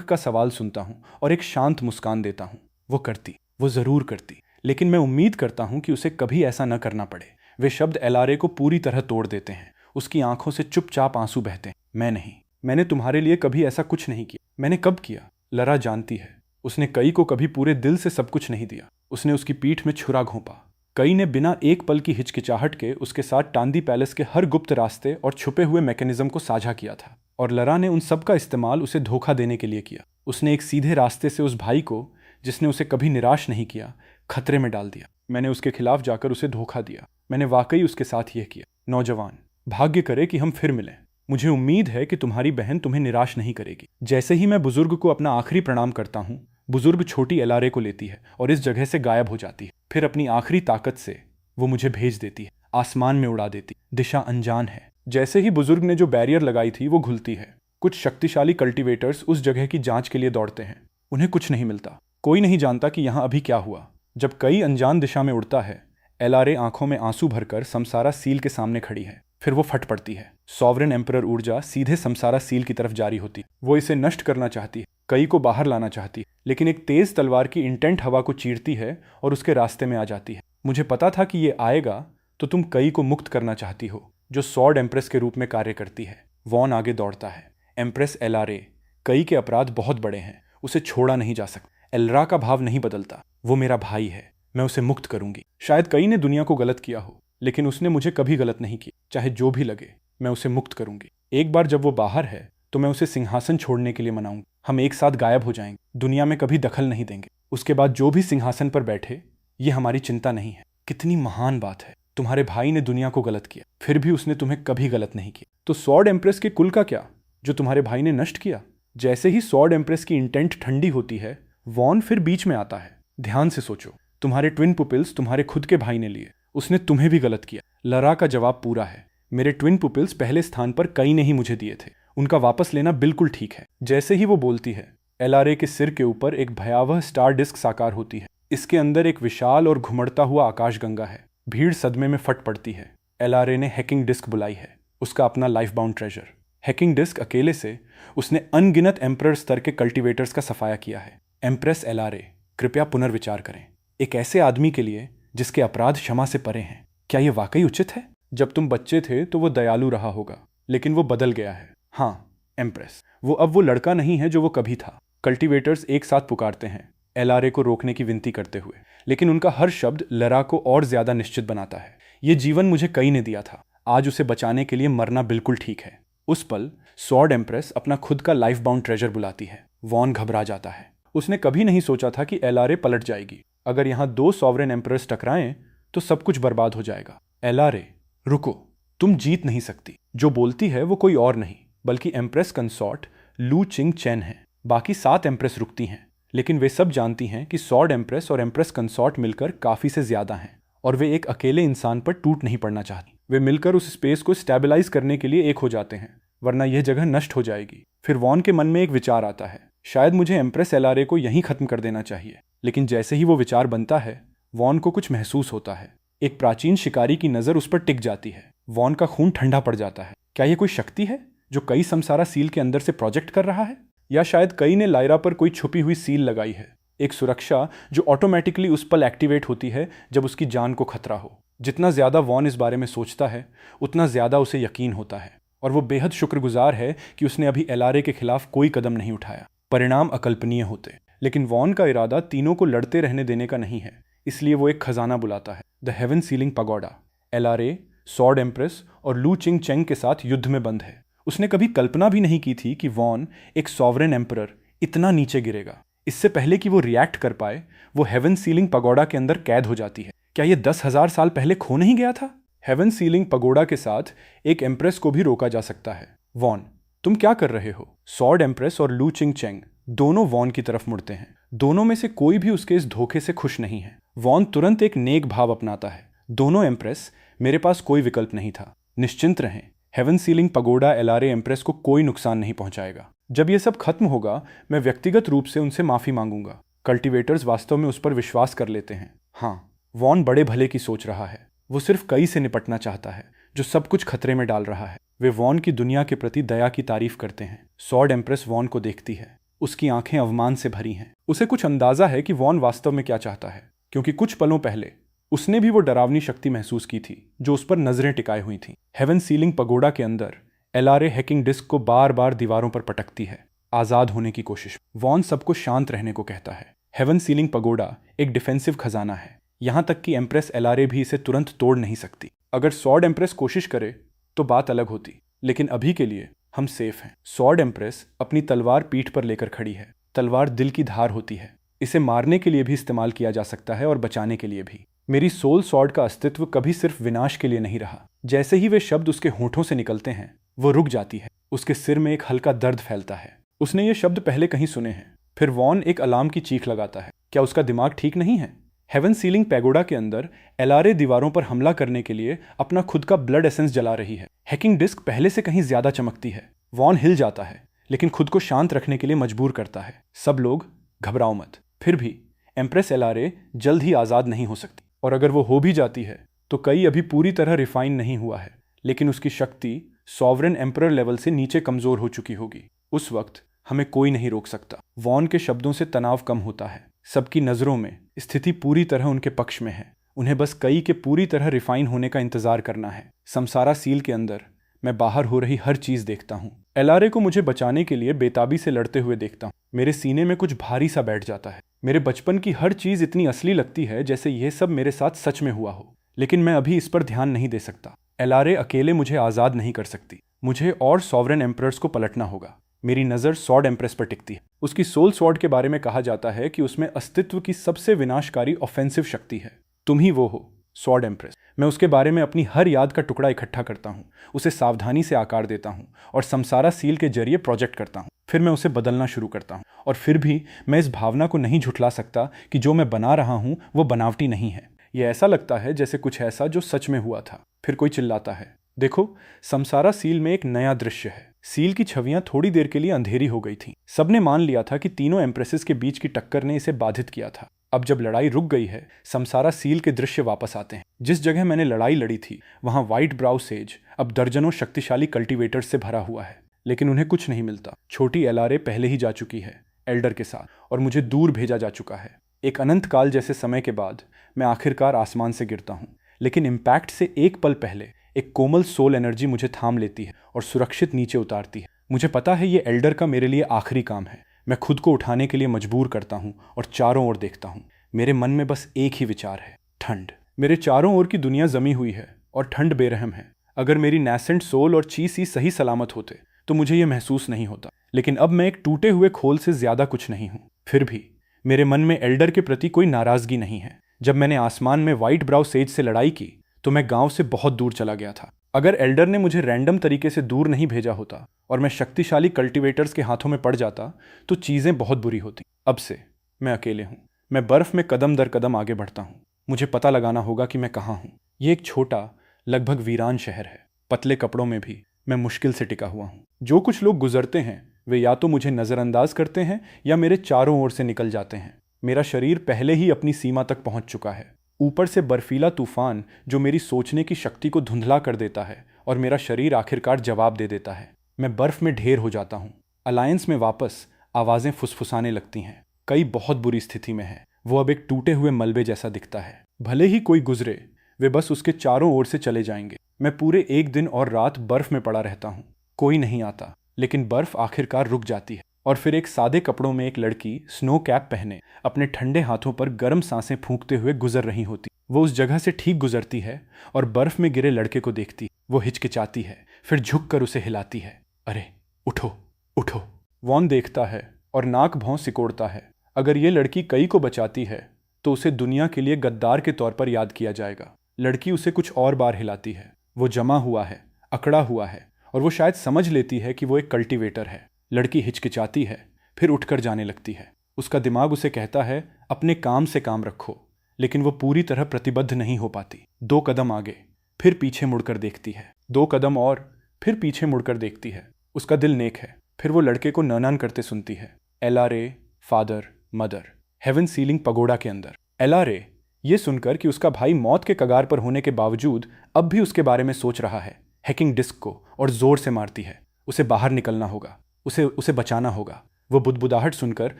का सवाल सुनता हूं और एक शांत मुस्कान देता हूं। वो करती, वो जरूर करती, लेकिन मैं उम्मीद करता हूं कि उसे कभी ऐसा न करना पड़े। वे शब्द एलआरए को पूरी तरह तोड़ देते हैं। उसकी आंखों से चुपचाप आंसू बहते हैं। मैं नहीं, मैंने तुम्हारे लिए कभी ऐसा कुछ नहीं किया। मैंने कब किया? लरा जानती है। उसने कई को कभी पूरे दिल से सब कुछ नहीं दिया। उसने उसकी पीठ में छुरा घोंपा। कई ने बिना एक पल की हिचकिचाहट के उसके साथ टांदी पैलेस के हर गुप्त रास्ते और छुपे हुए मैकेनिज्म को साझा किया था, और लरा ने उन सब का इस्तेमाल उसे धोखा देने के लिए किया। उसने एक सीधे रास्ते से उस भाई को, जिसने उसे कभी निराश नहीं किया, खतरे में डाल दिया। मैंने उसके खिलाफ जाकर उसे धोखा दिया। मैंने वाकई उसके साथ यह किया। नौजवान, भाग्य करे कि हम फिर मिलें। मुझे उम्मीद है कि तुम्हारी बहन तुम्हें निराश नहीं करेगी। जैसे ही मैं बुजुर्ग को अपना आखिरी प्रणाम करता हूँ, बुजुर्ग छोटी एलआरए को लेती है और इस जगह से गायब हो जाती है। फिर अपनी आखिरी ताकत से वो मुझे भेज देती है, आसमान में उड़ा देती। दिशा अनजान है। जैसे ही बुजुर्ग ने जो बैरियर लगाई थी वो घुलती है। कुछ शक्तिशाली कल्टीवेटर्स उस जगह की जांच के लिए दौड़ते हैं। उन्हें कुछ नहीं मिलता। कोई नहीं जानता कि यहाँ अभी क्या हुआ। जब कई अनजान दिशा में उड़ता है, एलआरए आंखों में आंसू भरकर समसारा सील के सामने खड़ी है। फिर वो फट पड़ती है। सॉवरेन एम्परर ऊर्जा सीधे समसारा सील की तरफ जारी होती है। वो इसे नष्ट करना चाहती है, कई को बाहर लाना चाहती है, लेकिन एक तेज तलवार की इंटेंट हवा को चीरती है और उसके रास्ते में आ जाती है। मुझे पता था कि ये आएगा, तो तुम कई को मुक्त करना चाहती हो, जो सॉर्ड एम्प्रेस के रूप में कार्य करती है। वॉन आगे दौड़ता है। एम्प्रेस एलआरए, कई के अपराध बहुत बड़े हैं, उसे छोड़ा नहीं जा सकता। एलरा का भाव नहीं बदलता। वो मेरा भाई है, मैं उसे मुक्त करूंगी। शायद कई ने दुनिया को गलत किया हो, लेकिन उसने मुझे कभी गलत नहीं किया। चाहे जो भी लगे, मैं उसे मुक्त करूंगी। एक बार जब वो बाहर है तो मैं उसे सिंहासन छोड़ने के लिए मनाऊंगी। हम एक साथ गायब हो जाएंगे, दुनिया में कभी दखल नहीं देंगे। उसके बाद जो भी सिंहासन पर बैठे, ये हमारी चिंता नहीं है। कितनी महान बात है। तुम्हारे भाई ने दुनिया को गलत किया, फिर भी उसने तुम्हें कभी गलत नहीं किया। तो सॉर्ड एम्प्रेस के कुल का क्या, जो तुम्हारे भाई ने नष्ट किया? जैसे ही सॉर्ड एम्प्रेस की इंटेंट ठंडी होती है, वॉन फिर बीच में आता है। ध्यान से सोचो, तुम्हारे ट्विन पुपिल्स तुम्हारे खुद के भाई ने लिए, उसने तुम्हें भी गलत किया। लरा का जवाब पूरा है। मेरे ट्विन पुपिल्स पहले स्थान पर कई ने ही मुझे दिए थे, उनका वापस लेना बिल्कुल ठीक है। जैसे ही वो बोलती है, एलआरए के सिर के ऊपर एक भयावह स्टार डिस्क साकार होती है। इसके अंदर एक विशाल और घुमड़ता हुआ आकाशगंगा है। भीड़ सदमे में फट पड़ती है। एलआरए ने हैकिंग डिस्क बुलाई है, उसका अपना life bound treasure. Hacking disk अकेले से उसने अनगिनत एम्परर स्तर के कल्टीवेटर्स का सफाया किया है। एम्प्रेस एलआरए, कृपया पुनर्विचार करें। एक ऐसे आदमी के लिए जिसके अपराध क्षमा से परे हैं, क्या यह वाकई उचित है? जब तुम बच्चे थे तो वो दयालु रहा होगा, लेकिन वो बदल गया है। हाँ एम्प्रेस, वो अब वो लड़का नहीं है जो वो कभी था। कल्टीवेटर्स एक साथ पुकारते हैं, एलआरए को रोकने की विनती करते हुए, लेकिन उनका हर शब्द लरा को और ज्यादा निश्चित बनाता है। ये जीवन मुझे कई ने दिया था, आज उसे बचाने के लिए मरना बिल्कुल ठीक है। उस पल सॉर्ड एम्प्रेस अपना खुद का लाइफ बाउंड ट्रेजर बुलाती है। वॉन घबरा जाता है। उसने कभी नहीं सोचा था कि एलआरए पलट जाएगी। अगर यहाँ दो सॉवरेन एम्परर्स टकराएं तो सब कुछ बर्बाद हो जाएगा। एलआरए, रुको, तुम जीत नहीं सकती। जो बोलती है वो कोई और नहीं बल्कि एम्प्रेस कंसॉर्ट लू चिंग चैन है। बाकी 7 एम्प्रेस रुकती हैं, लेकिन वे सब जानती हैं कि सॉर्ड एम्प्रेस और एम्प्रेस कंसॉर्ट मिलकर काफ़ी से ज़्यादा हैं और वे एक अकेले इंसान पर टूट नहीं पड़ना चाहती। वे मिलकर उस स्पेस को स्टेबलाइज करने के लिए एक हो जाते हैं, वरना यह जगह नष्ट हो जाएगी। फिर वॉन के मन में एक विचार आता है, शायद मुझे एम्प्रेस एलारे को यहीं खत्म कर देना चाहिए। लेकिन जैसे ही वो विचार बनता है, वॉन को कुछ महसूस होता है। एक प्राचीन शिकारी की नज़र उस पर टिक जाती है। वॉन का खून ठंडा पड़ जाता है। क्या यह कोई शक्ति है जो कई समसारा सील के अंदर से प्रोजेक्ट कर रहा है, या शायद कई ने लायरा पर कोई छुपी हुई सील लगाई है, एक सुरक्षा जो ऑटोमेटिकली उस पल एक्टिवेट होती है जब उसकी जान को खतरा हो। जितना ज़्यादा वॉन इस बारे में सोचता है, उतना ज़्यादा उसे यकीन होता है और वो बेहद शुक्रगुजार है कि उसने अभी एलारे के खिलाफ कोई कदम नहीं उठाया। परिणाम अकल्पनीय होते, लेकिन वॉन का इरादा तीनों को लड़ते रहने देने का नहीं है, इसलिए वो एक खजाना बुलाता है, the heaven ceiling pagoda. Elare, sword empress और लू चिंग चेंग के साथ युद्ध में बंद है। उसने कभी कल्पना भी नहीं की थी कि वॉन, एक सॉवरेन एम्परर, इतना नीचे गिरेगा। इससे पहले कि वो रिएक्ट कर पाए, वो हेवन सीलिंग पगोडा के अंदर कैद हो जाती है। क्या ये 10,000 साल पहले खो नहीं गया था? हेवन सीलिंग पगोडा के साथ एक एम्प्रेस को भी रोका जा सकता है। वॉन, तुम क्या कर रहे हो? सॉर्ड एम्प्रेस और लू चिंग चेंग दोनों वॉन की तरफ मुड़ते हैं। दोनों में से कोई भी उसके इस धोखे से खुश नहीं है। वॉन तुरंत एक नेक भाव अपनाता है। दोनों एम्प्रेस, मेरे पास कोई विकल्प नहीं था। निश्चिंत रहें, हेवन सीलिंग पगोडा एलारे एम्प्रेस को कोई नुकसान नहीं पहुंचाएगा। जब यह सब खत्म होगा, मैं व्यक्तिगत रूप से उनसे माफी मांगूंगा। कल्टीवेटर्स वास्तव में उस पर विश्वास कर लेते हैं। हाँ, वॉन बड़े भले की सोच रहा है। वो सिर्फ कई से निपटना चाहता है जो सब कुछ खतरे में डाल रहा है। वे वॉन की दुनिया के प्रति दया की तारीफ करते हैं। सॉर्ड एम्प्रेस वॉन को देखती है। उसकी आंखें अवमान से भरी हैं। उसे कुछ अंदाजा है कि वॉन वास्तव में क्या चाहता है, क्योंकि कुछ पलों पहले उसने भी वो डरावनी शक्ति महसूस की थी जो उस पर नजरें टिकाए हुई थीं। हेवन सीलिंग पगोडा के अंदर एलारे हैकिंग डिस्क को बार बार दीवारों पर पटकती है, आजाद होने की कोशिश। वॉन सबको शांत रहने को कहता है। हेवन सीलिंग पगोडा एक डिफेंसिव खजाना है, यहां तक कि एम्प्रेस एलारे भी इसे तुरंत तोड़ नहीं सकती। अगर सॉर्ड एम्प्रेस कोशिश करे तो बात अलग होती, लेकिन अभी के लिए हम सेफ हैं। सॉर्ड एम्प्रेस अपनी तलवार पीठ पर लेकर खड़ी है। तलवार दिल की धार होती है। इसे मारने के लिए भी इस्तेमाल किया जा सकता है और बचाने के लिए भी। मेरी सोल सॉर्ड का अस्तित्व कभी सिर्फ विनाश के लिए नहीं रहा। जैसे ही वे शब्द उसके होठों से निकलते हैं, वो रुक जाती है। उसके सिर में एक हल्का दर्द फैलता है। उसने ये शब्द पहले कहीं सुने हैं। फिर वॉन एक अलार्म की चीख लगाता है। क्या उसका दिमाग ठीक नहीं है? हेवन सीलिंग पैगोडा के अंदर एलारे दीवारों पर हमला करने के लिए अपना खुद का ब्लड एसेंस जला रही है। हैकिंग डिस्क पहले से कहीं ज्यादा चमकती है। वॉन हिल जाता है, लेकिन खुद को शांत रखने के लिए मजबूर करता है। सब लोग घबराओ मत। फिर भी एम्प्रेस एलारे जल्द ही आज़ाद नहीं हो सकती, और अगर वो हो भी जाती है तो कई अभी पूरी तरह रिफाइन नहीं हुआ है, लेकिन उसकी शक्ति सॉवरेन एम्परर लेवल से नीचे कमजोर हो चुकी होगी। उस वक्त हमें कोई नहीं रोक सकता। वॉन के शब्दों से तनाव कम होता है। सबकी नज़रों में स्थिति पूरी तरह उनके पक्ष में है। उन्हें बस कई के पूरी तरह रिफाइन होने का इंतजार करना है। समसारा सील के अंदर मैं बाहर हो रही हर चीज देखता हूँ। एलारे को मुझे बचाने के लिए बेताबी से लड़ते हुए देखता हूँ। मेरे सीने में कुछ भारी सा बैठ जाता है। मेरे बचपन की हर चीज इतनी असली लगती है जैसे यह सब मेरे साथ सच में हुआ हो, लेकिन मैं अभी इस पर ध्यान नहीं दे सकता। एलारे अकेले मुझे आज़ाद नहीं कर सकती। मुझे और सॉवरेन एम्परर्स को पलटना होगा। मेरी नज़र सॉर्ड एम्प्रेस पर टिकती है। उसकी सोल सॉर्ड के बारे में कहा जाता है कि उसमें अस्तित्व की सबसे विनाशकारी ऑफेंसिव शक्ति है। तुम ही वो हो, सॉर्ड एम्प्रेस। मैं उसके बारे में अपनी हर याद का टुकड़ा इकट्ठा करता हूँ, उसे सावधानी से आकार देता हूँ और समसारा सील के जरिए प्रोजेक्ट करता हूँ। फिर मैं उसे बदलना शुरू करता हूँ, और फिर भी मैं इस भावना को नहीं झुठला सकता कि जो मैं बना रहा हूँ वो बनावटी नहीं है। यह ऐसा लगता है जैसे कुछ ऐसा जो सच में हुआ था। फिर कोई चिल्लाता है, देखो, समसारा सील में एक नया दृश्य है। सील की छवियां थोड़ी देर के लिए अंधेरी हो गई थीं। सबने मान लिया था कि तीनों एम्प्रेसेस के बीच की टक्कर ने इसे बाधित किया था। अब जब लड़ाई रुक गई है, समसारा सील के दृश्य वापस आते हैं। जिस जगह मैंने लड़ाई लड़ी थी, वहां व्हाइट ब्राउ सेज अब दर्जनों शक्तिशाली कल्टीवेटर्स से भरा हुआ है, लेकिन उन्हें कुछ नहीं मिलता। छोटी एलारे पहले ही जा चुकी है एल्डर के साथ, और मुझे दूर भेजा जा चुका है। एक अनंत काल जैसे समय के बाद मैं आखिरकार आसमान से गिरता हूँ, लेकिन इम्पैक्ट से एक पल पहले एक कोमल सोल एनर्जी मुझे थाम लेती है और सुरक्षित नीचे उतारती है। मुझे पता है ये एल्डर का मेरे लिए आखिरी काम है। मैं खुद को उठाने के लिए मजबूर करता हूँ और चारों ओर देखता हूँ। मेरे मन में बस एक ही विचार है, ठंड। मेरे चारों ओर की दुनिया जमी हुई है और ठंड बेरहम है। अगर मेरी नैसेंट सोल और चीसी सही सलामत होते तो मुझे ये महसूस नहीं होता, लेकिन अब मैं एक टूटे हुए खोल से ज्यादा कुछ नहीं हूँ। फिर भी मेरे मन में एल्डर के प्रति कोई नाराजगी नहीं है। जब मैंने आसमान में व्हाइट ब्राउ सेज से लड़ाई की तो मैं गांव से बहुत दूर चला गया था। अगर एल्डर ने मुझे रैंडम तरीके से दूर नहीं भेजा होता और मैं शक्तिशाली कल्टीवेटर्स के हाथों में पड़ जाता तो चीजें बहुत बुरी होती। अब से मैं अकेले हूँ। मैं बर्फ में कदम दर कदम आगे बढ़ता हूँ। मुझे पता लगाना होगा कि मैं कहाँ हूँ। ये एक छोटा, लगभग वीरान शहर है। पतले कपड़ों में भी मैं मुश्किल से टिका हुआ हूँ। जो कुछ लोग गुजरते हैं वे या तो मुझे नज़रअंदाज करते हैं या मेरे चारों ओर से निकल जाते हैं। मेरा शरीर पहले ही अपनी सीमा तक पहुंच चुका है। ऊपर से बर्फीला तूफान जो मेरी सोचने की शक्ति को धुंधला कर देता है और मेरा शरीर आखिरकार जवाब दे देता है। मैं बर्फ में ढेर हो जाता हूँ। अलायंस में वापस आवाज़ें फुसफुसाने लगती हैं। कई बहुत बुरी स्थिति में है। वो अब एक टूटे हुए मलबे जैसा दिखता है। भले ही कोई गुजरे, वे बस उसके चारों ओर से चले जाएंगे। मैं पूरे एक दिन और रात बर्फ में पड़ा रहता हूँ। कोई नहीं आता, लेकिन बर्फ आखिरकार रुक जाती है और फिर एक सादे कपड़ों में एक लड़की स्नो कैप पहने अपने ठंडे हाथों पर गर्म सांसें फूंकते हुए गुजर रही होती। वो उस जगह से ठीक गुजरती है और बर्फ में गिरे लड़के को देखती। वो हिचकिचाती है, फिर झुककर उसे हिलाती है। अरे उठो उठो। वॉन देखता है और नाक भौं सिकोड़ता है। अगर ये लड़की कई को बचाती है तो उसे दुनिया के लिए गद्दार के तौर पर याद किया जाएगा। लड़की उसे कुछ और बार हिलाती है। वो जमा हुआ है, अकड़ा हुआ है और वो शायद समझ लेती है कि वो एक कल्टीवेटर है। लड़की हिचकिचाती है, फिर उठकर जाने लगती है। उसका दिमाग उसे कहता है अपने काम से काम रखो, लेकिन वो पूरी तरह प्रतिबद्ध नहीं हो पाती। 2 कदम आगे, फिर पीछे मुड़कर देखती है। 2 कदम और, फिर पीछे मुड़कर देखती है। उसका दिल नेक है। फिर वो लड़के को ननान करते सुनती है। LRA, father, mother, heaven ceiling pagoda के अंदर। LRA ये सुनकर कि उसका भाई मौत के कगार पर होने के बावजूद अब भी उसके बारे में सोच रहा है, हैकिंग डिस्क को और जोर से मारती है। उसे बाहर निकलना होगा, उसे बचाना होगा। वो बुदबुदाहट सुनकर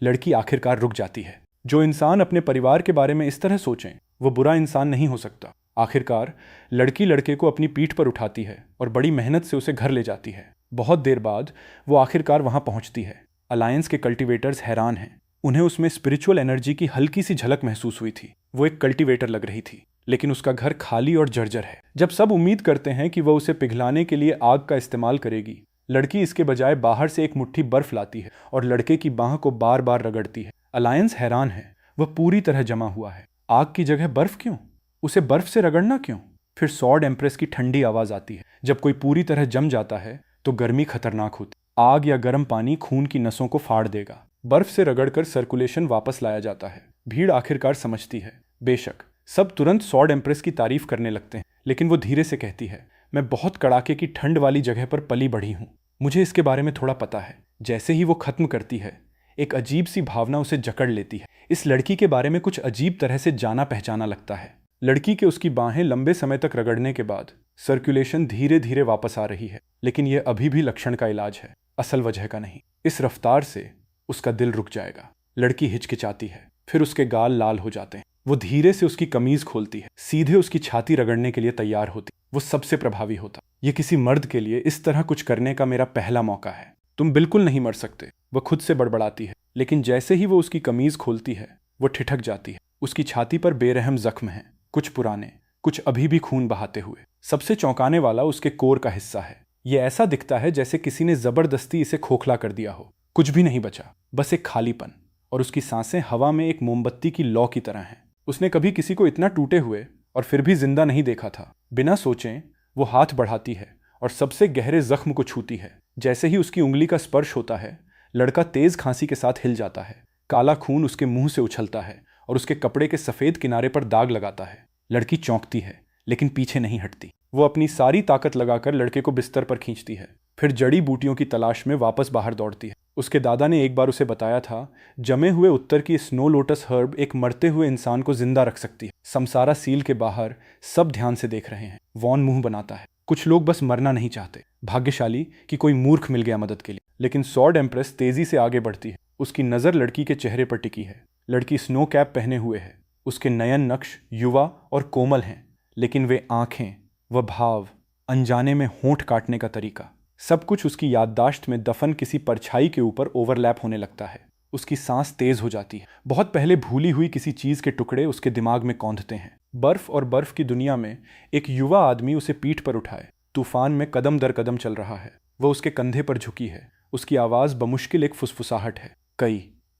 लड़की आखिरकार रुक जाती है। जो इंसान अपने परिवार के बारे में इस तरह सोचें वो बुरा इंसान नहीं हो सकता। आखिरकार लड़की लड़के को अपनी पीठ पर उठाती है और बड़ी मेहनत से उसे घर ले जाती है। बहुत देर बाद वो आखिरकार वहां पहुंचती है। अलायंस के कल्टीवेटर्स हैरान हैं। उन्हें उसमें स्पिरिचुअल एनर्जी की हल्की सी झलक महसूस हुई थी। वो एक कल्टीवेटर लग रही थी, लेकिन उसका घर खाली और जर्जर है। जब सब उम्मीद करते हैं कि वह उसे पिघलाने के लिए आग का इस्तेमाल करेगी, लड़की इसके बजाय बाहर से एक मुट्ठी बर्फ लाती है और लड़के की बाह को बार बार रगड़ती है। अलायंस हैरान है। वह पूरी तरह जमा हुआ है। आग की जगह बर्फ क्यों? उसे बर्फ से रगड़ना क्यों? फिर सॉर्ड एम्प्रेस की ठंडी आवाज आती है। जब कोई पूरी तरह जम जाता है तो गर्मी खतरनाक होती। आग या गर्म पानी खून की नसों को फाड़ देगा। बर्फ से रगड़कर सर्कुलेशन वापस लाया जाता है। भीड़ आखिरकार समझती है। बेशक सब तुरंत सॉर्ड एम्प्रेस की तारीफ करने लगते हैं, लेकिन वो धीरे से कहती है, मैं बहुत कड़ाके की ठंड वाली जगह पर पली बढ़ी हूँ। मुझे इसके बारे में थोड़ा पता है। जैसे ही वो खत्म करती है, एक अजीब सी भावना उसे जकड़ लेती है। इस लड़की के बारे में कुछ अजीब तरह से जाना पहचाना लगता है। लड़की के उसकी बाहें लंबे समय तक रगड़ने के बाद सर्कुलेशन धीरे धीरे वापस आ रही है, लेकिन यह अभी भी लक्षण का इलाज है, असल वजह का नहीं। इस रफ्तार से उसका दिल रुक जाएगा। लड़की हिचकिचाती है, फिर उसके गाल लाल हो जाते हैं। वो धीरे से उसकी कमीज खोलती है, सीधे उसकी छाती रगड़ने के लिए तैयार होती। वो सबसे प्रभावी होता। ये किसी मर्द के लिए इस तरह कुछ करने का मेरा पहला मौका है। तुम बिल्कुल नहीं मर सकते, वह खुद से बड़बड़ाती है। लेकिन जैसे ही वो उसकी कमीज खोलती है, वो ठिठक जाती है। उसकी छाती पर बेरहम जख्म हैं, कुछ पुराने, कुछ अभी भी खून बहाते हुए। सबसे चौंकाने वाला उसके कोर का हिस्सा है। ये ऐसा दिखता है जैसे किसी ने जबरदस्ती इसे खोखला कर दिया हो। कुछ भी नहीं बचा, बस एक खालीपन। और उसकी सांसें हवा में एक मोमबत्ती की लौ की तरह हैं। उसने कभी किसी को इतना टूटे हुए और फिर भी जिंदा नहीं देखा था। बिना सोचे वो हाथ बढ़ाती है और सबसे गहरे जख्म को छूती है। जैसे ही उसकी उंगली का स्पर्श होता है, लड़का तेज खांसी के साथ हिल जाता है। काला खून उसके मुंह से उछलता है और उसके कपड़े के सफेद किनारे पर दाग लगाता है। लड़की चौंकती है, लेकिन पीछे नहीं हटती। वो अपनी सारी ताकत लगाकर लड़के को बिस्तर पर खींचती है, फिर जड़ी बूटियों की तलाश में वापस बाहर दौड़ती है। उसके दादा ने एक बार उसे बताया था, जमे हुए उत्तर की स्नो लोटस हर्ब एक मरते हुए इंसान को जिंदा रख सकती है। समसारा सील के बाहर सब ध्यान से देख रहे हैं। वॉन मुंह बनाता है। कुछ लोग बस मरना नहीं चाहते। भाग्यशाली कि कोई मूर्ख मिल गया मदद के लिए। लेकिन सॉर्ड एम्प्रेस तेजी से आगे बढ़ती है। उसकी नजर लड़की के चेहरे पर टिकी है। लड़की स्नो कैप पहने हुए है। उसके नयन नक्श युवा और कोमल हैं, लेकिन वे आंखें, वह भाव, अनजाने में होंठ काटने का तरीका, सब कुछ उसकी याददाश्त में दफन किसी परछाई के ऊपर ओवरलैप होने लगता है। उसकी सांस तेज हो जाती है। बहुत पहले भूली हुई किसी चीज के टुकड़े उसके दिमाग में कौंधते हैं। बर्फ और बर्फ की दुनिया में एक युवा आदमी उसे पीठ पर उठाए तूफान में कदम दर कदम चल रहा है। वह उसके कंधे पर झुकी है। उसकी आवाज बमुश्किल एक फुसफुसाहट है।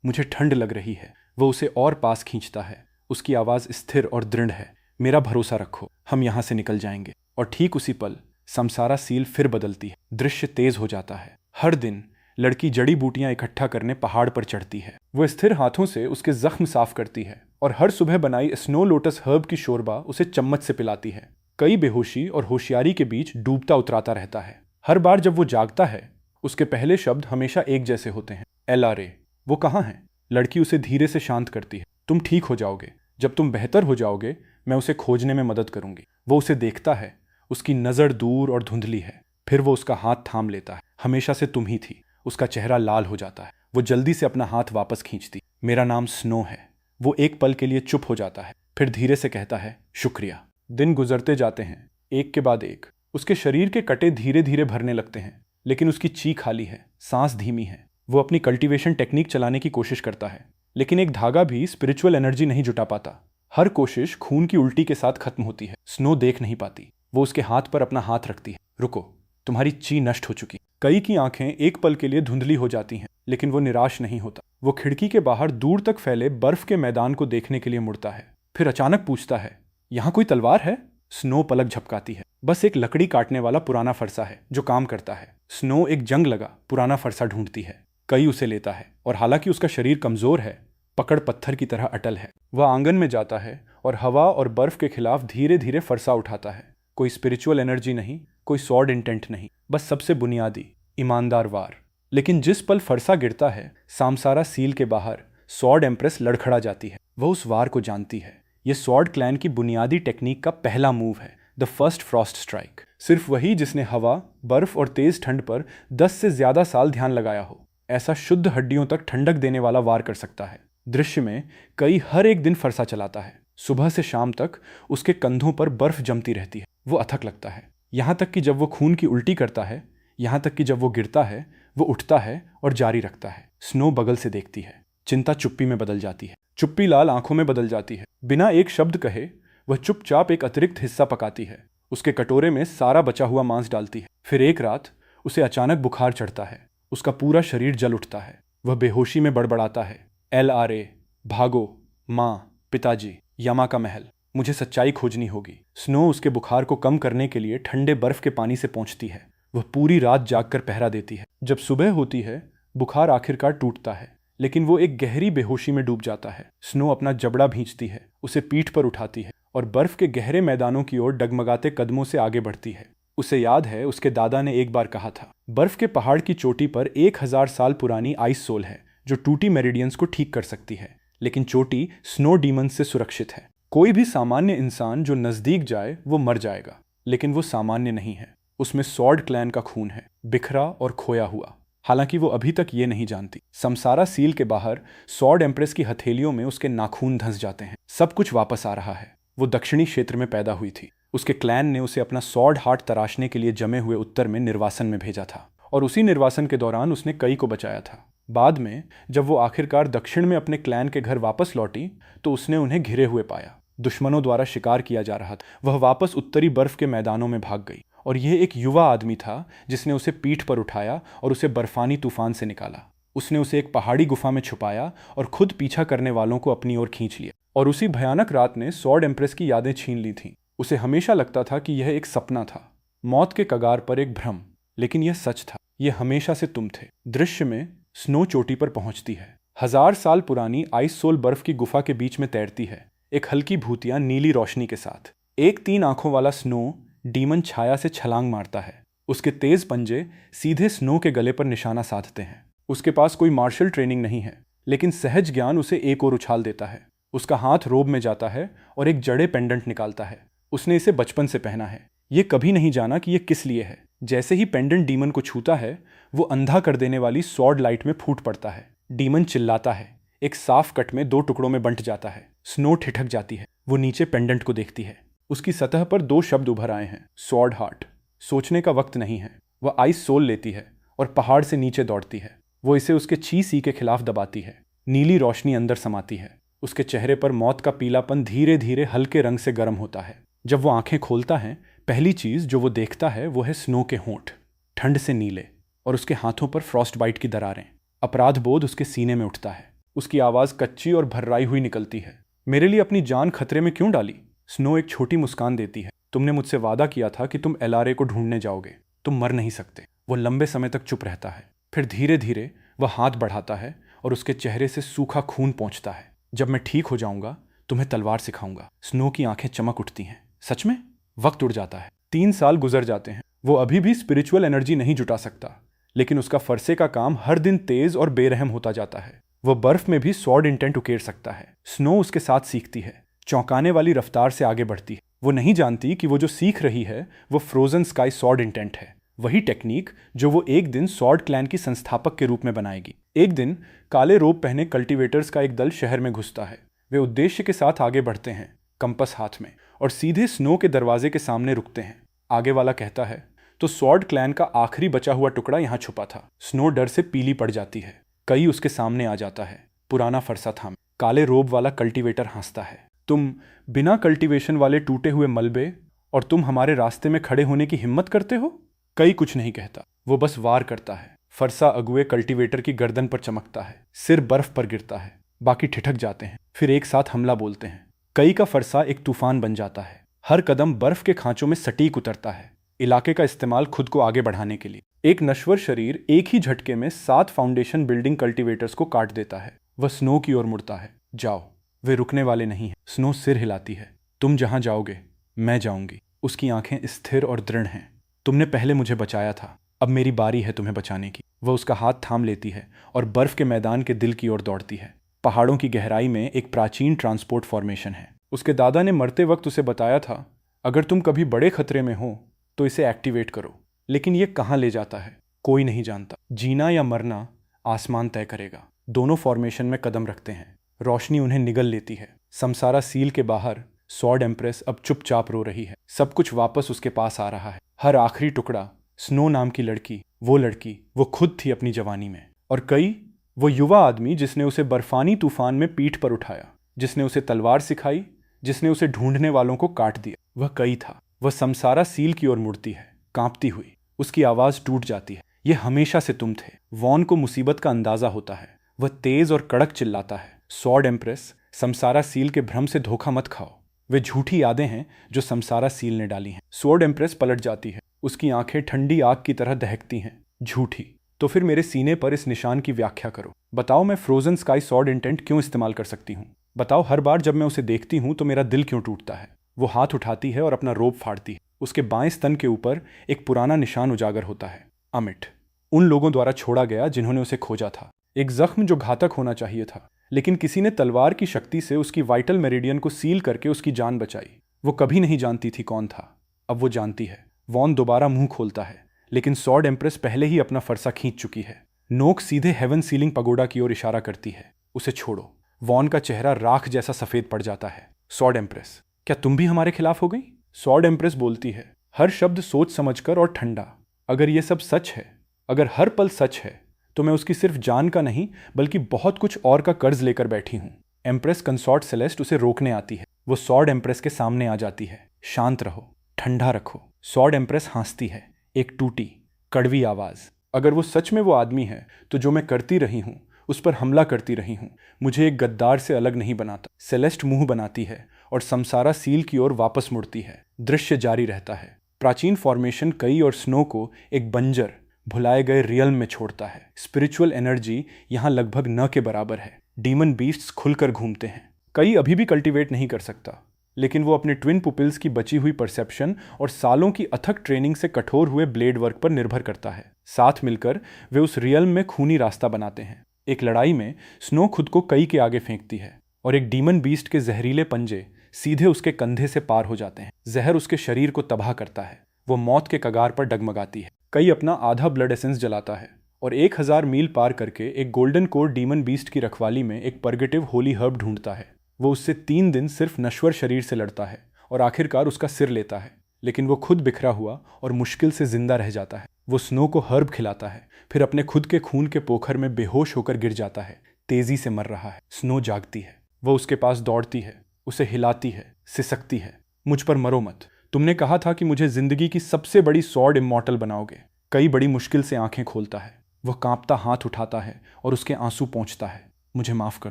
मुझे ठंड लग रही है। वह उसे और पास खींचता है। उसकी आवाज स्थिर और दृढ़ है। मेरा भरोसा रखो, हम यहां से निकल जाएंगे। और ठीक उसी पल समसारा सील फिर बदलती है। दृश्य तेज हो जाता है। हर दिन लड़की जड़ी बूटियां इकट्ठा करने पहाड़ पर चढ़ती है। वो स्थिर हाथों से उसके जख्म साफ करती है और हर सुबह बनाई स्नो लोटस हर्ब की शोरबा उसे चम्मच से पिलाती है। कई बेहोशी और होशियारी के बीच डूबता उतराता रहता है। हर बार जब वो जागता है, उसके पहले शब्द हमेशा एक जैसे होते हैं, एलआरए। वो कहाँ है? लड़की उसे धीरे से शांत करती है। तुम ठीक हो जाओगे। जब तुम बेहतर हो जाओगे, मैं उसे खोजने में मदद करूंगी। वो उसे देखता है। उसकी नज़र दूर और धुंधली है। फिर वो उसका हाथ थाम लेता है। हमेशा से तुम ही थी। उसका चेहरा लाल हो जाता है। वो जल्दी से अपना हाथ वापस खींचती। मेरा नाम स्नो है। वो एक पल के लिए चुप हो जाता है, फिर धीरे से कहता है, शुक्रिया। दिन गुजरते जाते हैं, एक के बाद एक। उसके शरीर के कटे धीरे धीरे भरने लगते हैं, लेकिन उसकी चीख खाली है, सांस धीमी है। वो अपनी कल्टीवेशन टेक्निक चलाने की कोशिश करता है, लेकिन एक धागा भी स्पिरिचुअल एनर्जी नहीं जुटा पाता। हर कोशिश खून की उल्टी के साथ खत्म होती है। स्नो देख नहीं पाती। वो उसके हाथ पर अपना हाथ रखती है। रुको, तुम्हारी ची नष्ट हो चुकी। कई की आंखें एक पल के लिए धुंधली हो जाती हैं, लेकिन वो निराश नहीं होता। वो खिड़की के बाहर दूर तक फैले बर्फ के मैदान को देखने के लिए मुड़ता है। फिर अचानक पूछता है, यहाँ कोई तलवार है? स्नो पलक झपकाती है। बस एक लकड़ी काटने वाला पुराना फरसा है जो काम करता है। स्नो एक जंग लगा पुराना फरसा ढूंढती है। कई उसे लेता है, और हालांकि उसका शरीर कमजोर है, पकड़ पत्थर की तरह अटल है। वह आंगन में जाता है और हवा और बर्फ के खिलाफ धीरे धीरे फरसा उठाता है। कोई स्पिरिचुअल एनर्जी नहीं, कोई सॉर्ड इंटेंट नहीं, बस सबसे बुनियादी ईमानदार वार। लेकिन जिस पल फरसा गिरता है, सामसारा सील के बाहर सॉर्ड एम्प्रेस लड़खड़ा जाती है। वह उस वार को जानती है। यह सॉर्ड क्लैन की बुनियादी टेक्निक का पहला मूव है, द फर्स्ट फ्रॉस्ट स्ट्राइक। सिर्फ वही जिसने हवा, बर्फ और तेज ठंड पर 10 से ज्यादा साल ध्यान लगाया हो, ऐसा शुद्ध हड्डियों तक ठंडक देने वाला वार कर सकता है। दृश्य में कई हर एक दिन फरसा चलाता है। सुबह से शाम तक उसके कंधों पर बर्फ जमती रहती है। वो अथक लगता है, यहाँ तक कि जब वो खून की उल्टी करता है, यहाँ तक कि जब वो गिरता है, वो उठता है और जारी रखता है। स्नो बगल से देखती है। चिंता चुप्पी में बदल जाती है। चुप्पी लाल आंखों में बदल जाती है। बिना एक शब्द कहे वह चुपचाप एक अतिरिक्त हिस्सा पकाती है। उसके कटोरे में सारा बचा हुआ मांस डालती है। फिर एक रात उसे अचानक बुखार चढ़ता है। उसका पूरा शरीर जल उठता है। वह बेहोशी में बड़बड़ाता है, एलआरए, भागो, माँ, पिताजी, यमा का महल, मुझे सच्चाई खोजनी होगी। स्नो उसके बुखार को कम करने के लिए ठंडे बर्फ के पानी से पहुंचती है। वह पूरी रात जागकर पहरा देती है। जब सुबह होती है, बुखार आखिरकार टूटता है, लेकिन वो एक गहरी बेहोशी में डूब जाता है। स्नो अपना जबड़ा भींचती है, उसे पीठ पर उठाती है और बर्फ के गहरे मैदानों की ओर डगमगाते कदमों से आगे बढ़ती है। उसे याद है, उसके दादा ने एक बार कहा था, बर्फ के पहाड़ की चोटी पर 1000 साल पुरानी आइस सोल है जो टूटी मेरिडियंस को ठीक कर सकती है, लेकिन चोटी स्नो डीमंस से सुरक्षित है। कोई भी सामान्य इंसान जो नजदीक जाए वो मर जाएगा, लेकिन वो सामान्य नहीं है। उसमें सॉर्ड क्लैन का खून है, बिखरा और खोया हुआ। हालांकि वो अभी तक ये नहीं जानती। समसारा सील के बाहर सॉर्ड एम्प्रेस की हथेलियों में उसके नाखून धंस जाते हैं। सब कुछ वापस आ रहा है। वो दक्षिणी क्षेत्र में पैदा हुई थी। उसके क्लैन ने उसे अपना सॉर्ड हार्ट तराशने के लिए जमे हुए उत्तर में निर्वासन में भेजा था, और उसी निर्वासन के दौरान उसने कई को बचाया था। बाद में जब वो आखिरकार दक्षिण में अपने क्लैन के घर वापस लौटी, तो उसने उन्हें घिरे हुए पाया। दुश्मनों द्वारा शिकार किया जा रहा था। वह वापस उत्तरी बर्फ के मैदानों में भाग गई, और यह एक युवा आदमी था जिसने उसे पीठ पर उठाया और उसे बर्फानी तूफान से निकाला। उसने उसे एक पहाड़ी गुफा में छुपाया और खुद पीछा करने वालों को अपनी ओर खींच लिया। और उसी भयानक रात ने सॉर्ड एम्प्रेस की यादें छीन ली थीं। उसे हमेशा लगता था कि यह एक सपना था, मौत के कगार पर एक भ्रम, लेकिन यह सच था। यह हमेशा से तुम थे। दृश्य में स्नो चोटी पर पहुंचती है। 1000 साल पुरानी आइस सोल बर्फ की गुफा के बीच में तैरती है, एक हल्की भूतिया नीली रोशनी के साथ। एक 3 आंखों वाला स्नो डीमन छाया से छलांग मारता है। उसके तेज पंजे सीधे स्नो के गले पर निशाना साधते हैं। उसके पास कोई मार्शल ट्रेनिंग नहीं है, लेकिन सहज ज्ञान उसे एक और उछाल देता है। उसका हाथ रोब में जाता है और एक जड़े पेंडेंट निकालता है। उसने इसे बचपन से पहना है। ये कभी नहीं जाना कि यह किस लिए है। जैसे ही पेंडेंट डीमन को छूता है, वो अंधा कर देने वाली सॉर्ड लाइट में फूट पड़ता है। डीमन चिल्लाता है, एक साफ कट में 2 टुकड़ों में बंट जाता है। स्नो ठिठक जाती है। वो नीचे पेंडेंट को देखती है। उसकी सतह पर 2 शब्द उभर आए हैं, सॉर्ड हार्ट। सोचने का वक्त नहीं है। वह आइस सोल लेती है और पहाड़ से नीचे दौड़ती है। वो इसे उसके ची के खिलाफ दबाती है। नीली रोशनी अंदर समाती है। उसके चेहरे पर मौत का पीलापन धीरे धीरे हल्के रंग से गर्म होता है। जब वो आंखें खोलता है, पहली चीज जो वो देखता है वो है स्नो के होंठ, ठंड से नीले, और उसके हाथों पर फ्रॉस्ट बाइट की दरारें। अपराध बोध उसके सीने में उठता है। उसकी आवाज कच्ची और भर्राई हुई निकलती है, मेरे लिए अपनी जान खतरे में क्यों डाली? स्नो एक छोटी मुस्कान देती है, तुमने मुझसे वादा किया था कि तुम एलआरए को ढूंढने जाओगे। तुम मर नहीं सकते। वो लंबे समय तक चुप रहता है। फिर धीरे धीरे वह हाथ बढ़ाता है और उसके चेहरे से सूखा खून पहुंचता है। जब मैं ठीक हो जाऊंगा तुम्हें तलवार सिखाऊंगा। स्नो की आंखें चमक उठती हैं। सच में? वक्त उड़ जाता है। 3 साल गुजर जाते हैं। वो अभी भी स्पिरिचुअल एनर्जी नहीं जुटा सकता, लेकिन उसका फरसे का काम हर दिन तेज और बेरहम होता जाता है। वह बर्फ में भी स्वॉर्ड इंटेंट उकेर सकता है। स्नो उसके साथ सीखती है, चौंकाने वाली रफ्तार से आगे बढ़ती है। वो नहीं जानती कि वो जो सीख रही है वो फ्रोजन स्काई स्वॉर्ड इंटेंट है, वही टेक्निक जो वो एक दिन स्वॉर्ड क्लैन की संस्थापक के रूप में बनाएगी। एक दिन काले रोब पहने कल्टीवेटर्स का एक दल शहर में घुसता है। वे उद्देश्य के साथ आगे बढ़ते हैं, कंपस हाथ में, और सीधे स्नो के दरवाजे के सामने रुकते हैं। आगे वाला कहता है, तो स्वॉर्ड क्लैन का आखिरी बचा हुआ टुकड़ा यहाँ छुपा था। स्नो डर से पीली पड़ जाती है। कई उसके सामने आ जाता है, पुराना फरसा थाम। काले रोब वाला कल्टीवेटर हंसता है, तुम बिना कल्टीवेशन वाले टूटे हुए मलबे और तुम हमारे रास्ते में खड़े होने की हिम्मत करते हो? कई कुछ नहीं कहता, वो बस वार करता है। फरसा अगुए कल्टीवेटर की गर्दन पर चमकता है, सिर बर्फ पर गिरता है। बाकी ठिठक जाते हैं, फिर एक साथ हमला बोलते हैं। कई का फरसा एक तूफान बन जाता है। हर कदम बर्फ के खांचों में सटीक उतरता है, इलाके का इस्तेमाल खुद को आगे बढ़ाने के लिए। एक नश्वर शरीर एक ही झटके में 7 फाउंडेशन बिल्डिंग कल्टीवेटर्स को काट देता है। वह स्नो की ओर मुड़ता है, जाओ। वे रुकने वाले नहीं हैं। स्नो सिर हिलाती है, तुम जहां जाओगे मैं जाऊंगी। उसकी आंखें स्थिर और दृढ़ हैं। तुमने पहले मुझे बचाया था, अब मेरी बारी है तुम्हें बचाने की। वह उसका हाथ थाम लेती है और बर्फ के मैदान के दिल की ओर दौड़ती है। पहाड़ों की गहराई में एक प्राचीन ट्रांसपोर्ट फॉर्मेशन है। उसके दादा ने मरते वक्त उसे बताया था, अगर तुम कभी बड़े खतरे में हो तो इसे एक्टिवेट करो। लेकिन यह कहाँ ले जाता है कोई नहीं जानता। जीना या मरना आसमान तय करेगा। दोनों फॉर्मेशन में कदम रखते हैं। रोशनी उन्हें निगल लेती है। समसारा सील के बाहर स्वॉर्ड एम्प्रेस अब चुपचाप रो रही है। सब कुछ वापस उसके पास आ रहा है। हर आखिरी टुकड़ा, स्नो नाम की लड़की, वो खुद थी अपनी जवानी में। और कई, वो युवा आदमी जिसने उसे बर्फानी तूफान में पीठ पर उठाया, जिसने उसे तलवार सिखाई, जिसने उसे ढूंढने वालों को काट दिया, वह कई था। वह समसारा सील की ओर मुड़ती है, कांपती हुई। उसकी आवाज टूट जाती है, यह हमेशा से तुम थे। वॉन को मुसीबत का अंदाजा होता है। वह तेज और कड़क चिल्लाता है, स्वॉर्ड एम्प्रेस, समसारा सील के भ्रम से धोखा मत खाओ। वे झूठी यादें हैं जो समसारा सील ने डाली हैं। स्वॉर्ड एम्प्रेस पलट जाती है, उसकी आंखें ठंडी आग की तरह दहकती हैं। झूठी? तो फिर मेरे सीने पर इस निशान की व्याख्या करो। बताओ मैं फ्रोजन स्काई स्वॉर्ड इंटेंट क्यों इस्तेमाल कर सकती हूँ? बताओ हर बार जब मैं उसे देखती हूँ तो मेरा दिल क्यों टूटता है? वो हाथ उठाती है और अपना रोब फाड़ती है। उसके बाएं स्तन के ऊपर एक पुराना निशान उजागर होता है, अमिट। उन लोगों द्वारा छोड़ा गया जिन्होंने उसे खोजा था। एक जख्म जो घातक होना चाहिए था, लेकिन किसी ने तलवार की शक्ति से उसकी वाइटल मेरिडियन को सील करके उसकी जान बचाई। वो कभी नहीं जानती थी कौन था, अब वो जानती है। वॉन दोबारा मुंह खोलता है, लेकिन स्वॉर्ड एम्प्रेस पहले ही अपना फरसा खींच चुकी है। नोक सीधे हेवन सीलिंग पगोडा की ओर इशारा करती है, उसे छोड़ो। वॉन का चेहरा राख जैसा सफेद पड़ जाता है। स्वॉर्ड एम्प्रेस, क्या तुम भी हमारे खिलाफ हो गई? स्वॉर्ड एम्प्रेस बोलती है, हर शब्द सोच समझकर और ठंडा। अगर ये सब सच है, अगर हर पल सच है, तो मैं उसकी सिर्फ जान का नहीं बल्कि बहुत कुछ और का कर्ज लेकर बैठी हूं। एम्प्रेस कंसॉर्ट सेलेस्ट उसे रोकने आती है। वो स्वॉर्ड एम्प्रेस के सामने आ जाती है। शांत रहो, ठंडा रखो। स्वॉर्ड एम्प्रेस हंसती है, एक टूटी कड़वी आवाज। अगर वो सच में वो आदमी है तो जो मैं करती रही हूं, उस पर हमला करती रही हूं, मुझे एक गद्दार से अलग नहीं बनाता। सेलेस्ट मुंह बनाती है और समसारा सील की ओर वापस मुड़ती है। दृश्य जारी रहता है। प्राचीन फॉर्मेशन कई और स्नो को एक बंजर, भुलाए गए रियल्म में छोड़ता है। स्पिरिचुअल एनर्जी यहाँ लगभग न के बराबर है। डीमन बीस्ट्स खुलकर घूमते हैं। कई अभी भी कल्टीवेट नहीं कर सकता, लेकिन वो अपने ट्विन पुपिल्स की बची हुई परसेप्शन और सालों की अथक ट्रेनिंग से कठोर हुए ब्लेड वर्क पर निर्भर करता है। साथ मिलकर वे उस रियल्म में खूनी रास्ता बनाते हैं। एक लड़ाई में स्नो खुद को कई के आगे फेंकती है और एक डीमन बीस्ट के जहरीले पंजे सीधे उसके कंधे से पार हो जाते हैं। जहर उसके शरीर को तबाह करता है। वो मौत के कगार पर डगमगाती है। कई अपना आधा ब्लड एसेंस जलाता है और 1000 मील पार करके एक गोल्डन कोर डीमन बीस्ट की रखवाली में एक परगेटिव होली हर्ब ढूंढता है। वो उससे 3 दिन सिर्फ नश्वर शरीर से लड़ता है और आखिरकार उसका सिर लेता है, लेकिन वो खुद बिखरा हुआ और मुश्किल से जिंदा रह जाता है। वो स्नो को हर्ब खिलाता है, फिर अपने खुद के खून के पोखर में बेहोश होकर गिर जाता है। तेजी से मर रहा है। स्नो जागती है। वो उसके पास दौड़ती है, उसे हिलाती है, सिसकती है। मुझ पर मरो मत। तुमने कहा था कि मुझे जिंदगी की सबसे बड़ी स्वॉर्ड इमॉर्टल बनाओगे। कई बड़ी मुश्किल से आंखें खोलता है। वह कांपता हाथ उठाता है और उसके आंसू पोंछता है। मुझे माफ कर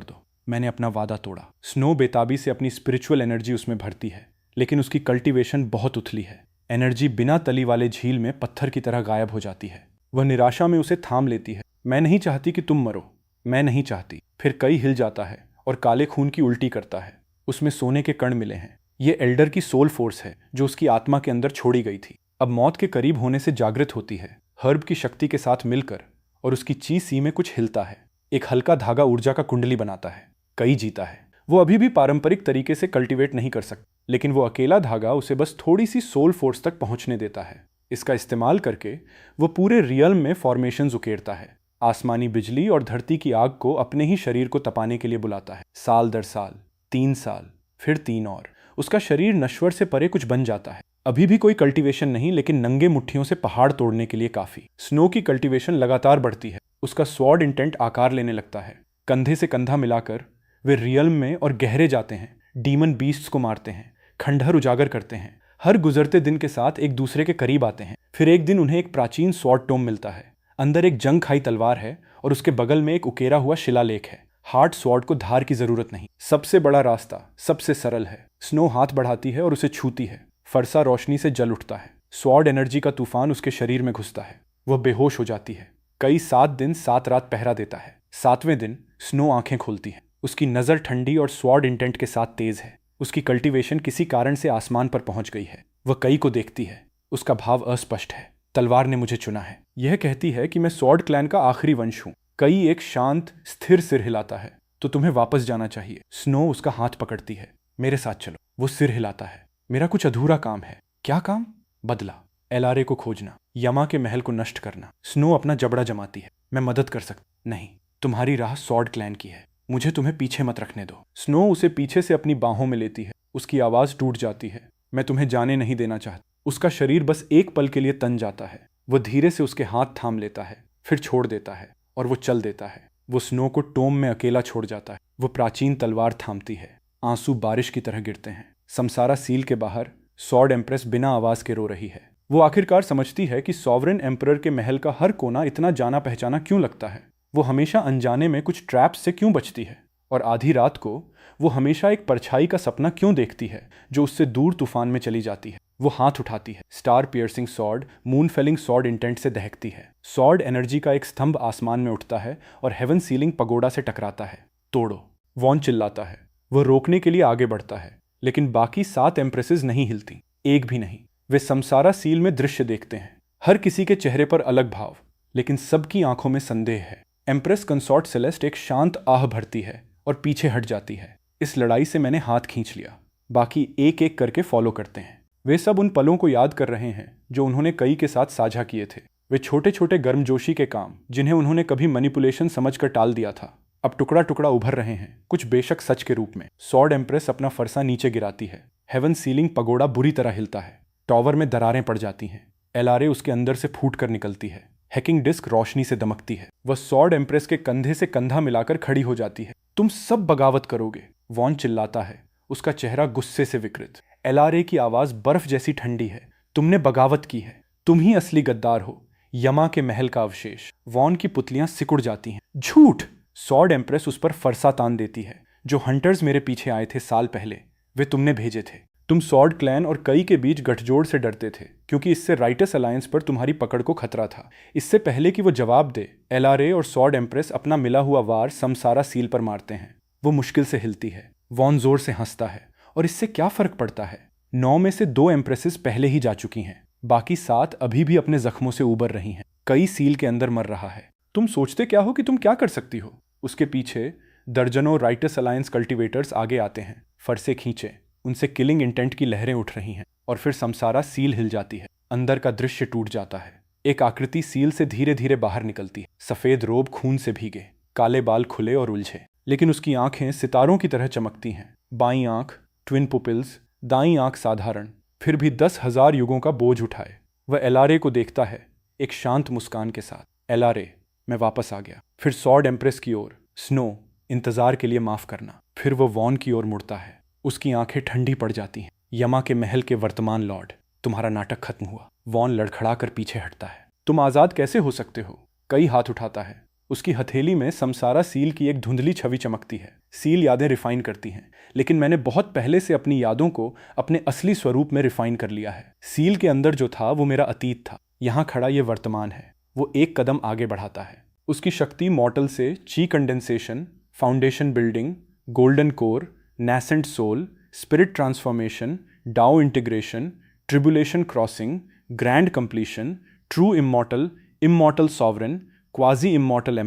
दो, मैंने अपना वादा तोड़ा। स्नो बेताबी से अपनी स्पिरिचुअल एनर्जी उसमें भरती है, लेकिन उसकी कल्टीवेशन बहुत उथली है। एनर्जी बिना तली वाले झील में पत्थर की तरह गायब हो जाती है। वह निराशा में उसे थाम लेती है। मैं नहीं चाहती कि तुम मरो, मैं नहीं चाहती। फिर कई हिल जाता है और काले खून की उल्टी करता है। उसमें सोने के कण मिले हैं। ये एल्डर की सोल फोर्स है जो उसकी आत्मा के अंदर छोड़ी गई थी। अब मौत के करीब होने से जागृत होती है, हर्ब की शक्ति के साथ मिलकर, और उसकी ची में कुछ हिलता है। एक हल्का धागा ऊर्जा का कुंडली बनाता है। कई जीता है। वो अभी भी पारंपरिक तरीके से कल्टीवेट नहीं कर सकता, लेकिन वो अकेला धागा उसे बस थोड़ी सी सोल फोर्स तक पहुंचने देता है। इसका इस्तेमाल करके वो पूरे रियल में फॉर्मेशंस उकेरता है। आसमानी बिजली और धरती की आग को अपने ही शरीर को तपाने के लिए बुलाता है। साल दर साल, 3 साल, फिर 3 और। उसका शरीर नश्वर से परे कुछ बन जाता है। अभी भी कोई कल्टीवेशन नहीं, लेकिन नंगे मुट्ठियों से पहाड़ तोड़ने के लिए काफी। स्नो की कल्टीवेशन लगातार बढ़ती है। उसका स्वॉर्ड इंटेंट आकार लेने लगता है। कंधे से कंधा मिलाकर वे रियल में और गहरे जाते हैं। डीमन बीस्ट्स को मारते हैं, खंडहर उजागर करते हैं। हर गुजरते दिन के साथ एक दूसरे के करीब आते हैं। फिर एक दिन उन्हें एक प्राचीन स्वॉर्ड टोम मिलता है। अंदर एक जंग खाई तलवार है और उसके बगल में एक उकेरा हुआ शिलालेख है। हार्ड स्वॉर्ड को धार की जरूरत नहीं। सबसे बड़ा रास्ता सबसे सरल है। स्नो हाथ बढ़ाती है और उसे छूती है। फरसा रोशनी से जल उठता है। स्वॉर्ड एनर्जी का तूफान उसके शरीर में घुसता है। वह बेहोश हो जाती है। कई 7 दिन 7 रात पहरा देता है। 7वें दिन स्नो आंखें खोलती है। उसकी नज़र ठंडी और स्वॉर्ड इंटेंट के साथ तेज है। उसकी कल्टीवेशन किसी कारण से आसमान पर पहुंच गई है। वह कई को देखती है। उसका भाव अस्पष्ट है। तलवार ने मुझे चुना है। यह कहती है कि मैं स्वॉर्ड क्लैन का आखिरी वंश हूं। कई एक शांत स्थिर सिर हिलाता है। तो तुम्हें वापस जाना चाहिए। स्नो उसका हाथ पकड़ती है। मेरे साथ चलो। वो सिर हिलाता है। मेरा कुछ अधूरा काम है। क्या काम? बदला। एलारे को खोजना, यमा के महल को नष्ट करना। स्नो अपना जबड़ा जमाती है। मैं मदद कर सकती नहीं। तुम्हारी राह स्वॉर्ड क्लैन की है। मुझे तुम्हें पीछे मत रखने दो। स्नो उसे पीछे से अपनी बाहों में लेती है। उसकी आवाज टूट जाती है। मैं तुम्हें जाने नहीं देना चाहता। उसका शरीर बस एक पल के लिए तन जाता है। वह धीरे से उसके हाथ थाम लेता है, फिर छोड़ देता है और वो चल देता है। वो स्नो को टोम में अकेला छोड़ जाता है। वो प्राचीन तलवार थामती है। आंसू बारिश की तरह गिरते हैं। समसारा सील के बाहर स्वॉर्ड एम्प्रेस बिना आवाज के रो रही है। वो आखिरकार समझती है कि सॉवरेन एम्परर के महल का हर कोना इतना जाना पहचाना क्यों लगता है। वो हमेशा अनजाने में कुछ ट्रैप्स से क्यों बचती है, और आधी रात को वो हमेशा एक परछाई का सपना क्यों देखती है जो उससे दूर तूफान में चली जाती है। वो हाथ उठाती है। Star piercing sword moon felling sword intent से दहकती है। सॉर्ड एनर्जी का एक स्तंभ आसमान में उठता है और हेवन सीलिंग पगोडा से टकराता है। तोड़ो। वॉन चिल्लाता है। वो रोकने के लिए आगे बढ़ता है, लेकिन बाकी 7 एम्प्रेसेस नहीं हिलती, एक भी नहीं। वे समसारा सील में दृश्य देखते हैं। हर किसी के चेहरे पर अलग भाव, लेकिन सबकी आंखों में संदेह है। एम्प्रेस कंसॉर्ट सेलेस्ट एक शांत आह भरती है और पीछे हट जाती है। इस लड़ाई से मैंने हाथ खींच लिया। बाकी एक एक करके फॉलो करते हैं। वे सब उन पलों को याद कर रहे हैं जो उन्होंने कई के साथ साझा किए थे। वे छोटे छोटे गर्मजोशी के काम जिन्हें उन्होंने कभी मैनिपुलेशन समझकर टाल दिया था, अब टुकड़ा टुकड़ा उभर रहे हैं, कुछ बेशक सच के रूप में। सॉर्ड एम्प्रेस अपना फरसा नीचे गिराती है। हेवन सीलिंग पगोड़ा बुरी तरह हिलता है। टॉवर में दरारें पड़ जाती हैं। एलारे उसके अंदर से फूट कर निकलती है। हैकिंग डिस्क रोशनी से दमकती है। वह सॉर्ड एम्प्रेस के कंधे से कंधा मिलाकर खड़ी हो जाती है। तुम सब बगावत करोगे, वॉन चिल्लाता है, उसका चेहरा गुस्से से विकृत। एलारे की आवाज बर्फ जैसी ठंडी है। तुमने बगावत की है। तुम ही असली गद्दार हो, यमा के महल का अवशेष। वॉन की पुतलियां सिकुड़ जाती हैं। झूठ! सॉर्ड एम्प्रेस उस पर फरसा तान देती है। जो हंटर्स मेरे पीछे आए थे साल पहले, वे तुमने भेजे थे। तुम सॉर्ड क्लैन और कई के बीच गठजोड़ से डरते थे, क्योंकि इससे राइटस अलायंस पर तुम्हारी पकड़ को खतरा था। इससे पहले कि वो जवाब दे, एलारे और सॉर्ड एम्प्रेस अपना मिला हुआ वार समसारा सील पर मारते हैं। वो मुश्किल से हिलती है। वॉन जोर से हंसता है। और इससे क्या फर्क पड़ता है? 9 में से 2 एम्प्रेसेस पहले ही जा चुकी हैं। बाकी 7 अभी भी अपने जख्मों से उबर रही हैं। कई सील के अंदर मर रहा है। तुम सोचते क्या हो कि तुम क्या कर सकती हो? उसके पीछे दर्जनों राइटस अलायंस कल्टीवेटर्स आगे आते हैं। फरसे खींचे, उनसे किलिंग इंटेंट की लहरें उठ रही हैं। और फिर समसारा सील हिल जाती है। अंदर का दृश्य टूट जाता है। एक आकृति सील से धीरे धीरे बाहर निकलती है। सफेद रोब खून से भीगे, काले बाल खुले और उलझे, लेकिन उसकी आंखें सितारों की तरह चमकती हैं। बाईं आंख ट्विन पुपिल्स, दाईं आंख साधारण, फिर भी 10,000 युगों का बोझ उठाए। वह एलारे को देखता है, एक शांत मुस्कान के साथ। एलारे, मैं वापस आ गया। फिर सॉर्ड एम्प्रेस की ओर। स्नो, इंतजार के लिए माफ करना। फिर वो वॉन की ओर मुड़ता है। उसकी आंखें ठंडी पड़ जाती हैं। यमा के महल के वर्तमान लॉर्ड, तुम्हारा नाटक खत्म हुआ। वॉन लड़खड़ा कर पीछे हटता है। तुम आजाद कैसे हो सकते हो? कई हाथ उठाता है। उसकी हथेली में समसारा सील की एक धुंधली छवि चमकती है। सील यादें रिफाइन करती हैं, लेकिन मैंने बहुत पहले से अपनी यादों को अपने असली स्वरूप में रिफाइन कर लिया है। सील के अंदर जो था वो मेरा अतीत था। यहाँ खड़ा ये वर्तमान है। वो एक कदम आगे बढ़ाता है। उसकी शक्ति मॉर्टल से qi condensation, foundation building, golden core, nascent soul, spirit transformation, dao integration, tribulation crossing, grand completion, true immortal, immortal sovereign, quasi immortal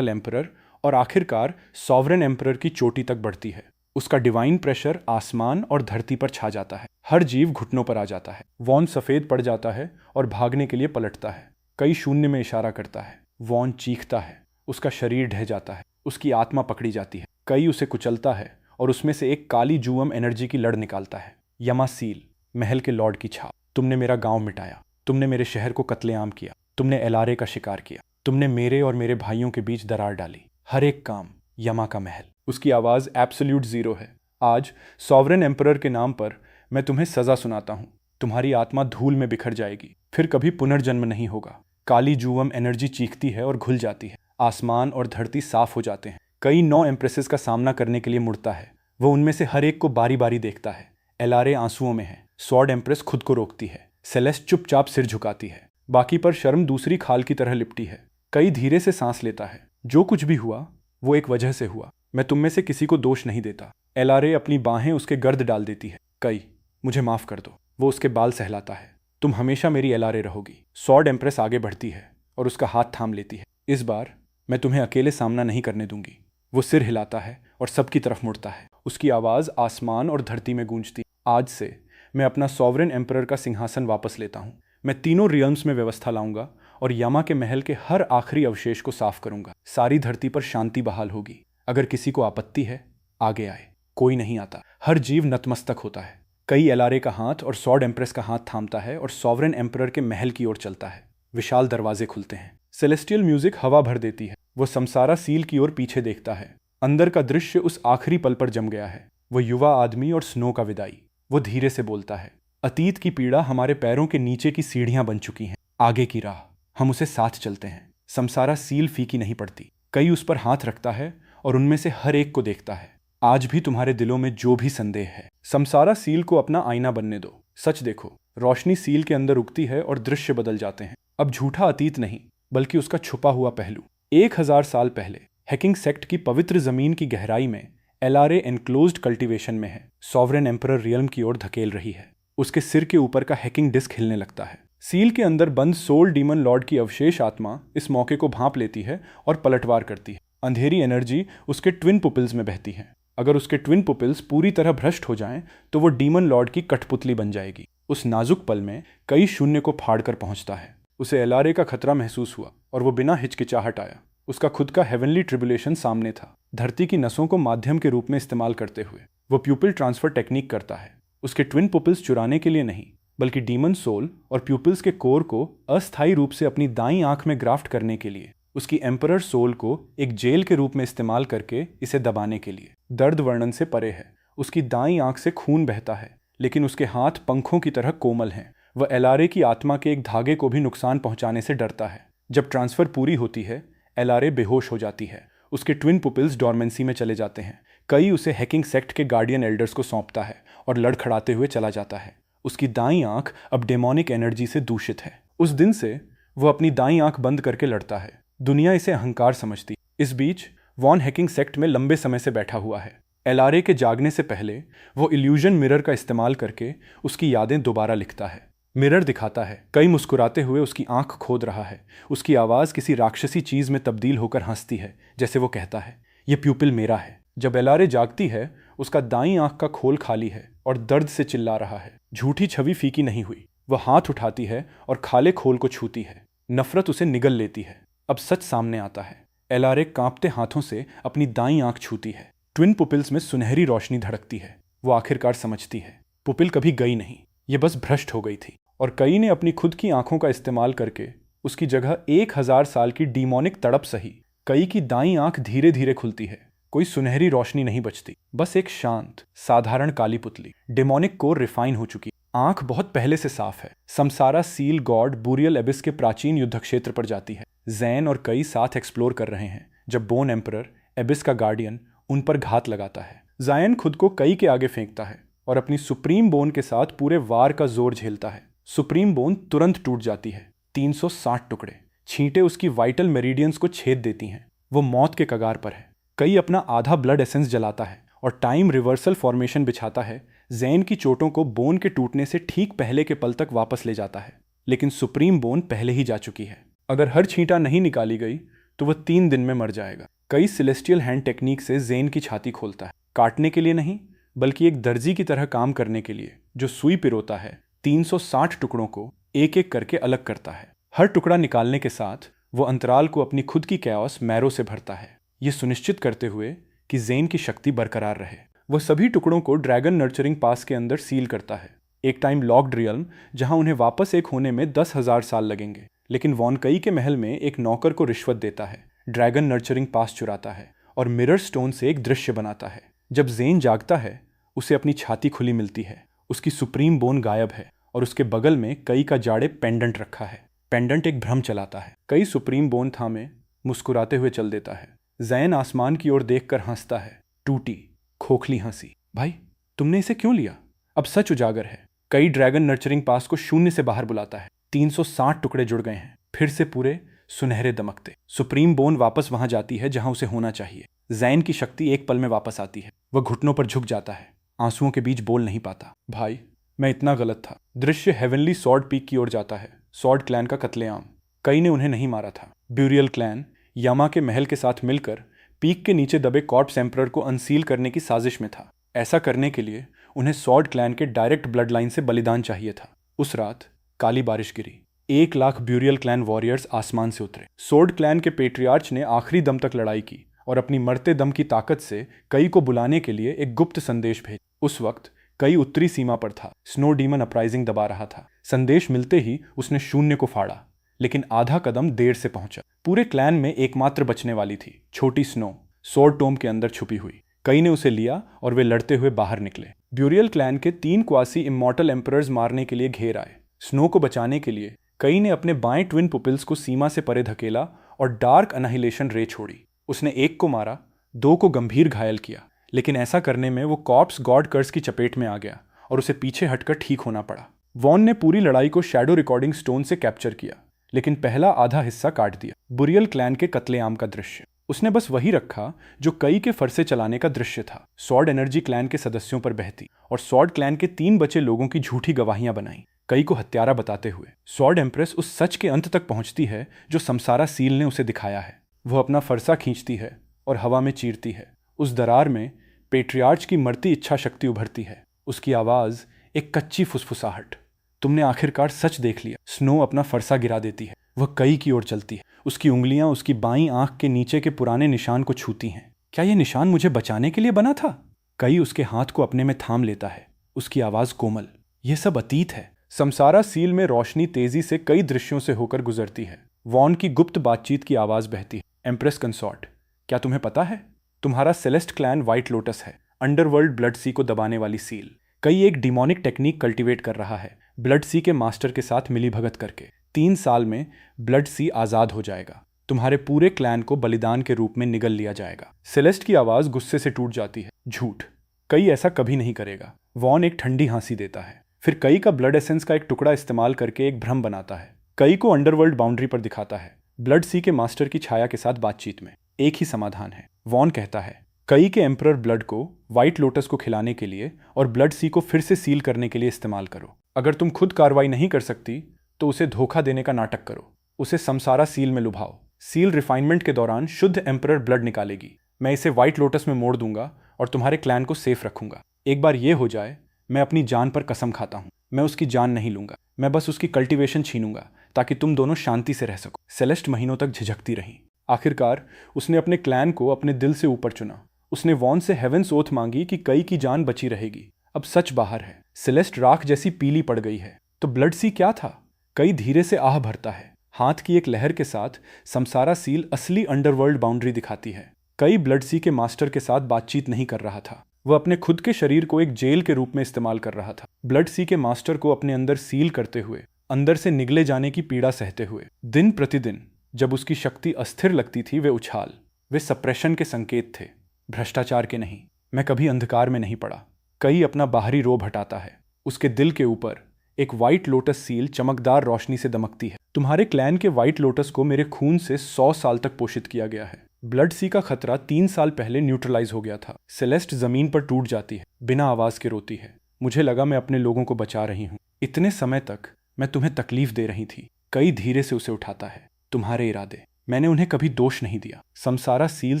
emperor और आखिरकार सॉवरेन एम्परर की चोटी तक बढ़ती है। उसका डिवाइन प्रेशर आसमान और धरती पर छा जाता है। हर जीव घुटनों पर आ जाता है। वॉन सफ़ेद पड़ जाता है और भागने के लिए पलटता है। कई शून्य में इशारा करता है। वॉन चीखता है। उसका शरीर ढह जाता है। उसकी आत्मा पकड़ी जाती है। कई उसे कुचलता है और उसमें से एक काली जुअम एनर्जी की लड़ निकालता है। यमा सील, महल के लॉर्ड की छाप। तुमने मेरा गांव मिटाया। तुमने मेरे शहर को कत्लेआम किया। तुमने एलारे का शिकार किया। तुमने मेरे और मेरे भाइयों के बीच दरार डाली। हर एक काम यमा का महल। उसकी आवाज़ एब्सोल्यूट ज़ीरो है। आज सॉवरेन एम्परर के नाम पर मैं तुम्हें सज़ा सुनाता हूँ। तुम्हारी आत्मा धूल में बिखर जाएगी। फिर कभी पुनर्जन्म नहीं होगा। काली जुअम एनर्जी चीखती है और घुल जाती है। आसमान और धरती साफ हो जाते हैं। कई 9 एम्प्रेसेस का सामना करने के लिए मुड़ता है। वो उनमें से हर एक को बारी बारी देखता है। एलारे आंसुओं में है। स्वॉर्ड एम्प्रेस खुद को रोकती है। सेलेस्ट चुपचाप सिर झुकाती है। बाकी पर शर्म दूसरी खाल की तरह लिपटी है। कई धीरे से सांस लेता है। जो कुछ भी हुआ वो एक वजह से हुआ। मैं तुम में से किसी को दोष नहीं देता। एलारे अपनी बाहें उसके गर्द डाल देती है। कई, मुझे माफ कर दो। वो उसके बाल सहलाता है। तुम हमेशा मेरी एलारे रहोगी। स्वॉर्ड एम्प्रेस आगे बढ़ती है और उसका हाथ थाम लेती है। इस बार मैं तुम्हें अकेले सामना नहीं करने दूंगी। वो सिर हिलाता है और सबकी तरफ मुड़ता है। उसकी आवाज़ आसमान और धरती में गूंजती। आज से मैं अपना सॉवरेन एम्परर का सिंहासन वापस लेता हूँ। मैं तीनों रियल्म्स में व्यवस्था लाऊंगा और यमा के महल के हर आखिरी अवशेष को साफ करूंगा। सारी धरती पर शांति बहाल होगी। अगर किसी को आपत्ति है, आगे आए। कोई नहीं आता। हर जीव नतमस्तक होता है। कई एलारे का हाथ और स्वॉर्ड एम्प्रेस का हाथ थामता है और सॉवरेन एम्परर के महल की ओर चलता है। विशाल दरवाजे खुलते हैं। सेलेस्टियल म्यूजिक हवा भर देती है। वो समसारा सील की ओर पीछे देखता है। अंदर का दृश्य उस आखिरी पल पर जम गया है। वो युवा आदमी और स्नो का विदाई। वो धीरे से बोलता है, अतीत की पीड़ा हमारे पैरों के नीचे की सीढ़ियां बन चुकी हैं। आगे की राह, हम उसे साथ चलते हैं। समसारा सील फीकी नहीं पड़ती। कई उस पर हाथ रखता है और उनमें से हर एक को देखता है। आज भी तुम्हारे दिलों में जो भी संदेह है, समसारा सील को अपना आईना बनने दो। सच देखो। रोशनी सील के अंदर उगती है और दृश्य बदल जाते हैं। अब झूठा अतीत नहीं, बल्कि उसका छुपा हुआ पहलू। 1000 साल पहले हैकिंग सेक्ट की पवित्र जमीन की गहराई में एलारे एनक्लोज्ड कल्टीवेशन में है। सॉवरेन एम्परर रियल्म की ओर धकेल रही है। उसके सिर के ऊपर का हैकिंग डिस्क हिलने लगता है। सील के अंदर बंद सोल डीमन लॉर्ड की अवशेष आत्मा इस मौके को भांप लेती है और पलटवार करती है। अंधेरी एनर्जी उसके ट्विन पुपिल्स में बहती है। अगर उसके ट्विन पुपिल्स पूरी तरह भ्रष्ट हो जाएं, तो वो डीमन लॉर्ड की कठपुतली बन जाएगी। उस नाजुक पल में कई शून्य को फाड़कर पहुंचता है। उसे एलारे का खतरा महसूस हुआ और वो बिना हिचकिचाहट आया। उसका खुद का हेवनली ट्रिबुलेशन सामने था। धरती की नसों को माध्यम के रूप में इस्तेमाल करते हुए वो प्यूपिल ट्रांसफर टेक्निक करता है। उसके ट्विन पुपिल्स चुराने के लिए नहीं, बल्कि डीमन सोल और प्यूपिल्स के कोर को अस्थायी रूप से अपनी दाईं आंख में ग्राफ्ट करने के लिए, उसकी एम्परर सोल को एक जेल के रूप में इस्तेमाल करके इसे दबाने के लिए। दर्द वर्णन से परे है। उसकी दाईं आंख से खून बहता है, लेकिन उसके हाथ पंखों की तरह कोमल हैं। वह एलारे की आत्मा के एक धागे को भी नुकसान पहुंचाने से डरता है। जब ट्रांसफर पूरी होती है, एलारे बेहोश हो जाती है। उसके ट्विन पुपिल्स डॉर्मेंसी में चले जाते हैं। कई उसे हैकिंग सेक्ट के गार्डियन एल्डर्स को सौंपता है और लड़खड़ाते हुए चला जाता है। उसकी दाईं आंख अब डेमोनिक एनर्जी से दूषित है। उस दिन से वो अपनी दाईं आंख बंद करके लड़ता है। दुनिया इसे अहंकार समझती। इस बीच वॉन हैकिंग सेक्ट में लंबे समय से बैठा हुआ है। एलारे के जागने से पहले वो इल्यूजन मिरर का इस्तेमाल करके उसकी यादें दोबारा लिखता है। मिरर दिखाता है कई मुस्कुराते हुए उसकी आंख खोद रहा है। उसकी आवाज़ किसी राक्षसी चीज़ में तब्दील होकर हंसती है, जैसे वो कहता है, ये प्यूपिल मेरा है। जब एलारे जागती है, उसका दाईं आंख का खोल खाली है और दर्द से चिल्ला रहा है। झूठी छवि फीकी नहीं हुई। वह हाथ उठाती है और खाले खोल को छूती है। नफरत उसे निगल लेती है। अब सच सामने आता है। एलारे कांपते हाथों से अपनी दाईं आंख छूती है। ट्विन पुपिल्स में सुनहरी रोशनी धड़कती है। वो आखिरकार समझती है, पुपिल कभी गई नहीं, ये बस भ्रष्ट हो गई थी। और कई ने अपनी खुद की आंखों का इस्तेमाल करके उसकी जगह 1000 साल की डीमोनिक तड़प सही। कई की दाईं आंख धीरे धीरे खुलती है। कोई सुनहरी रोशनी नहीं बचती, बस एक शांत साधारण काली पुतली। डेमोनिक कोर रिफाइन हो चुकी। आंख बहुत पहले से साफ है। समसारा सील गॉड बूरियल एबिस के प्राचीन युद्ध क्षेत्र पर जाती है। जैन और कई साथ एक्सप्लोर कर रहे हैं जब बोन एम्परर, एबिस का गार्डियन, उन पर घात लगाता है। जायन खुद को कई के आगे फेंकता है और अपनी सुप्रीम बोन के साथ पूरे वार का जोर झेलता है। सुप्रीम बोन तुरंत टूट जाती है। 360 टुकड़े, छींटें उसकी वाइटल मेरिडियंस को छेद देती हैं। वो मौत के कगार पर है। कई अपना आधा ब्लड एसेंस जलाता है और टाइम रिवर्सल फॉर्मेशन बिछाता है। जैन की चोटों को बोन के टूटने से ठीक पहले के पल तक वापस ले जाता है, लेकिन सुप्रीम बोन पहले ही जा चुकी है। अगर हर छींटा नहीं निकाली गई तो वह 3 दिन में मर जाएगा। कई सेलेस्टियल हैंड टेक्निक से जैन की छाती खोलता है, काटने के लिए नहीं बल्कि एक दर्जी की तरह काम करने के लिए, जो सुई पिरोता है 360 टुकड़ों को एक एक करके अलग करता है। हर टुकड़ा निकालने के साथ वो अंतराल को अपनी खुद की कैओस मैरो से भरता है, ये सुनिश्चित करते हुए कि जैन की शक्ति बरकरार रहे। वह सभी टुकड़ों को ड्रैगन नर्चरिंग पास के अंदर सील करता है, एक टाइम लॉक्ड रियल्म जहां उन्हें वापस एक होने में 10,000 साल लगेंगे। लेकिन वॉन कई के महल में एक नौकर को रिश्वत देता है, ड्रैगन नर्चरिंग पास चुराता है और मिरर स्टोन से एक दृश्य बनाता है। जब जैन जागता है उसे अपनी छाती खुली मिलती है, उसकी सुप्रीम बोन गायब है और उसके बगल में कई का जाड़े पेंडेंट रखा है। पेंडेंट एक भ्रम चलाता है। कई सुप्रीम बोन थामे मुस्कुराते हुए चल देता है। जैन आसमान की ओर देखकर हंसता है, टूटी खोखली हंसी। भाई तुमने इसे क्यों लिया? अब सच उजागर है। कई ड्रैगन नर्चरिंग पास को शून्य से बाहर बुलाता है। 360 टुकड़े जुड़ गए हैं, फिर से पूरे सुनहरे दमकते। सुप्रीम बोन वापस वहां जाती है जहां उसे होना चाहिए। जैन की शक्ति एक पल में वापस आती है। वह घुटनों पर झुक जाता है, आंसुओं के बीच बोल नहीं पाता। भाई मैं इतना गलत था। दृश्य हेवनली सॉर्ड पीक की ओर जाता है। सॉर्ड क्लैन का कत्लेआम। कई ने उन्हें नहीं मारा था। ब्यूरियल क्लैन यामा के महल के साथ मिलकर पीक के नीचे दबे कॉर्प्स एम्परर को अनसील करने की साजिश में था। ऐसा करने के लिए उन्हें सॉर्ड क्लैन के डायरेक्ट ब्लड लाइन से बलिदान चाहिए था। उस रात काली बारिश गिरी। 1 लाख ब्यूरियल क्लैन वॉरियर्स आसमान से उतरे। सोर्ड क्लैन के पेट्रियार्च ने आखिरी दम तक लड़ाई की और अपनी मरते दम की ताकत से कई को बुलाने के लिए एक गुप्त संदेश भेजा। उस वक्त कई उत्तरी सीमा पर था। स्नो डीमन अपराइजिंग दबा रहा था। संदेश मिलते ही उसने शून्य को फाड़ा, लेकिन आधा कदम देर से पहुंचा। पूरे क्लैन में एकमात्र बचने वाली थी छोटी स्नो, सोर्ड टोम के अंदर छुपी हुई। कई ने उसे लिया और वे लड़ते हुए बाहर निकले। ब्यूरियल क्लैन के 3 क्वासी इमॉर्टल एम्परर्स मारने के लिए घेर आए। स्नो को बचाने के लिए कई ने अपने बाएं ट्विन पुपिल्स को सीमा से परे धकेला और डार्क अनाहिलेशन रे छोड़ी। उसने 1 को मारा, 2 को गंभीर घायल किया, लेकिन ऐसा करने में वो कॉर्प्स गॉड कर्स की चपेट में आ गया और उसे पीछे हटकर ठीक होना पड़ा। वॉन ने पूरी लड़ाई को शैडो रिकॉर्डिंग स्टोन से कैप्चर किया, लेकिन पहला आधा हिस्सा काट दिया। बुरियल क्लैन के कत्लेआम का दृश्य उसने बस वही रखा जो कई के फरसे चलाने का दृश्य था। सॉर्ड एनर्जी क्लैन के सदस्यों पर बहती और सॉर्ड क्लैन के 3 बचे लोगों की झूठी गवाहियां बनाई, कई को हत्यारा बताते हुए। सॉर्ड एम्प्रेस उस सच के अंत तक पहुंचती है जो समसारा सील ने उसे दिखाया है। वह अपना फरसा खींचती है और हवा में चीरती है। उस दरार में पेट्रियार्च की मरती इच्छा शक्ति उभरती है। उसकी आवाज एक कच्ची फुसफुसाहट, तुमने आखिरकार सच देख लिया। स्नो अपना फरसा गिरा देती है। वह कई की ओर चलती है। उसकी उंगलियां उसकी बाईं आंख के नीचे के पुराने निशान को छूती हैं। क्या यह निशान मुझे बचाने के लिए बना था? कई उसके हाथ को अपने में थाम लेता है। उसकी आवाज कोमल, यह सब अतीत है। समसारा सील में रोशनी तेजी से कई दृश्यों से होकर गुजरती है। वॉन की गुप्त बातचीत की आवाज बहती है। एम्प्रेस कंसॉर्ट, क्या तुम्हें पता है तुम्हारा सेलेस्ट क्लैन व्हाइट लोटस है, अंडरवर्ल्ड ब्लड सी को दबाने वाली सील। कई एक डिमोनिक टेक्निक कल्टीवेट कर रहा है ब्लड सी के मास्टर के साथ मिलीभगत करके। 3 साल में ब्लड सी आजाद हो जाएगा। तुम्हारे पूरे क्लैन को बलिदान के रूप में निगल लिया जाएगा। सेलेस्ट की आवाज गुस्से से टूट जाती है। झूठ, कई ऐसा कभी नहीं करेगा। वॉन एक ठंडी हंसी देता है, फिर कई का ब्लड एसेंस का एक टुकड़ा इस्तेमाल करके एक भ्रम बनाता है। कई को अंडरवर्ल्ड बाउंड्री पर दिखाता है। ब्लड सी के मास्टर की छाया के साथ बातचीत में एक ही समाधान है। वॉन कहता है कई के एम्परर ब्लड को व्हाइट लोटस को खिलाने के लिए और ब्लड सी को फिर से सील करने के लिए इस्तेमाल करो। अगर तुम खुद कार्रवाई नहीं कर सकती तो उसे धोखा देने का नाटक करो। उसे समसारा सील में लुभाओ। सील रिफाइनमेंट के दौरान शुद्ध एम्परर ब्लड निकालेगी। मैं इसे व्हाइट लोटस में मोड़ दूंगा और तुम्हारे क्लैन को सेफ रखूंगा। एक बार यह हो जाए, मैं अपनी जान पर कसम खाता हूं, मैं उसकी जान नहीं लूंगा। मैं बस उसकी कल्टीवेशन छीनूंगा ताकि तुम दोनों शांति से रह सको। सेलेस्ट महीनों तक झिझकती रही। आखिरकार उसने अपने क्लैन को अपने दिल से ऊपर चुना। उसने वॉन से हेवेंस ओथ मांगी कि कई की जान बची रहेगी। अब सच बाहर है। सेलेस्ट राख जैसी पीली पड़ गई है। तो ब्लड सी क्या था? कई धीरे से आह भरता है। हाथ की एक लहर के साथ समसारा सील असली अंडरवर्ल्ड बाउंड्री दिखाती है। कई ब्लड सी के मास्टर के साथ बातचीत नहीं कर रहा था। वह अपने खुद के शरीर को एक जेल के रूप में इस्तेमाल कर रहा था। ब्लड सी के मास्टर को अपने अंदर सील करते हुए, अंदर से निगले जाने की पीड़ा सहते हुए। दिन प्रतिदिन जब उसकी शक्ति अस्थिर लगती थी, वे उछाल, वे सप्रेशन के संकेत थे, भ्रष्टाचार के नहीं। मैं कभी अंधकार में नहीं पड़ा। कई अपना बाहरी रोब हटाता है। उसके दिल के ऊपर एक व्हाइट लोटस सील चमकदार रोशनी से दमकती है। तुम्हारे क्लैन के व्हाइट लोटस को मेरे खून से 100 साल तक पोषित किया गया है। ब्लड सी का खतरा 3 साल पहले न्यूट्रलाइज हो गया था। सेलेस्ट जमीन पर टूट जाती है, बिना आवाज के रोती है। मुझे लगा मैं अपने लोगों को बचा रही हूँ। इतने समय तक मैं तुम्हें तकलीफ दे रही थी। कई धीरे से उसे उठाता है। तुम्हारे इरादे, मैंने उन्हें कभी दोष नहीं दिया। समसारा सील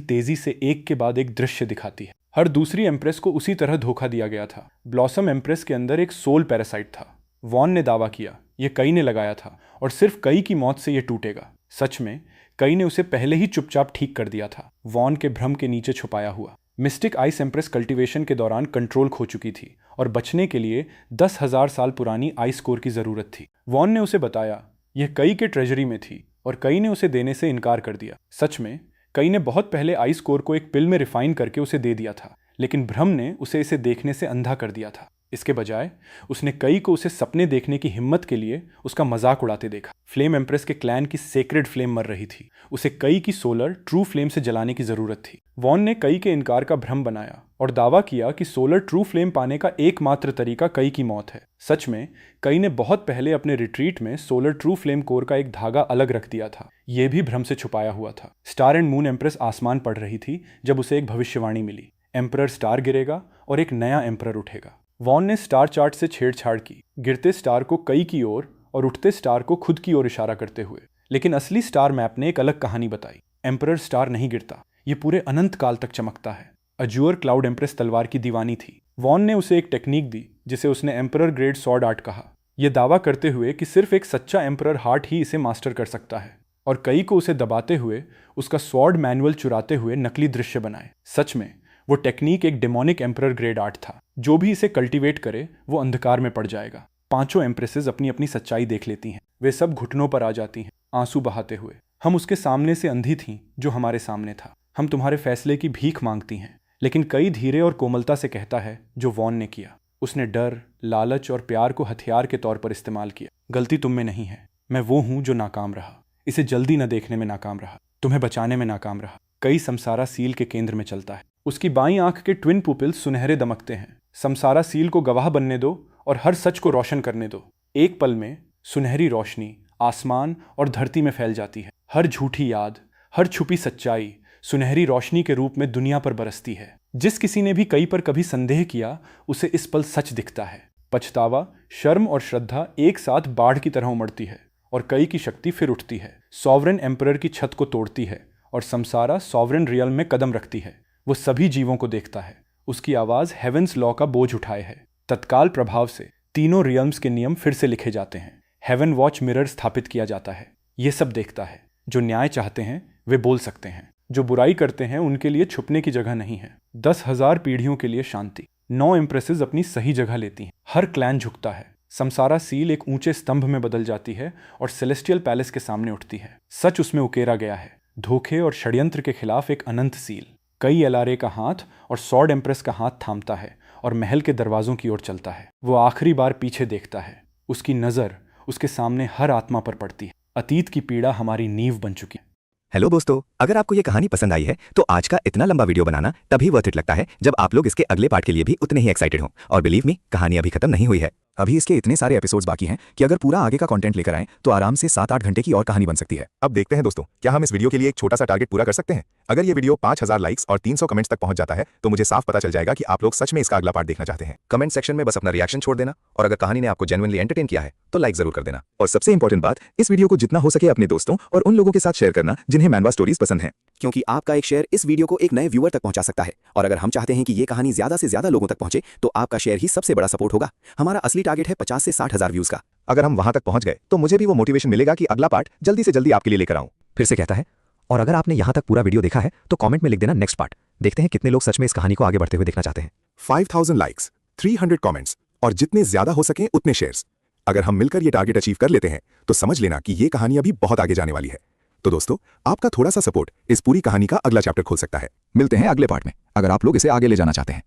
तेजी से एक के बाद एक दृश्य दिखाती है। हर दूसरी एम्प्रेस को उसी तरह धोखा दिया गया था। ब्लॉसम एम्प्रेस के अंदर एक सोल पैरासाइट था। वॉन ने दावा किया यह कई ने लगाया था और सिर्फ कई की मौत से यह टूटेगा। सच में कई ने उसे पहले ही चुपचाप ठीक कर दिया था, वॉन के भ्रम के नीचे छुपाया हुआ। मिस्टिक आइस एम्प्रेस कल्टीवेशन के दौरान कंट्रोल खो चुकी थी और बचने के लिए 10,000 साल पुरानी आइस कोर की जरूरत थी। वॉन ने उसे बताया यह कई के ट्रेजरी में थी और कई ने उसे देने से इनकार कर दिया। सच में कई ने बहुत पहले आइस कोर को एक पिल में रिफाइन करके उसे दे दिया था, लेकिन भ्रम ने उसे इसे देखने से अंधा कर दिया था। इसके बजाय उसने कई को उसे सपने देखने की हिम्मत के लिए उसका मजाक उड़ाते देखा। फ्लेम एम्प्रेस के क्लैन की सेक्रेड फ्लेम मर रही थी। उसे कई की सोलर ट्रू फ्लेम से जलाने की जरूरत थी। वॉन ने कई के इनकार का भ्रम बनाया और दावा किया कि सोलर ट्रू फ्लेम पाने का एकमात्र तरीका कई की मौत है। सच में कई ने बहुत पहले अपने रिट्रीट में सोलर ट्रू फ्लेम कोर का एक धागा अलग रख दिया था। यह भी भ्रम से छुपाया हुआ था। स्टार एंड मून एम्प्रेस आसमान पढ़ रही थी जब उसे एक भविष्यवाणी मिली। एम्परर स्टार गिरेगा और एक नया एम्परर उठेगा। वॉन ने स्टार चार्ट से छेड़छाड़ की, गिरते स्टार को कई की ओर और उठते स्टार को खुद की ओर इशारा करते हुए। लेकिन असली स्टार मैप ने एक अलग कहानी बताई। एम्परर स्टार नहीं गिरता, ये पूरे अनंत काल तक चमकता है। अजूर क्लाउड एम्प्रेस तलवार की दीवानी थी। वॉन ने उसे एक टेक्निक दी जिसे उसने एम्परर ग्रेड सॉर्ड आर्ट कहा, यह दावा करते हुए कि सिर्फ एक सच्चा एम्परर हार्ट ही इसे मास्टर कर सकता है, और कई को उसे दबाते हुए उसका स्वॉर्ड मैनुअल चुराते हुए नकली दृश्य बनाए। सच में वो टेक्निक एक डेमोनिक एम्परर ग्रेड आर्ट था। जो भी इसे कल्टीवेट करे वो अंधकार में पड़ जाएगा। 5 एम्प्रेसेस अपनी अपनी सच्चाई देख लेती हैं। वे सब घुटनों पर आ जाती हैं, आंसू बहाते हुए। हम उसके सामने से अंधी थीं जो हमारे सामने था। हम तुम्हारे फैसले की भीख मांगती हैं। लेकिन कई धीरे और कोमलता से कहता है जो वॉन ने किया। उसने डर, लालच और प्यार को हथियार के तौर पर इस्तेमाल किया। गलती तुम में नहीं है, मैं वो हूं जो नाकाम रहा। इसे जल्दी न देखने में नाकाम रहा, तुम्हें बचाने में नाकाम रहा। कई समसारा सील के केंद्र में चलता है। उसकी बाईं आंख के ट्विन पुपिल्स सुनहरे दमकते हैं। समसारा सील को गवाह बनने दो और हर सच को रोशन करने दो। एक पल में सुनहरी रोशनी आसमान और धरती में फैल जाती है। हर झूठी याद, हर छुपी सच्चाई सुनहरी रोशनी के रूप में दुनिया पर बरसती है। जिस किसी ने भी कई पर कभी संदेह किया उसे इस पल सच दिखता है। पछतावा, शर्म और श्रद्धा एक साथ बाढ़ की तरह उमड़ती है और कई की शक्ति फिर उठती है। सॉवरेन एम्परर की छत को तोड़ती है और समसारा सॉवरेन रियल्म में कदम रखती है। वो सभी जीवों को देखता है। उसकी आवाज हेवेंस लॉ का बोझ उठाए है। तत्काल प्रभाव से तीनों रियल्म्स के नियम फिर से लिखे जाते हैं। हेवन वॉच मिरर स्थापित किया जाता है। ये सब देखता है। जो न्याय चाहते हैं वे बोल सकते हैं। जो बुराई करते हैं उनके लिए छुपने की जगह नहीं है। 10,000 पीढ़ियों के लिए शांति। 9 एम्प्रेसेस अपनी सही जगह लेती हैं। हर क्लैन झुकता है। समसारा सील एक ऊंचे स्तंभ में बदल जाती है और सेलेस्टियल पैलेस के सामने उठती है। सच उसमें उकेरा गया है। धोखे और षड्यंत्र के खिलाफ एक अनंत सील। कई एलआरए का हाथ और सॉर्ड एम्प्रेस का हाथ थामता है और महल के दरवाजों की ओर चलता है। वो आखिरी बार पीछे देखता है। उसकी नजर उसके सामने हर आत्मा पर पड़ती है। अतीत की पीड़ा हमारी नींव बन चुकी है। हेलो दोस्तों, अगर आपको ये कहानी पसंद आई है तो आज का इतना लंबा वीडियो बनाना तभी वर्थ इट लगता है जब आप लोग इसके अगले पार्ट के लिए भी उतने ही एक्साइटेड हों। और बिलीव मी, कहानी अभी खत्म नहीं हुई है। अभी इसके इतने सारे एपिसोड्स बाकी हैं कि अगर पूरा आगे का कंटेंट लेकर आएं तो आराम से 7-8 घंटे की और कहानी बन सकती है। अब देखते हैं दोस्तों, क्या हम इस वीडियो के लिए एक छोटा सा टारगेट पूरा कर सकते हैं। अगर ये वीडियो 5,000 लाइक्स और 300 कमेंट्स तक पहुंच जाता है तो मुझे साफ पता चल जाएगा कि आप लोग सच में इसका अगला पार्ट देखना चाहते हैं। कमेंट सेक्शन में बस अपना रिएक्शन छोड़ देना और अगर कहानी ने आपको जेन्युइनली एंटरटेन किया है तो लाइक जरूर कर देना। और सबसे इंपॉर्टेंट बात, इस वीडियो को जितना हो सके अपने दोस्तों और उन लोगों के साथ शेयर करना जिन्हें मैनवा स्टोरीज पसंद हैं, क्योंकि आपका एक शेयर इस वीडियो को एक नए व्यूअर तक पहुंचा सकता है। और अगर हम चाहते हैं कि ये कहानी ज्यादा से ज्यादा लोगों तक पहुंचे तो आपका शेयर ही सबसे बड़ा सपोर्ट होगा। हमारा असली टारगेट है 50 से 60,000 व्यूज का। अगर हम वहां तक पहुंच गए तो मुझे भी वो मोटिवेशन मिलेगा कि अगला पार्ट जल्दी से जल्दी आपके लिए लेकर आऊं। फिर से कहता है, और अगर आपने यहां तक पूरा वीडियो देखा है तो कमेंट में लिख देना नेक्स्ट पार्ट। देखते हैं कितने लोग सच में इस कहानी को आगे बढ़ते हुए देखना चाहते हैं। 5,000 लाइक्स, 300 कमेंट्स और जितने ज्यादा हो सके उतने शेयर्स। अगर हम मिलकर ये टारगेट अचीव कर लेते हैं तो समझ लेना कि ये कहानी अभी बहुत आगे जाने वाली है। तो दोस्तों, आपका थोड़ा सा सपोर्ट इस पूरी कहानी का अगला चैप्टर खोल सकता है। मिलते हैं अगले पार्ट में, अगर आप लोग इसे आगे ले जाना चाहते हैं।